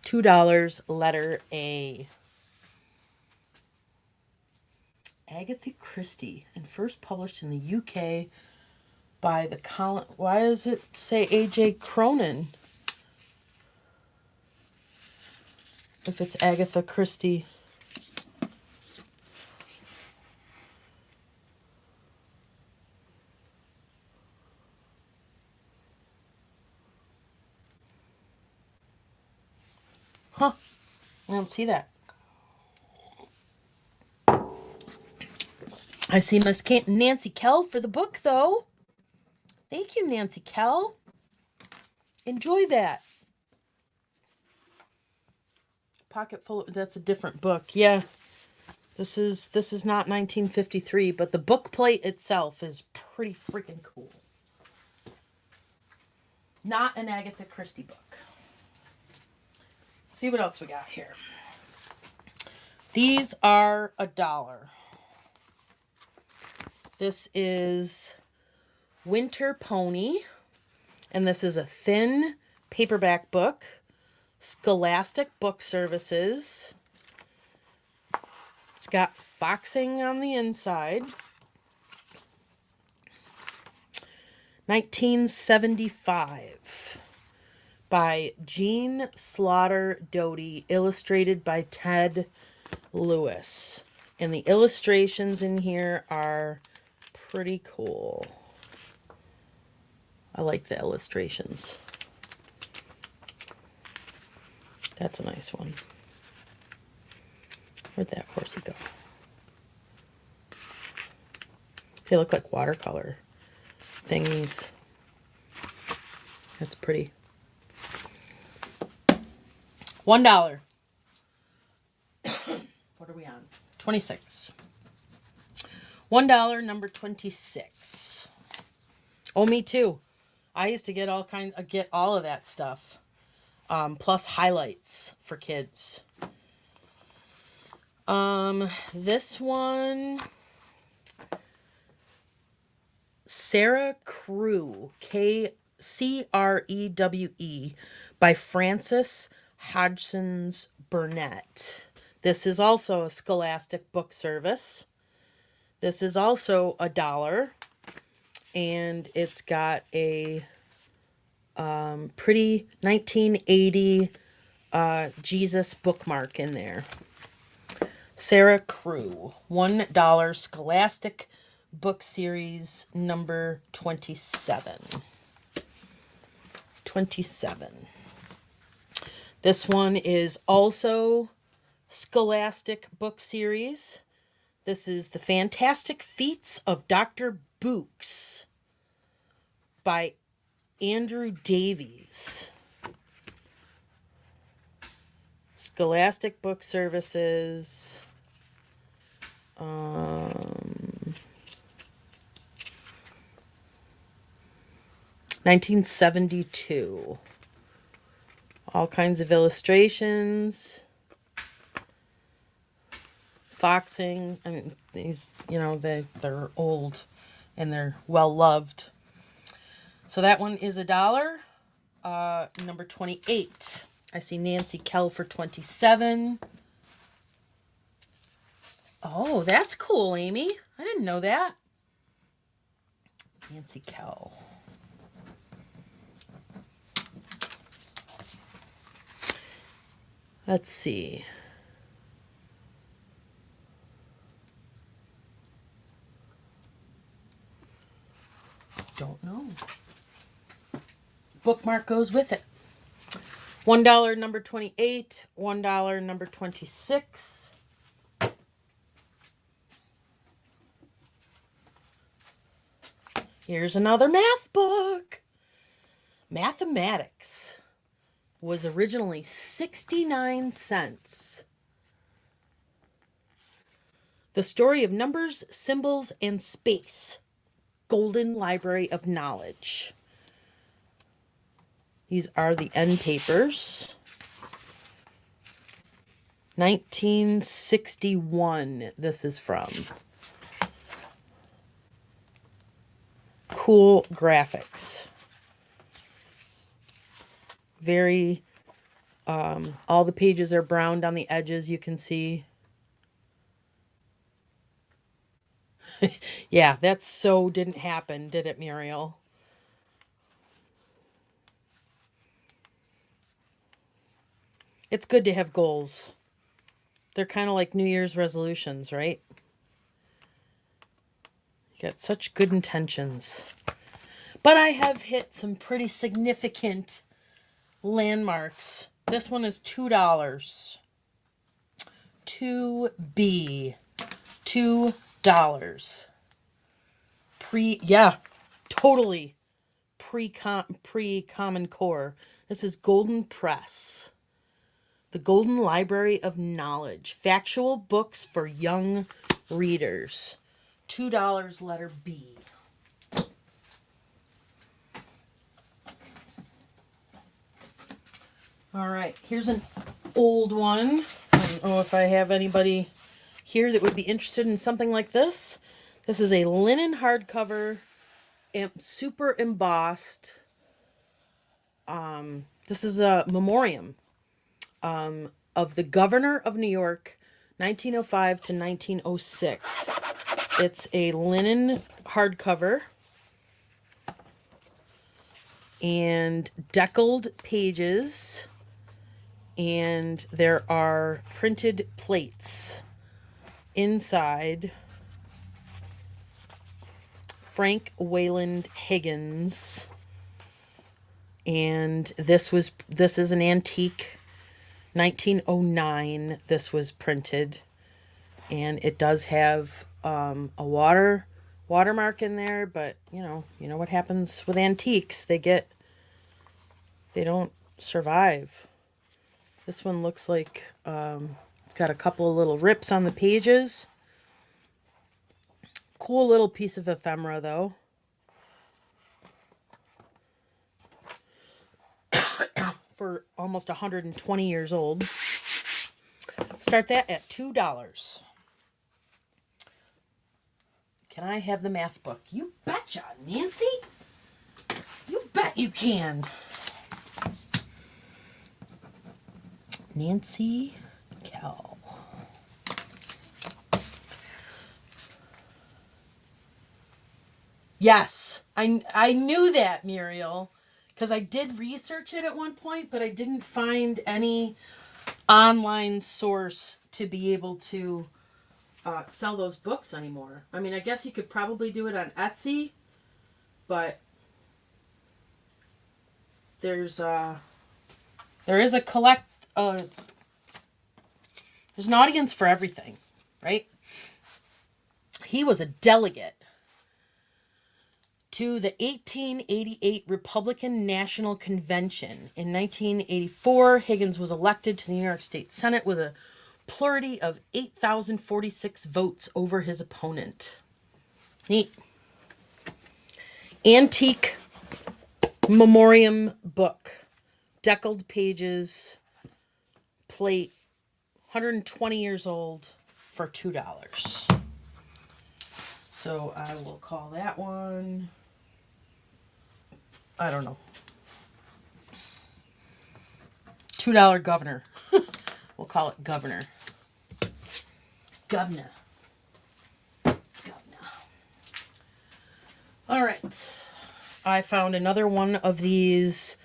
S1: $2, letter A. Agatha Christie, and first published in the UK by the Why does it say A.J. Cronin? If it's Agatha Christie. Huh. I don't see that. I see Miss Nancy Kell for the book, though. Thank you, Nancy Kell. Enjoy that. Pocket Full of, that's a different book. Yeah. This is not 1953, but the book plate itself is pretty freaking cool. Not an Agatha Christie book. Let's see what else we got here. These are $1. This is Winter Pony, and this is a thin paperback book. Scholastic Book Services. It's got foxing on the inside. 1975 by Jean Slaughter Doty, illustrated by Ted Lewis. And the illustrations in here are pretty cool. I like the illustrations. That's a nice one. Where'd that horsey go? They look like watercolor things. That's pretty. $1. What are we on? 26. $1, number 26. Oh, me too. I used to get all of that stuff. Plus highlights for kids. This one, Sarah Crewe, Crewe, by Frances Hodgson's Burnett. This is also a Scholastic Book Service. This is also $1, and it's got a pretty 1980 Jesus bookmark in there. Sarah Crewe, $1, Scholastic Book Series number 27. 27. This one is also Scholastic Book Series. This is The Fantastic Feats of Dr. Books by Andrew Davies. Scholastic Book Services. 1972. All kinds of illustrations. Foxing. I mean, these, you know, they're old and they're well loved. So that one is $1. Number 28. I see Nancy Kell for 27. Oh, that's cool, Amy. I didn't know that. Nancy Kell. Let's see. Don't know. Bookmark goes with it. $1 number 28, $1 number 26. Here's another math book. Mathematics was originally 69 cents. The Story of Numbers, Symbols, and Space. Golden Library of Knowledge. These are the end papers. 1961, this is from. Cool graphics. Very, all the pages are browned on the edges, you can see. Yeah, that so didn't happen, did it, Muriel? It's good to have goals. They're kind of like New Year's resolutions, right? You got such good intentions. But I have hit some pretty significant landmarks. This one is $2. 2B. $2. Totally pre-Common Core. This is Golden Press. The Golden Library of Knowledge. Factual books for young readers. $2, letter B. All right, here's an old one. I don't know if I have anybody here that would be interested in something like this. This is a linen hardcover, super embossed. This is a memoriam of the Governor of New York, 1905 to 1906. It's a linen hardcover and deckled pages, and there are printed plates inside. Frank Wayland Higgins, and this is an antique. 1909 this was printed, and it does have a watermark in there, but you know what happens with antiques. They don't survive. This one looks like it's got a couple of little rips on the pages. Cool little piece of ephemera though. For almost 120 years old. Start that at $2. Can I have the math book? You betcha, Nancy. You bet you can. Nancy Kell. Yes, I knew that, Muriel. Because I did research it at one point, but I didn't find any online source to be able to sell those books anymore. I mean, I guess you could probably do it on Etsy, but there is a there's an audience for everything, right? He was a delegate to the 1888 Republican National Convention. In 1984, Higgins was elected to the New York State Senate with a plurality of 8,046 votes over his opponent. Neat. Antique memoriam book. Deckled pages. Plate. 120 years old for $2. So I will call that one, I don't know, $2 governor. We'll call it governor. Governor. Governor. All right. I found another one of these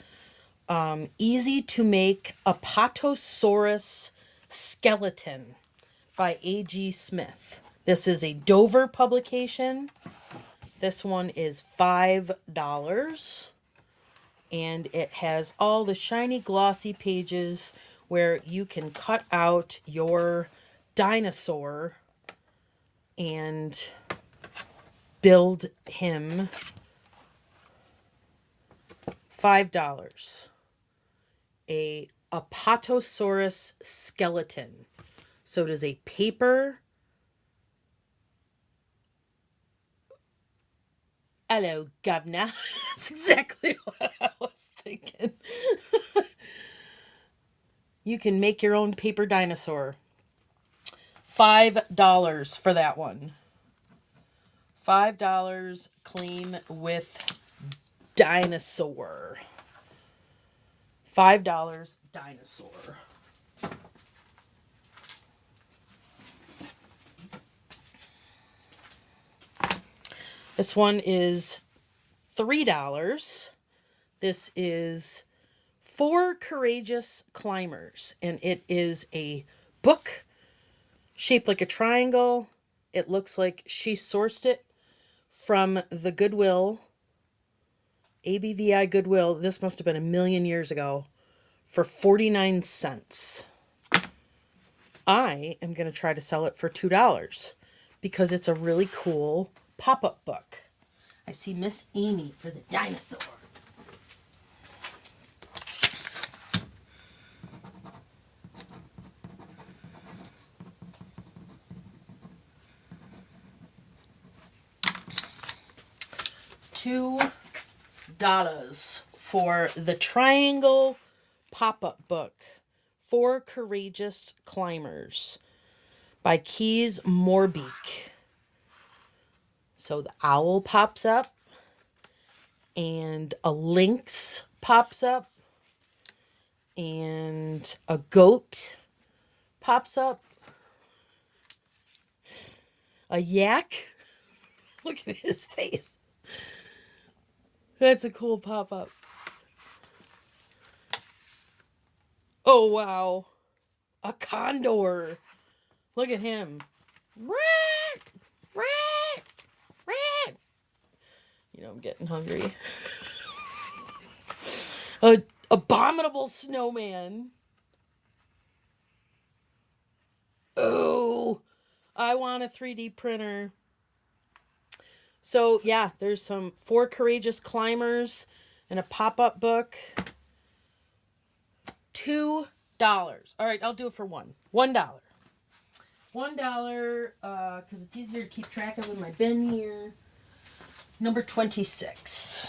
S1: easy to make Apatosaurus skeleton by A.G. Smith. This is a Dover publication. This one is $5. And it has all the shiny glossy pages where you can cut out your dinosaur and build him. $5. A Apatosaurus skeleton. So it is a paper. Hello, governor. That's exactly what I was thinking. You can make your own paper dinosaur. $5 for that one. $5 clean with dinosaur. $5 dinosaur. This one is $3. This is Four Courageous Climbers, and it is a book shaped like a triangle. It looks like she sourced it from the Goodwill, ABVI Goodwill. This must have been a million years ago, for 49 cents. I am going to try to sell it for $2 because it's a really cool pop-up book. I see Miss Amy for the dinosaur. $2 for the triangle pop-up book, Four Courageous Climbers by Keys Morbeek. So the owl pops up, and a lynx pops up, and a goat pops up, a yak. Look at his face. That's a cool pop-up. Oh, wow. A condor. Look at him. Rat! Rat! Rat! You know, I'm getting hungry. A abominable snowman. Oh, I want a 3D printer. So, yeah, there's some Four Courageous Climbers and a pop-up book. $2. All right, I'll do it for $1. $1. $1, because it's easier to keep track of in my bin here. Number 26.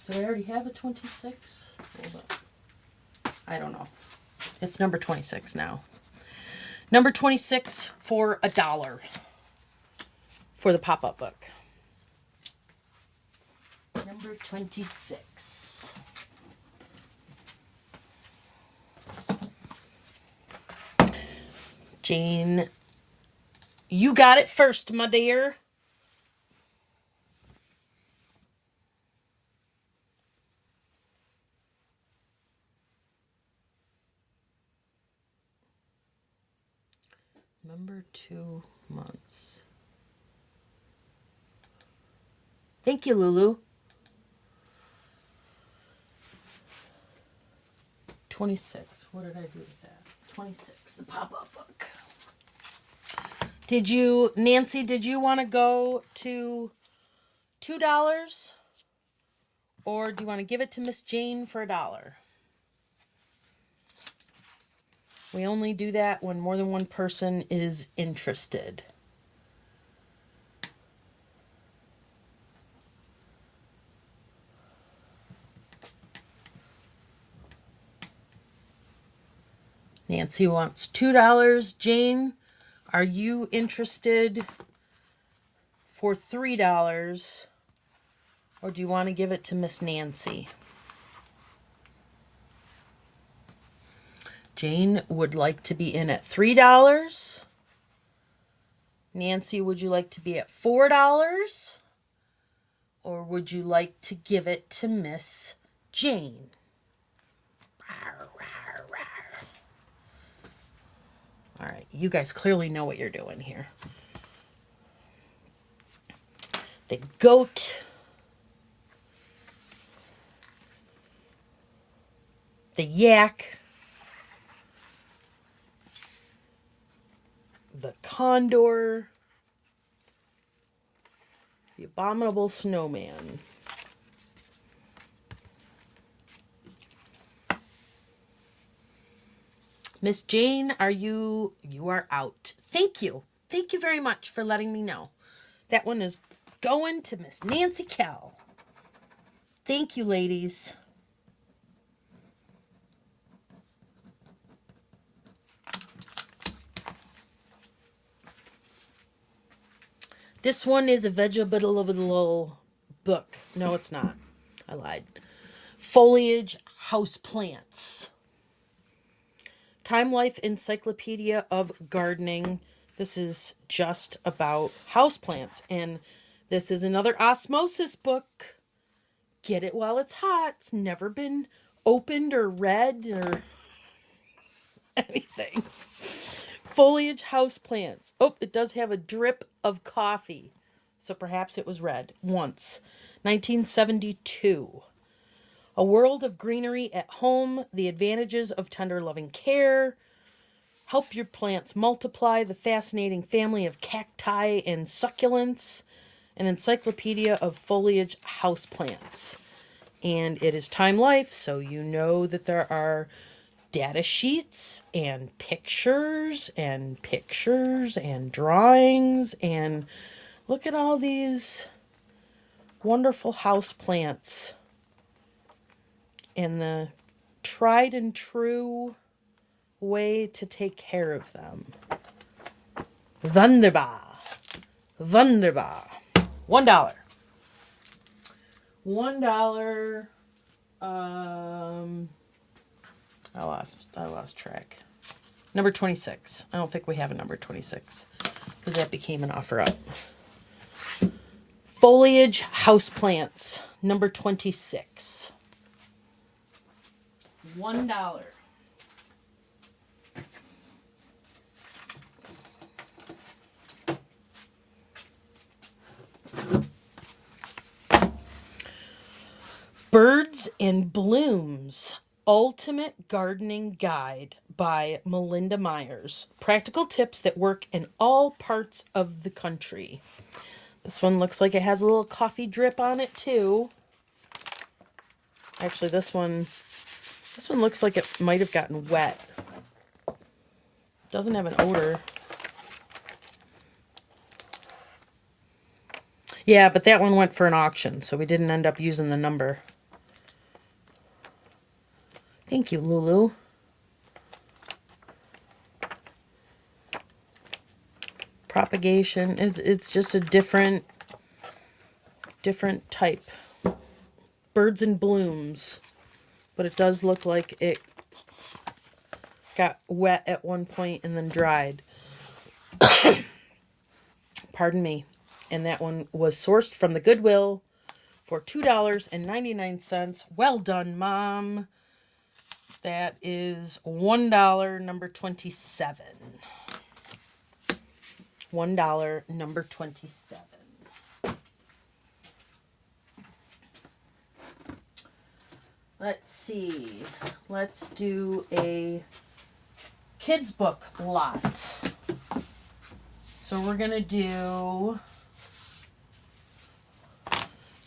S1: Did I already have a 26? Hold on. I don't know. It's number 26 now. Number 26 for $1 for the pop-up book. Number 26. Jane, you got it first, my dear. Number 2 months. Thank you, Lulu. 26. What did I do with that? 26, the pop-up book. Nancy, did you want to go to $2? Or do you want to give it to Miss Jane for $1? We only do that when more than one person is interested. Nancy wants $2. Jane, are you interested for $3? Or do you want to give it to Miss Nancy? Jane would like to be in at $3. Nancy, would you like to be at $4? Or would you like to give it to Miss Jane? Rawr, rawr, rawr. All right, you guys clearly know what you're doing here. The goat, the yak, the condor, the abominable snowman. Miss Jane, you are out. Thank you. Thank you very much for letting me know. That one is going to Miss Nancy Kell. Thank you, ladies. This one is a vegetable book. No, it's not. I lied. Foliage houseplants. Time Life Encyclopedia of Gardening. This is just about houseplants. And this is another osmosis book. Get it while it's hot. It's never been opened or read or anything. Foliage houseplants. Oh, it does have a drip of coffee. So perhaps it was read once. 1972. A World of Greenery at Home. The Advantages of Tender Loving Care. Help Your Plants Multiply. The Fascinating Family of Cacti and Succulents. An Encyclopedia of Foliage Houseplants. And it is Time Life, so you know that there are data sheets and pictures and drawings. And look at all these wonderful houseplants. And the tried and true way to take care of them. Wunderbar. Wunderbar. $1. $1. I lost track. Number 26. I don't think we have a number 26 because that became an offer up. Foliage houseplants. Number 26. $1. Birds and Blooms, Ultimate Gardening Guide by Melinda Myers. Practical tips that work in all parts of the country. This one looks like it has a little coffee drip on it too. Actually, this one looks like it might have gotten wet. Doesn't have an odor. Yeah, but that one went for an auction, so we didn't end up using the number. Thank you, Lulu. Propagation. It's just a different type. Birds and Blooms. But it does look like it got wet at one point and then dried. Pardon me. And that one was sourced from the Goodwill for $2.99. Well done, Mom. That is $1, number 27. $1, number 27. Let's see. Let's do a kids book lot. So we're going to do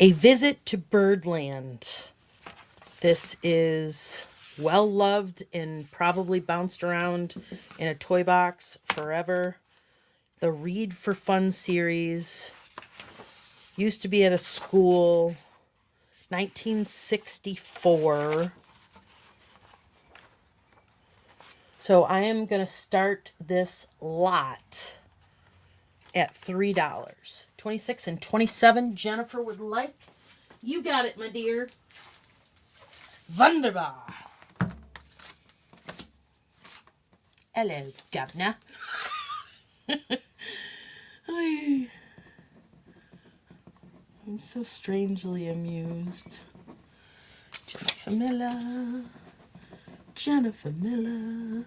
S1: A Visit to Birdland. This is well loved and probably bounced around in a toy box forever. The Read for Fun series. Used to be at a school. 1964. So I am going to start this lot at $3. 26 and 27 Jennifer would like. You got it, my dear. Wunderbar. Hello, governor. I'm so strangely amused. Jennifer Miller. Jennifer Miller.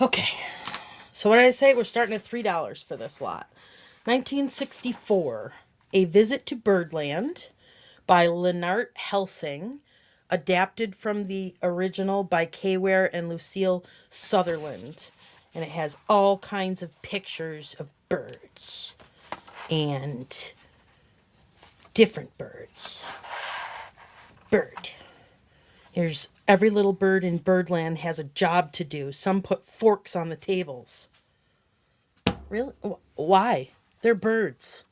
S1: Okay. So what did I say? We're starting at $3 for this lot. 1964. A Visit to Birdland by Lynart Helsing. Adapted from the original by Kay Ware and Lucille Sutherland. And it has all kinds of pictures of birds. And different birds. Bird. Here's every little bird in Birdland has a job to do. Some put forks on the tables. Really? Why? They're birds.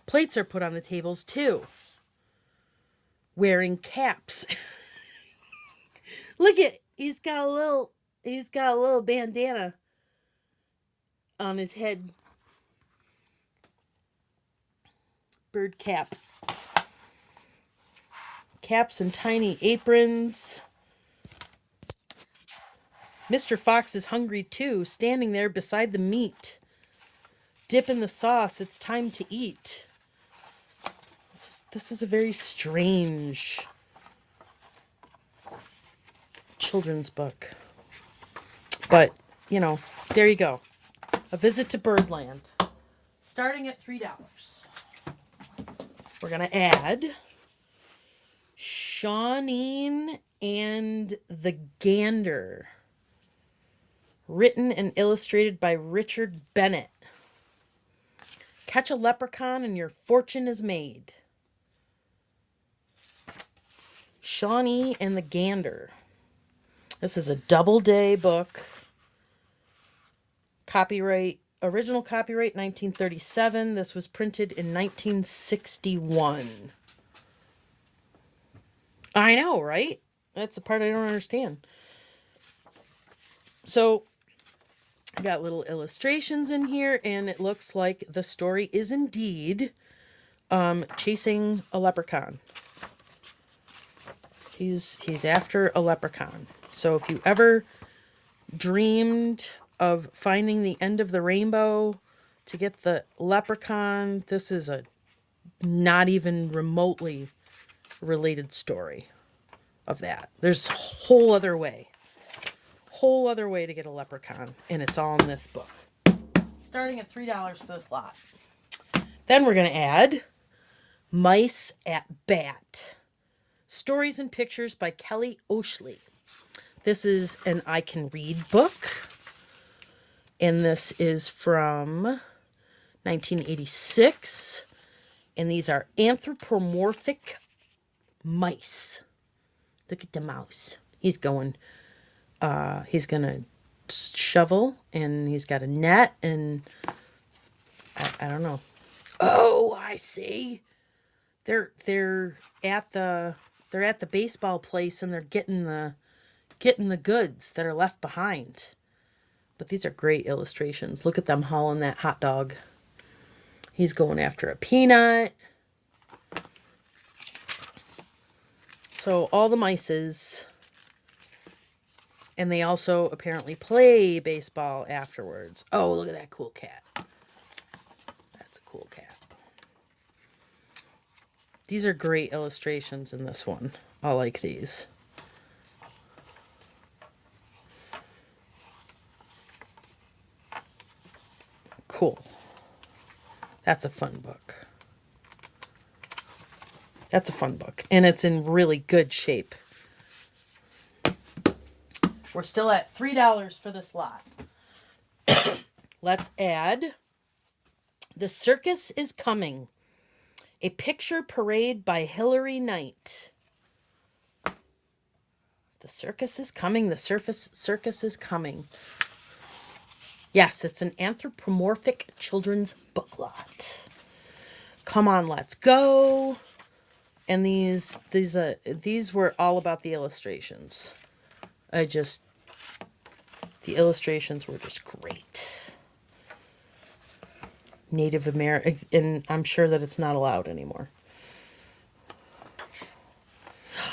S1: Plates are put on the tables too. Wearing caps. Look at, he's got a little bandana on his head. Bird cap. Caps and tiny aprons. Mr. Fox is hungry too, standing there beside the meat. Dip in the sauce, it's time to eat. This is a very strange children's book. But, you know, there you go. A Visit to Birdland. Starting at $3. We're going to add Shawneen and the Gander. Written and illustrated by Richard Bennett. Catch a leprechaun and your fortune is made. Shawnee and the Gander. This is a Doubleday book. Original copyright 1937. This was printed in 1961. I know, right? That's the part I don't understand. So, I got little illustrations in here, and it looks like the story is indeed chasing a leprechaun. He's after a leprechaun. So if you ever dreamed of finding the end of the rainbow to get the leprechaun, this is a not even remotely related story of that. There's a whole other way to get a leprechaun, and it's all in this book. Starting at $3 for this lot. Then we're going to add Mice at Bat. Stories and Pictures by Kelly Oshley. This is an I Can Read book. And this is from 1986. And these are anthropomorphic mice. Look at the mouse. He's going to shovel, and he's got a net, and I don't know. Oh, I see. They're at the baseball place, and they're getting the goods that are left behind. But these are great illustrations. Look at them hauling that hot dog. He's going after a peanut. So all the mices, and they also apparently play baseball afterwards. Oh, look at that cool cat. That's a cool cat. These are great illustrations in this one. I like these. Cool. That's a fun book. That's a fun book. And it's in really good shape. We're still at $3 for this lot. Let's add The Circus is Coming. A Picture Parade by Hilary Knight. The circus is coming. The circus is coming. Yes, it's an anthropomorphic children's book lot. Come On, Let's Go. And these were all about the illustrations. The illustrations were just great. Native American, and I'm sure that it's not allowed anymore.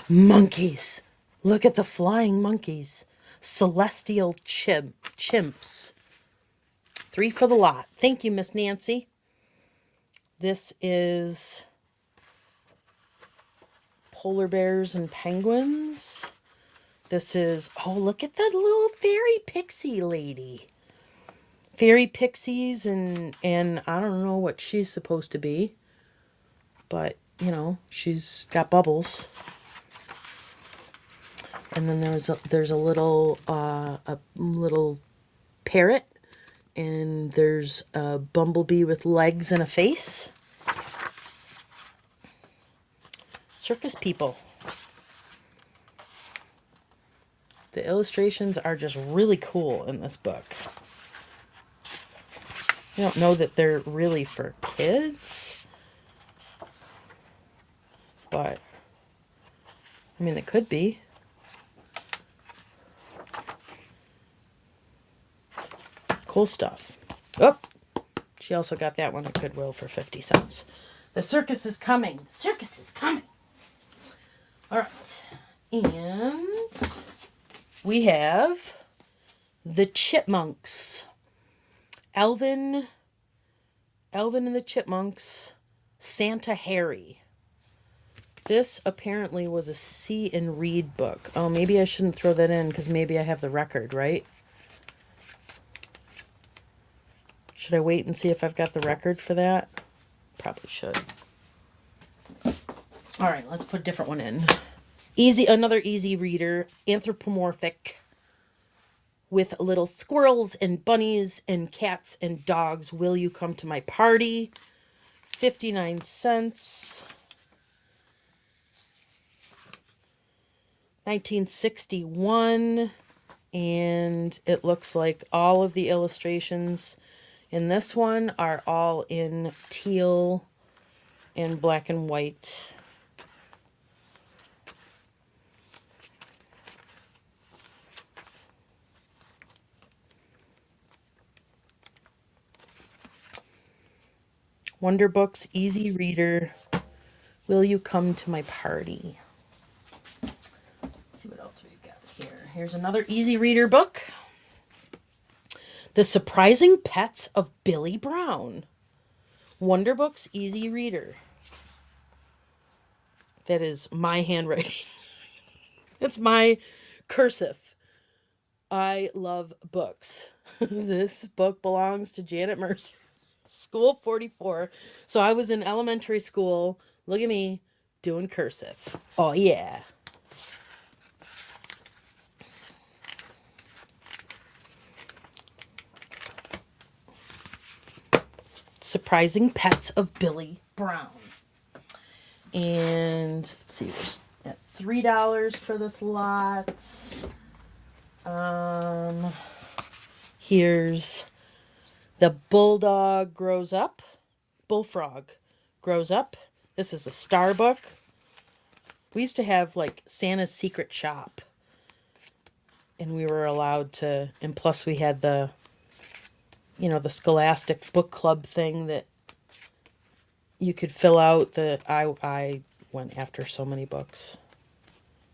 S1: Monkeys. Look at the flying monkeys. Celestial chimps. 3 for the lot. Thank you, Miss Nancy. This is polar bears and penguins. This is, oh, look at that little fairy pixie lady. Fairy pixies, and I don't know what she's supposed to be, but you know, she's got bubbles. And then there's a little parrot, and there's a bumblebee with legs and a face. Circus people. The illustrations are just really cool in this book. I don't know that they're really for kids, but I mean, they could be. Cool stuff. Oh, she also got that one at Goodwill for 50 cents. The circus is coming. The circus is coming. All right. And we have the Chipmunks. Alvin and the Chipmunks, Santa Harry. This apparently was a see and read book. Oh, maybe I shouldn't throw that in because maybe I have the record, right? Should I wait and see if I've got the record for that? Probably should. All right, let's put a different one in. Another easy reader, anthropomorphic, with little squirrels and bunnies and cats and dogs. Will you come to my party? 59 cents. 1961. And it looks like all of the illustrations in this one are all in teal and black and white. Wonder Books, easy reader. Will you come to my party? Let's see what else we've got here. Here's another easy reader book. The Surprising Pets of Billy Brown. Wonder Books, easy reader. That is my handwriting. It's my cursive. I love books. This book belongs to Janet Mercer. School 44. So I was in elementary school. Look at me doing cursive. Oh, yeah. Surprising Pets of Billy Brown. And let's see, we're at $3 for this lot. Here's The Bullfrog Grows Up. This is a star book. We used to have like Santa's Secret Shop. And we were allowed to, and plus we had the Scholastic book club thing that you could fill out. I went after so many books.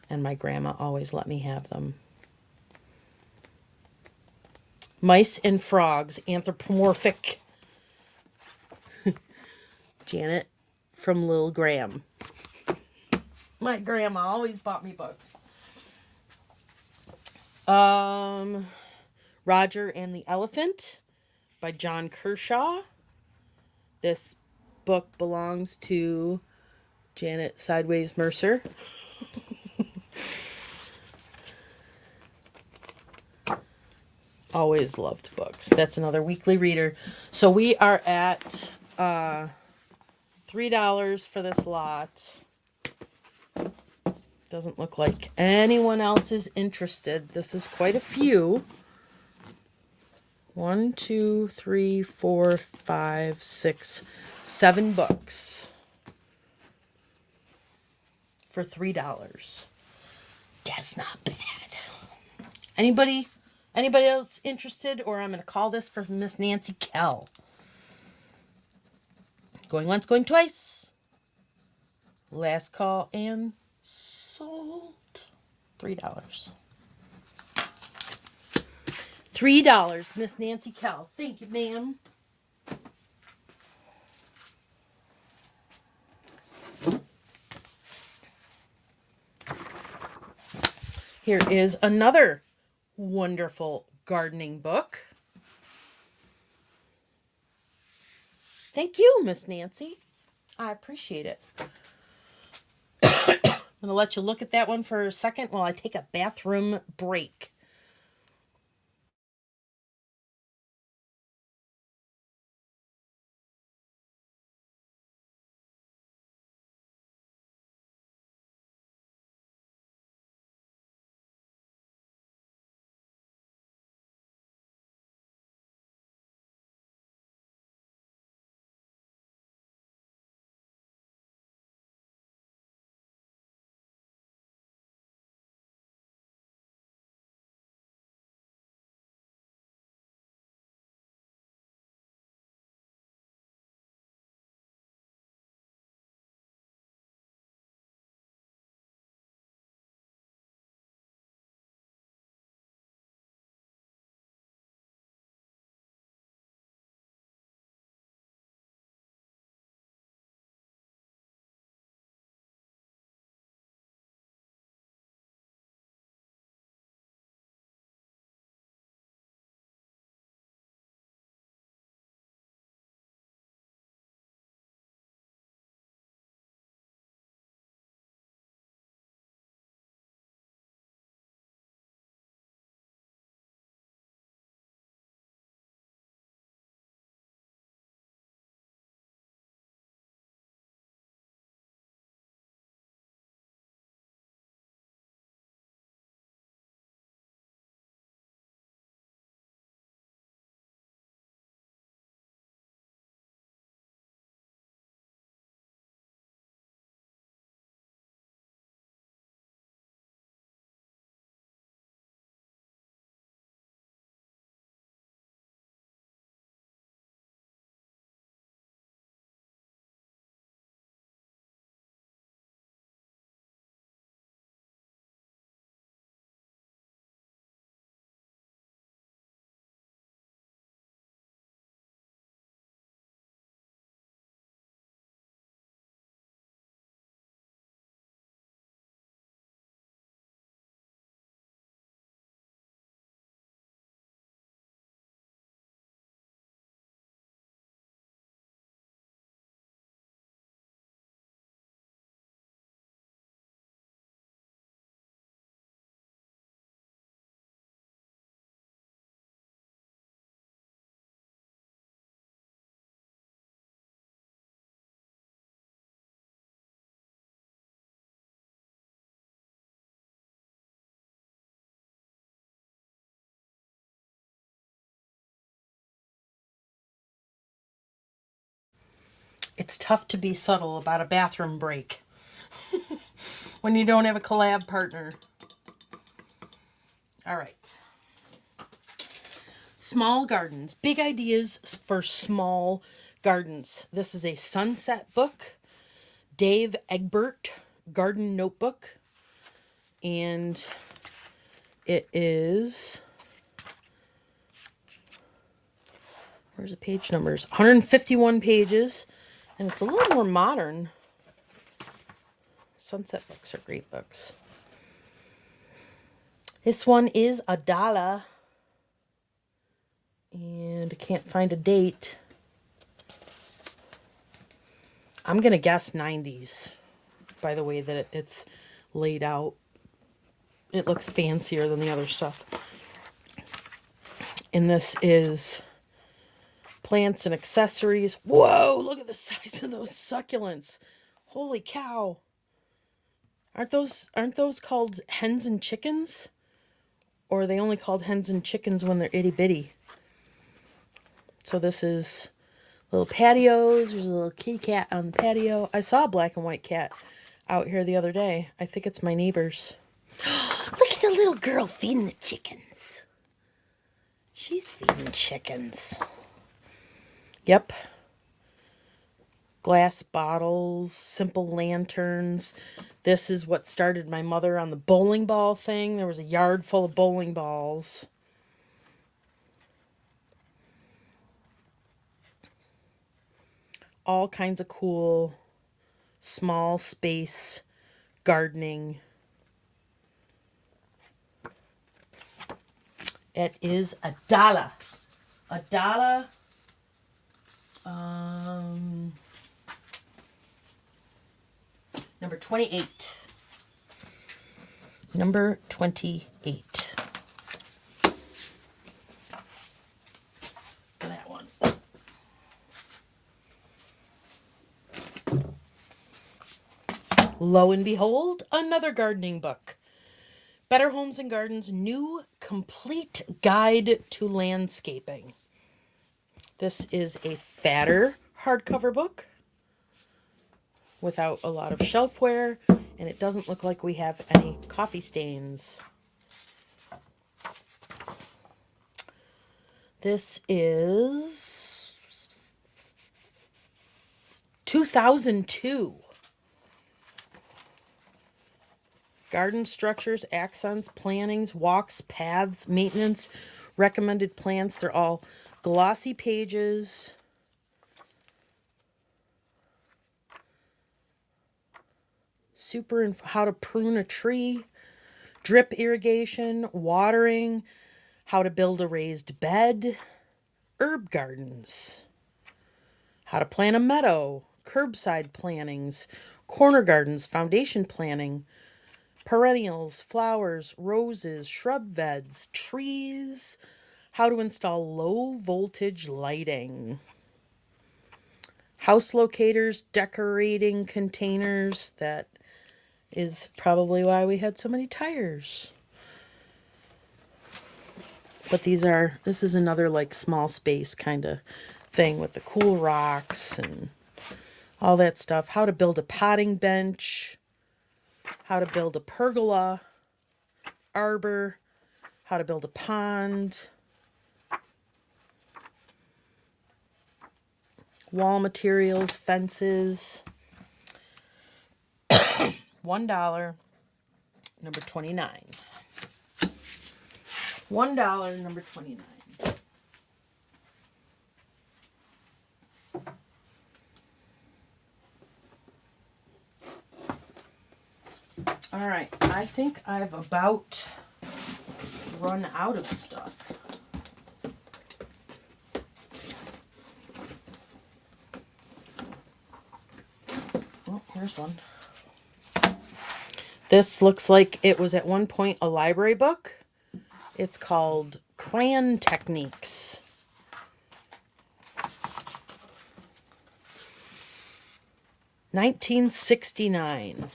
S1: And my grandma always let me have them. Mice and Frogs, anthropomorphic. Janet from Lil Graham. My grandma always bought me books. Roger and the Elephant by John Kershaw. This book belongs to Janet Sideways Mercer. Always loved books. That's another weekly reader. So we are at $3 for this lot. Doesn't look like anyone else is interested. This is quite a few. 1, 2, 3, 4, 5, 6, 7 books for $3. That's not bad. Anybody else interested? Or I'm going to call this for Miss Nancy Kell. Going once, going twice. Last call and sold. $3. $3, Miss Nancy Kell. Thank you, ma'am. Here is another wonderful gardening book. Thank you, Miss Nancy. I appreciate it. I'm going to let you look at that one for a second while I take a bathroom break. It's tough to be subtle about a bathroom break when you don't have a collab partner. All right. Small gardens. Big ideas for small gardens. This is a sunset book. Dave Egbert Garden Notebook. And it is... Where's the page numbers? 151 pages. And it's a little more modern. Sunset books are great books. This one is $1. And I can't find a date. I'm going to guess 90s by the way that it's laid out. It looks fancier than the other stuff. And this is plants and accessories. Whoa, look at the size of those succulents. Holy cow. Aren't those called hens and chickens? Or are they only called hens and chickens when they're itty bitty? So this is Little patios. There's a little kitty cat on the patio. I saw a black and white cat out here the other day. I think it's my neighbor's. Look at the little girl feeding the chickens. She's feeding chickens. Yep. Glass bottles, simple lanterns. This is what started my mother on the bowling ball thing. There was a yard full of bowling balls. All kinds of cool small space gardening. It is $1. $1. Number 28. Number 28. For that one. Lo and behold, another gardening book. Better Homes and Gardens, New Complete Guide to Landscaping. This is a fatter hardcover book without a lot of shelfware, and it doesn't look like we have any coffee stains. This is 2002. Garden structures, accents, plantings, walks, paths, maintenance, recommended plants. They're all glossy pages. How to prune a tree, drip irrigation, watering, how to build a raised bed, herb gardens, how to plant a meadow, curbside plantings, corner gardens, foundation planting, perennials, flowers, roses, shrub beds, trees, how to install low voltage lighting, house locators, decorating containers. That is probably why we had so many tires. But this is another like small space kind of thing with the cool rocks and all that stuff. How to build a potting bench, how to build a pergola, arbor, how to build a pond, wall materials, fences. $1, number 29. $1, number 29. All right, I think I've about run out of stuff. Oh, here's one. This looks like it was at one point a library book. It's called Crayon Techniques. $19.69.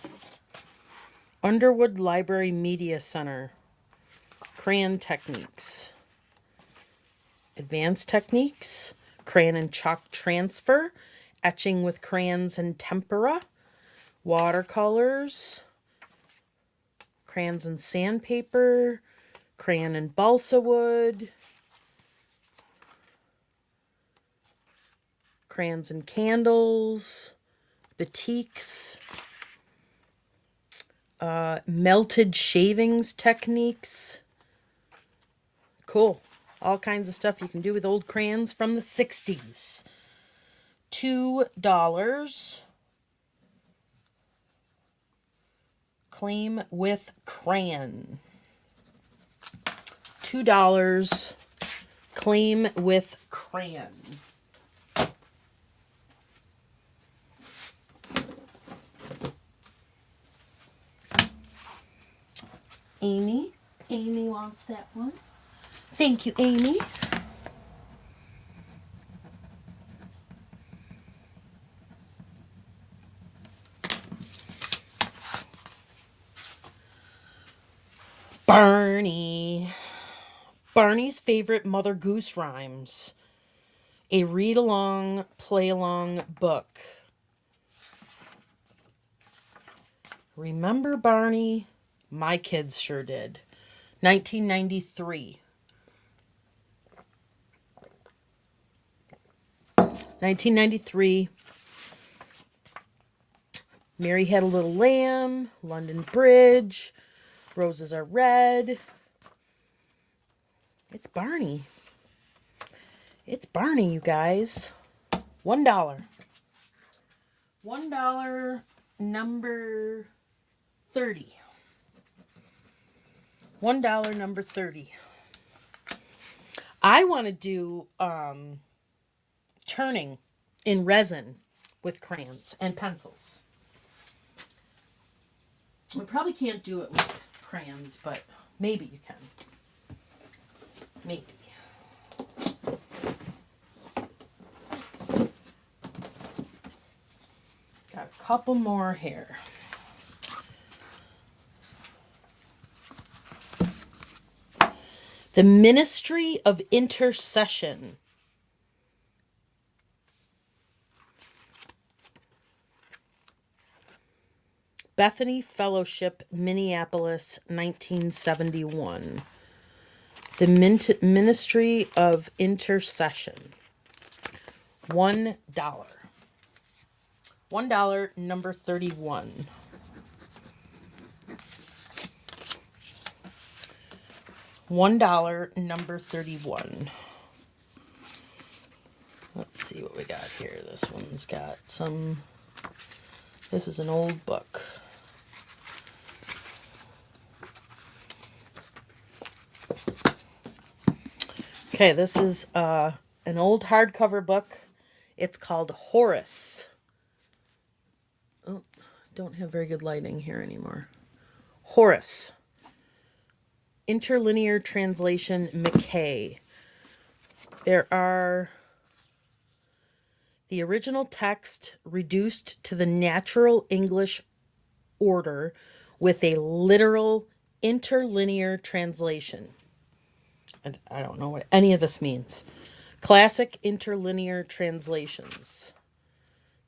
S1: Underwood Library Media Center. Crayon Techniques. Advanced Techniques. Crayon and chalk transfer. Etching with crayons and tempera. Watercolors. Crayons and sandpaper. Crayon and balsa wood. Crayons and candles. Batiks. Melted shavings techniques. Cool. All kinds of stuff you can do with old crayons from the 60s. $2. Claim with crayon. $2. Claim with crayon. Amy wants that one. Thank you, Amy. Barney's favorite Mother Goose rhymes. a read-along, play-along book. Remember Barney? My kids sure did. 1993. 1993. Mary Had a Little Lamb, London Bridge, Roses Are Red. It's Barney. It's Barney, you guys. $1. $1, number 30. $1, number 30. I want to do turning in resin with crayons and pencils. We probably can't do it with crayons, but maybe you can. Maybe. Got a couple more here. The Ministry of Intercession. Bethany Fellowship, Minneapolis, 1971. The Ministry of Intercession. $1. $1, number 31. $1, number 31. Let's see what we got here. This one's got some... This is an old book. Okay, this is an old hardcover book. It's called Horace. Oh, don't have very good lighting here anymore. Horace. Interlinear translation, McKay. There are the original text reduced to the natural English order with a literal interlinear translation. And I don't know what any of this means. Classic interlinear translations.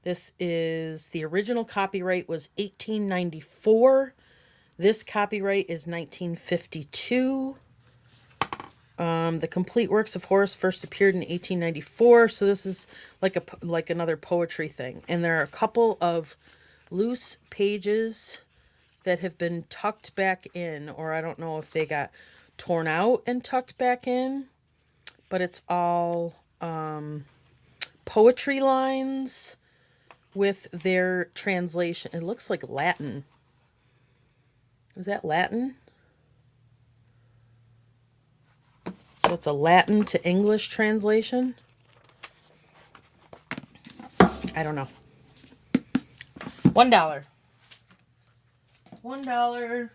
S1: This is, the original copyright was 1894. This copyright is 1952. The complete works of Horace first appeared in 1894. So this is like another poetry thing. And there are a couple of loose pages that have been tucked back in, or I don't know if they got torn out and tucked back in, but it's all poetry lines with their translation. It looks like Latin. Is that Latin? So it's a Latin to English translation? I don't know. $1. $1.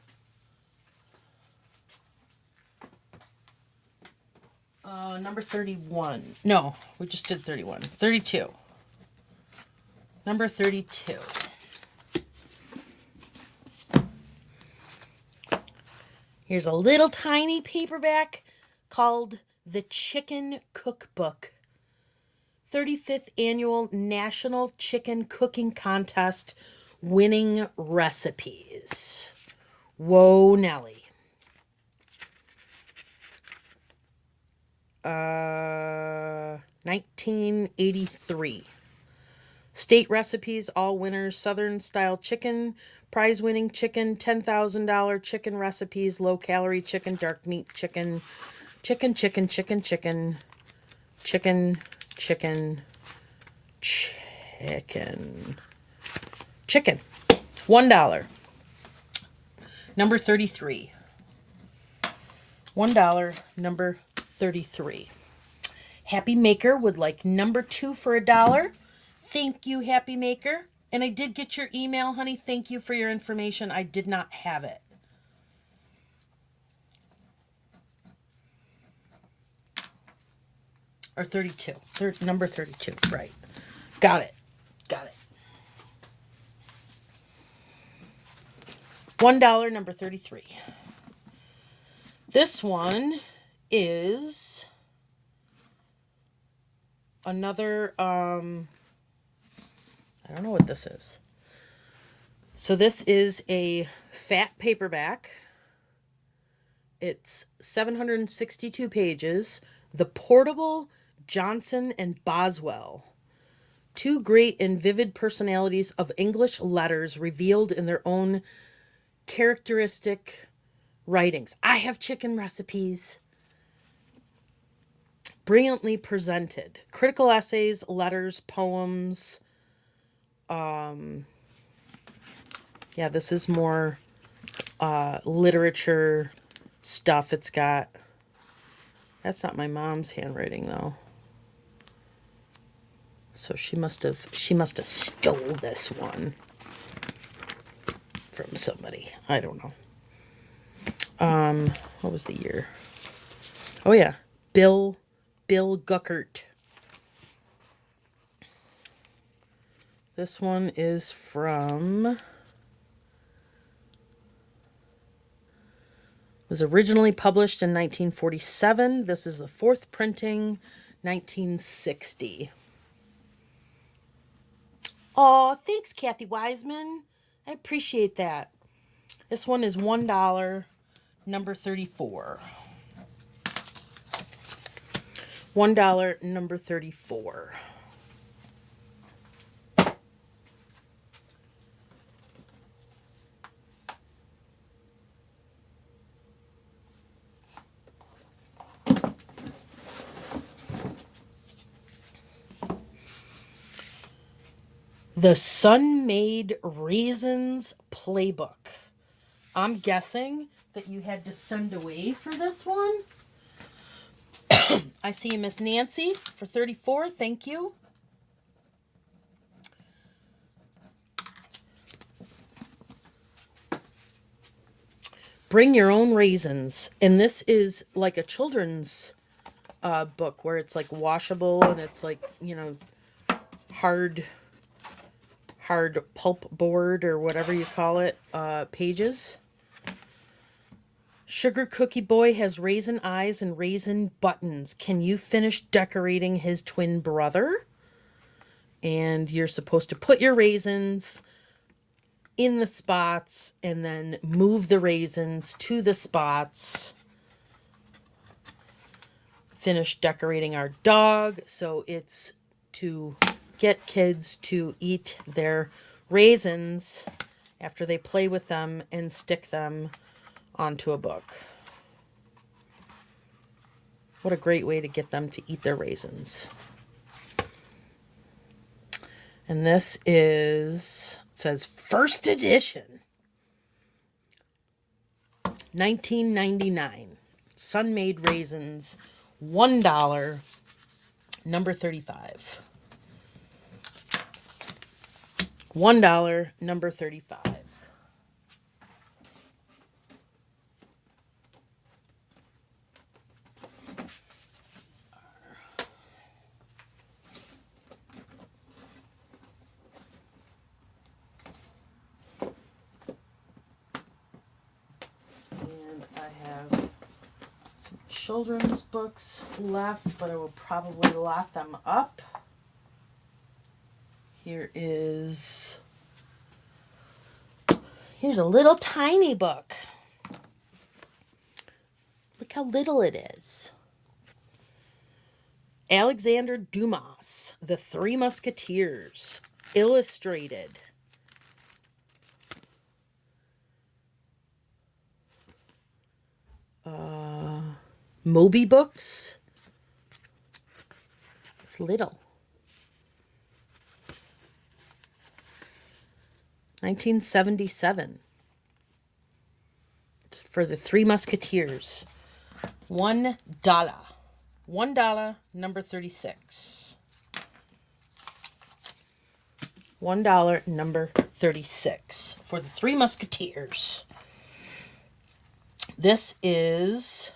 S1: Number 31. No, we just did 31. 32. Number 32. Here's a little tiny paperback called The Chicken Cookbook. 35th Annual National Chicken Cooking Contest winning recipes. Whoa, Nelly. 1983. State recipes, all winners, Southern style chicken, prize winning chicken, $10,000 chicken recipes, low calorie chicken, dark meat chicken, chicken. $1. Number 33. $1, number 33. Happy Maker would like number 2 for $1. Thank you, Happy Maker. And I did get your email, honey. Thank you for your information. I did not have it. Or 32. Number 32. Right. Got it. $1, number 33. This one is Another, I don't know what this is. So this is a fat paperback. It's 762 pages. The Portable Johnson and Boswell. Two great and vivid personalities of English letters revealed in their own characteristic writings. I have chicken recipes. Brilliantly presented. Critical essays, letters, poems. Yeah, this is more literature stuff. It's got... That's not my mom's handwriting, though. So she must have stole this one from somebody. I don't know. What was the year? Oh yeah, Bill Guckert. This one is from... Was originally published in 1947. This is the fourth printing, 1960. Oh, thanks, Kathy Wiseman. I appreciate that. This one is $1, number 34. $1, number 34. The Sun-Made Raisins Playbook. I'm guessing that you had to send away for this one. I see Miss Nancy for 34. Thank you. Bring Your Own Raisins. And this is like a children's book where it's like washable and it's like, you know, hard pulp board or whatever you call it, pages. Sugar Cookie Boy has raisin eyes and raisin buttons. Can you finish decorating his twin brother? And you're supposed to put your raisins in the spots and then move the raisins to the spots. Finish decorating our dog. So it's to get kids to eat their raisins after they play with them and stick them onto a book. What a great way to get them to eat their raisins. And this is, it says first edition, 1999. Sun-Made Raisins, $1, number 35. $1, number 35. And I have some children's books left, but I will probably lock them up. Here's a little tiny book. Look how little it is. Alexander Dumas, The Three Musketeers, illustrated. Moby Books. It's little. 1977. For The Three Musketeers. $1. $1, number 36. $1, number 36. For The Three Musketeers. This is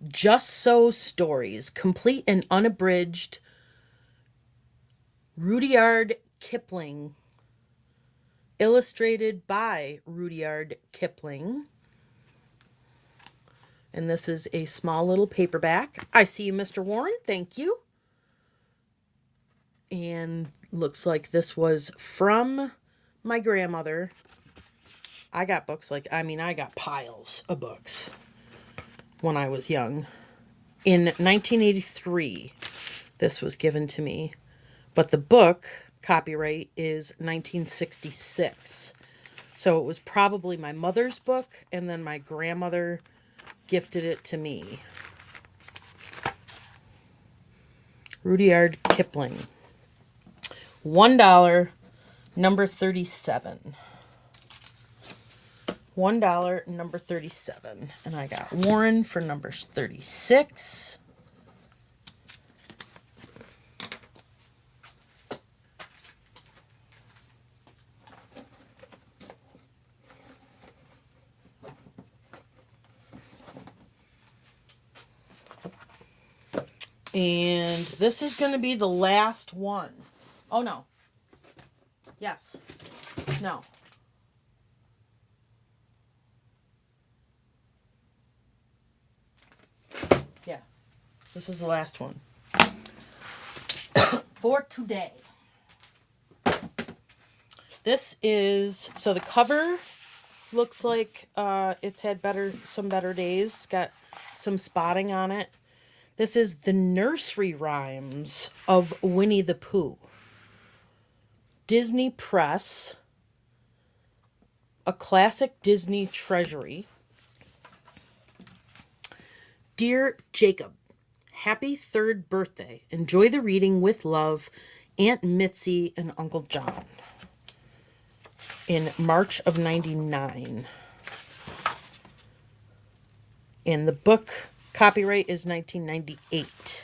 S1: Just So Stories, complete and unabridged. Rudyard Kipling. Illustrated by Rudyard Kipling. And this is a small little paperback. I see you, Mr. Warren. Thank you. And looks like this was from my grandmother. I got books I got piles of books when I was young. In 1983, this was given to me. But the book copyright is 1966. So it was probably my mother's book, and then my grandmother gifted it to me. Rudyard Kipling. $1, number 37. $1, number 37. And I got Warren for number 36. And this is going to be the last one. Oh, no. Yes. No. Yeah. This is the last one. For today. This is, so the cover looks like it's had some better days. It's got some spotting on it. This is the nursery rhymes of Winnie the Pooh. Disney Press. A classic Disney treasury. Dear Jacob, happy 3rd birthday. Enjoy the reading with love, Aunt Mitzi and Uncle John. In March of 99. And the book copyright is 1998.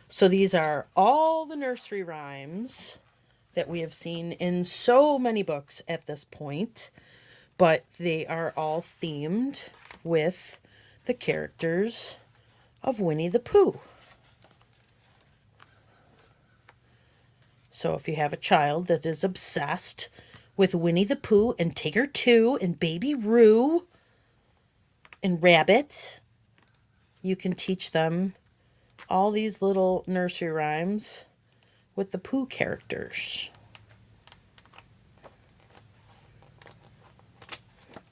S1: So these are all the nursery rhymes that we have seen in so many books at this point, but they are all themed with the characters of Winnie the Pooh. So if you have a child that is obsessed with Winnie the Pooh and Tigger 2 and Baby Roo and Rabbit, you can teach them all these little nursery rhymes with the Pooh characters.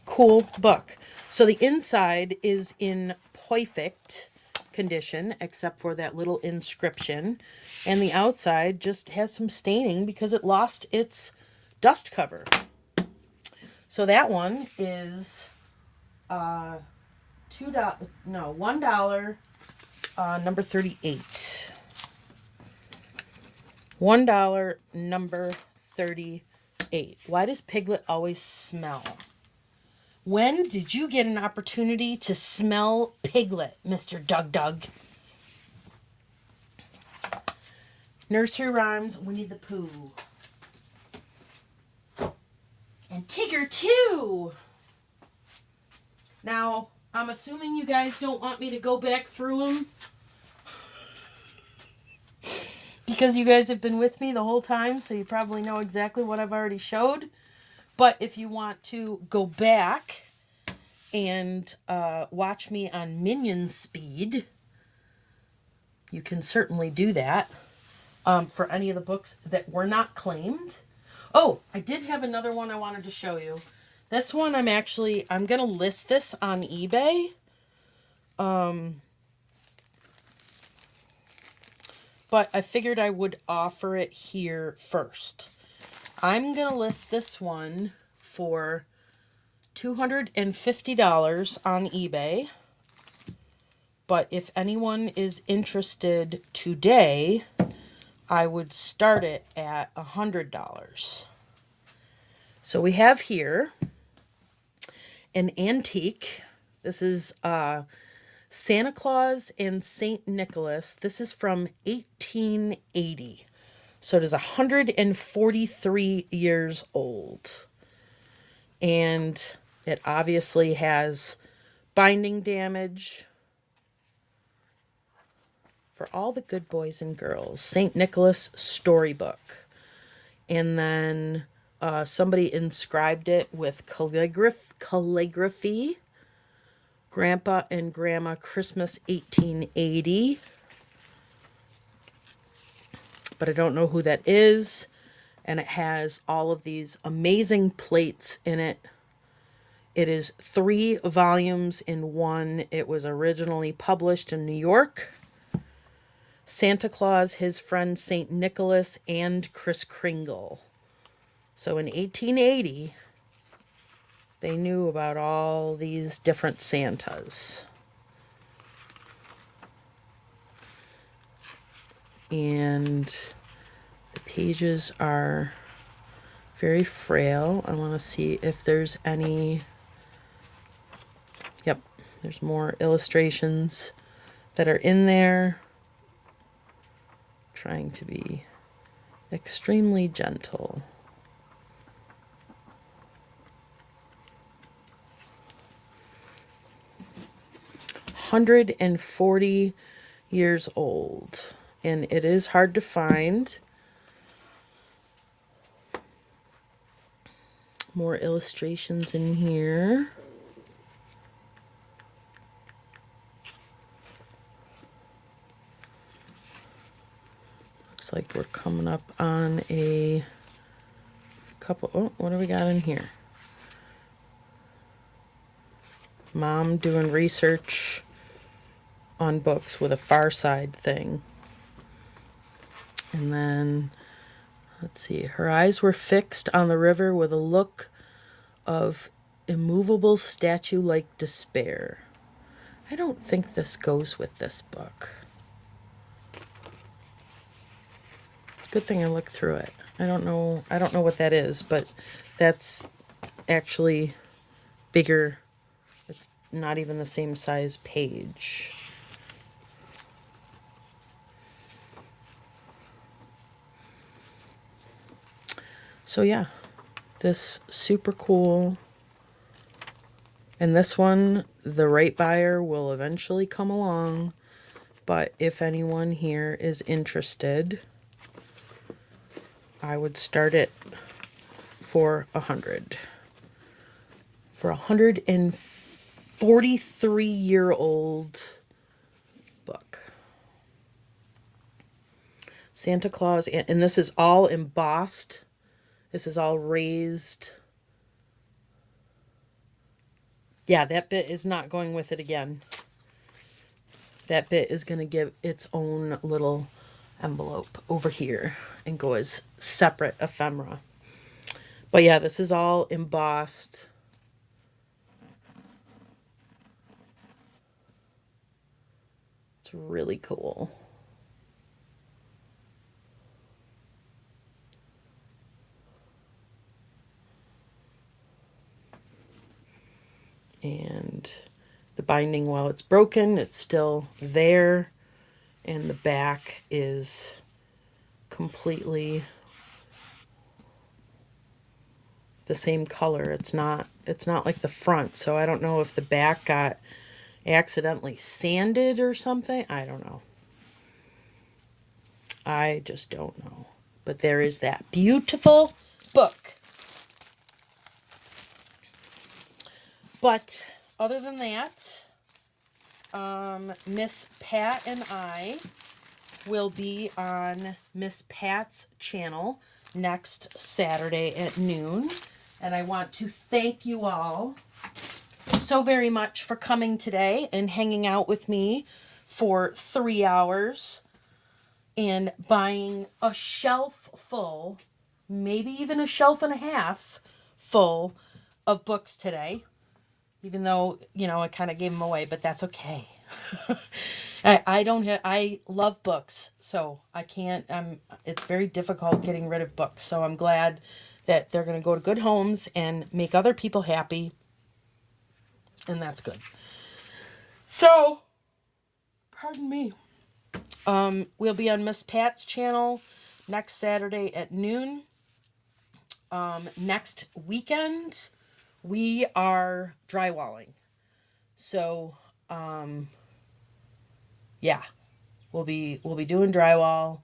S1: Cool book. So the inside is in perfect condition, except for that little inscription. And the outside just has some staining because it lost its dust cover. So that one is $1, number 38. $1, number 38. Why does Piglet always smell? When did you get an opportunity to smell Piglet, Mr. Doug? Nursery rhymes, Winnie the Pooh. And Tigger 2. Now, I'm assuming you guys don't want me to go back through them, because you guys have been with me the whole time, so you probably know exactly what I've already showed. But if you want to go back and watch me on minion speed, you can certainly do that for any of the books that were not claimed. Oh, I did have another one I wanted to show you. This one I'm going to list this on eBay. But I figured I would offer it here first. I'm going to list this one for $250 on eBay. But if anyone is interested today, I would start it at $100. So we have here an antique. This is Santa Claus and St. Nicholas. This is from 1880. So it is 143 years old. And it obviously has binding damage. For all the good boys and girls. St. Nicholas storybook. And then somebody inscribed it with calligraphy Grandpa and Grandma Christmas 1880. But I don't know who that is. And it has all of these amazing plates in it. It is 3 volumes in one. It was originally published in New York. Santa Claus, his friend St. Nicholas, and Kris Kringle. So in 1880, they knew about all these different Santas. And the pages are very frail. I want to see if there's any... Yep, there's more illustrations that are in there. Trying to be extremely gentle. "140 years old," and it is hard to find. More illustrations in here. Looks like we're coming up on a couple. Oh, what do we got in here? Mom doing research on books with a Far Side thing. And then, let's see. Her eyes were fixed on the river with a look of immovable statue-like despair. I don't think this goes with this book. It's a good thing I looked through it. I don't know what that is, but that's actually bigger. It's not even the same size page. So yeah, this super cool. And this one, the right buyer will eventually come along. But if anyone here is interested, I would start it for 100. For a 143-year-old book. Santa Claus, and this is all embossed. This is all raised. Yeah, that bit is not going with it again. That bit is going to give its own little envelope over here and go as separate ephemera. But yeah, this is all embossed. It's really cool. And the binding, while it's broken, it's still there. And the back is completely the same color. It's not like the front. So I don't know if the back got accidentally sanded or something. I don't know. I just don't know. But there is that beautiful book. But other than that, Miss Pat and I will be on Miss Pat's channel next Saturday at noon. And I want to thank you all so very much for coming today and hanging out with me for 3 hours and buying a shelf full, maybe even a shelf and a half full of books today. Even though, I kind of gave them away, but that's okay. I love books, so I can't, it's very difficult getting rid of books. So I'm glad that they're going to go to good homes and make other people happy. And that's good. So, pardon me. We'll be on Miss Pat's channel next Saturday at noon. Next weekend, we are drywalling. So, yeah, we'll be doing drywall.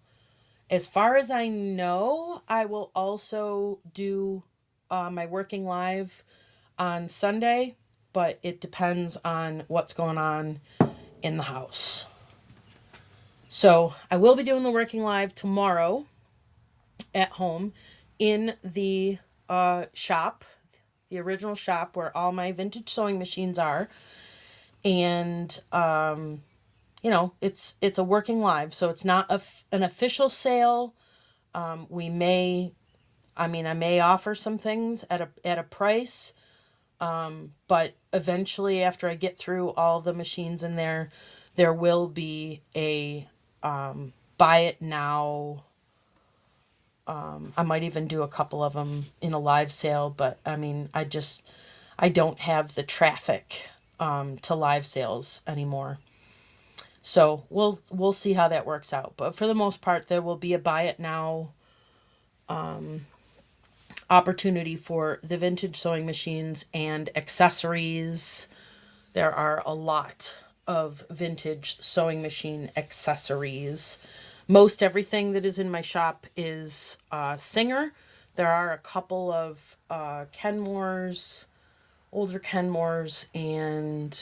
S1: As far as I know, I will also do my working live on Sunday, but it depends on what's going on in the house. So I will be doing the working live tomorrow at home in the shop, the original shop where all my vintage sewing machines are. And, you know, it's a working live, so it's not an official sale. I may offer some things at a price. But eventually, after I get through all the machines in there, there will be a buy it now. I might even do a couple of them in a live sale, but I mean, I don't have the traffic to live sales anymore. So we'll see how that works out. But for the most part, there will be a buy it now opportunity for the vintage sewing machines and accessories. There are a lot of vintage sewing machine accessories. Most everything that is in my shop is Singer. There are a couple of Kenmores, older Kenmores, and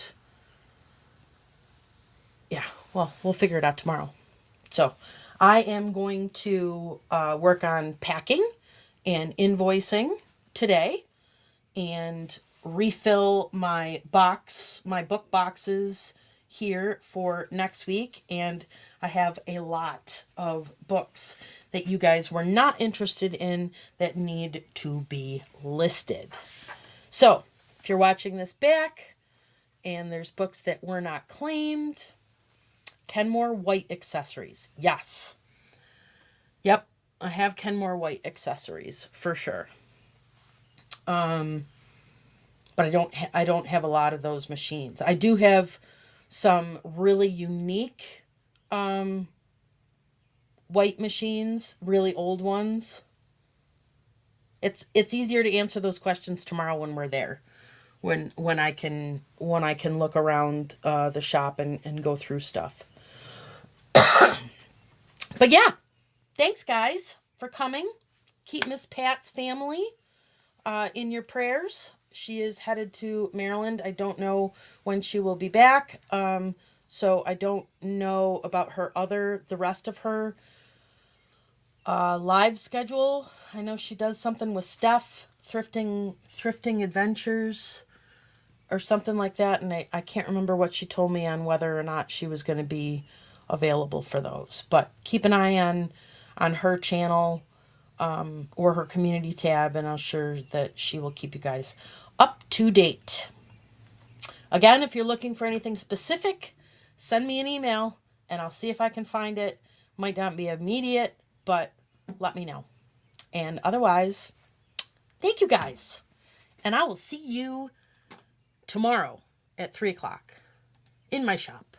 S1: yeah, well, we'll figure it out tomorrow. So I am going to work on packing and invoicing today and refill my book boxes here for next week. And I have a lot of books that you guys were not interested in that need to be listed. So if you're watching this back and there's books that were not claimed, Kenmore white accessories. Yes. Yep. I have Kenmore white accessories for sure. But I don't have a lot of those machines. I do have some really unique white machines, really old ones. It's easier to answer those questions tomorrow when we're there. When I can look around the shop and go through stuff. But yeah, thanks guys for coming. Keep Miss Pat's family in your prayers. She is headed to Maryland. I don't know when she will be back. So I don't know about the rest of her live schedule. I know she does something with Steph, thrifting adventures or something like that. And I can't remember what she told me on whether or not she was going to be available for those. But keep an eye on her channel or her community tab, and I'm sure that she will keep you guys up to date. Again, if you're looking for anything specific, send me an email and I'll see if I can find it. Might not be immediate, but let me know. And otherwise, thank you guys. And I will see you tomorrow at 3 o'clock in my shop.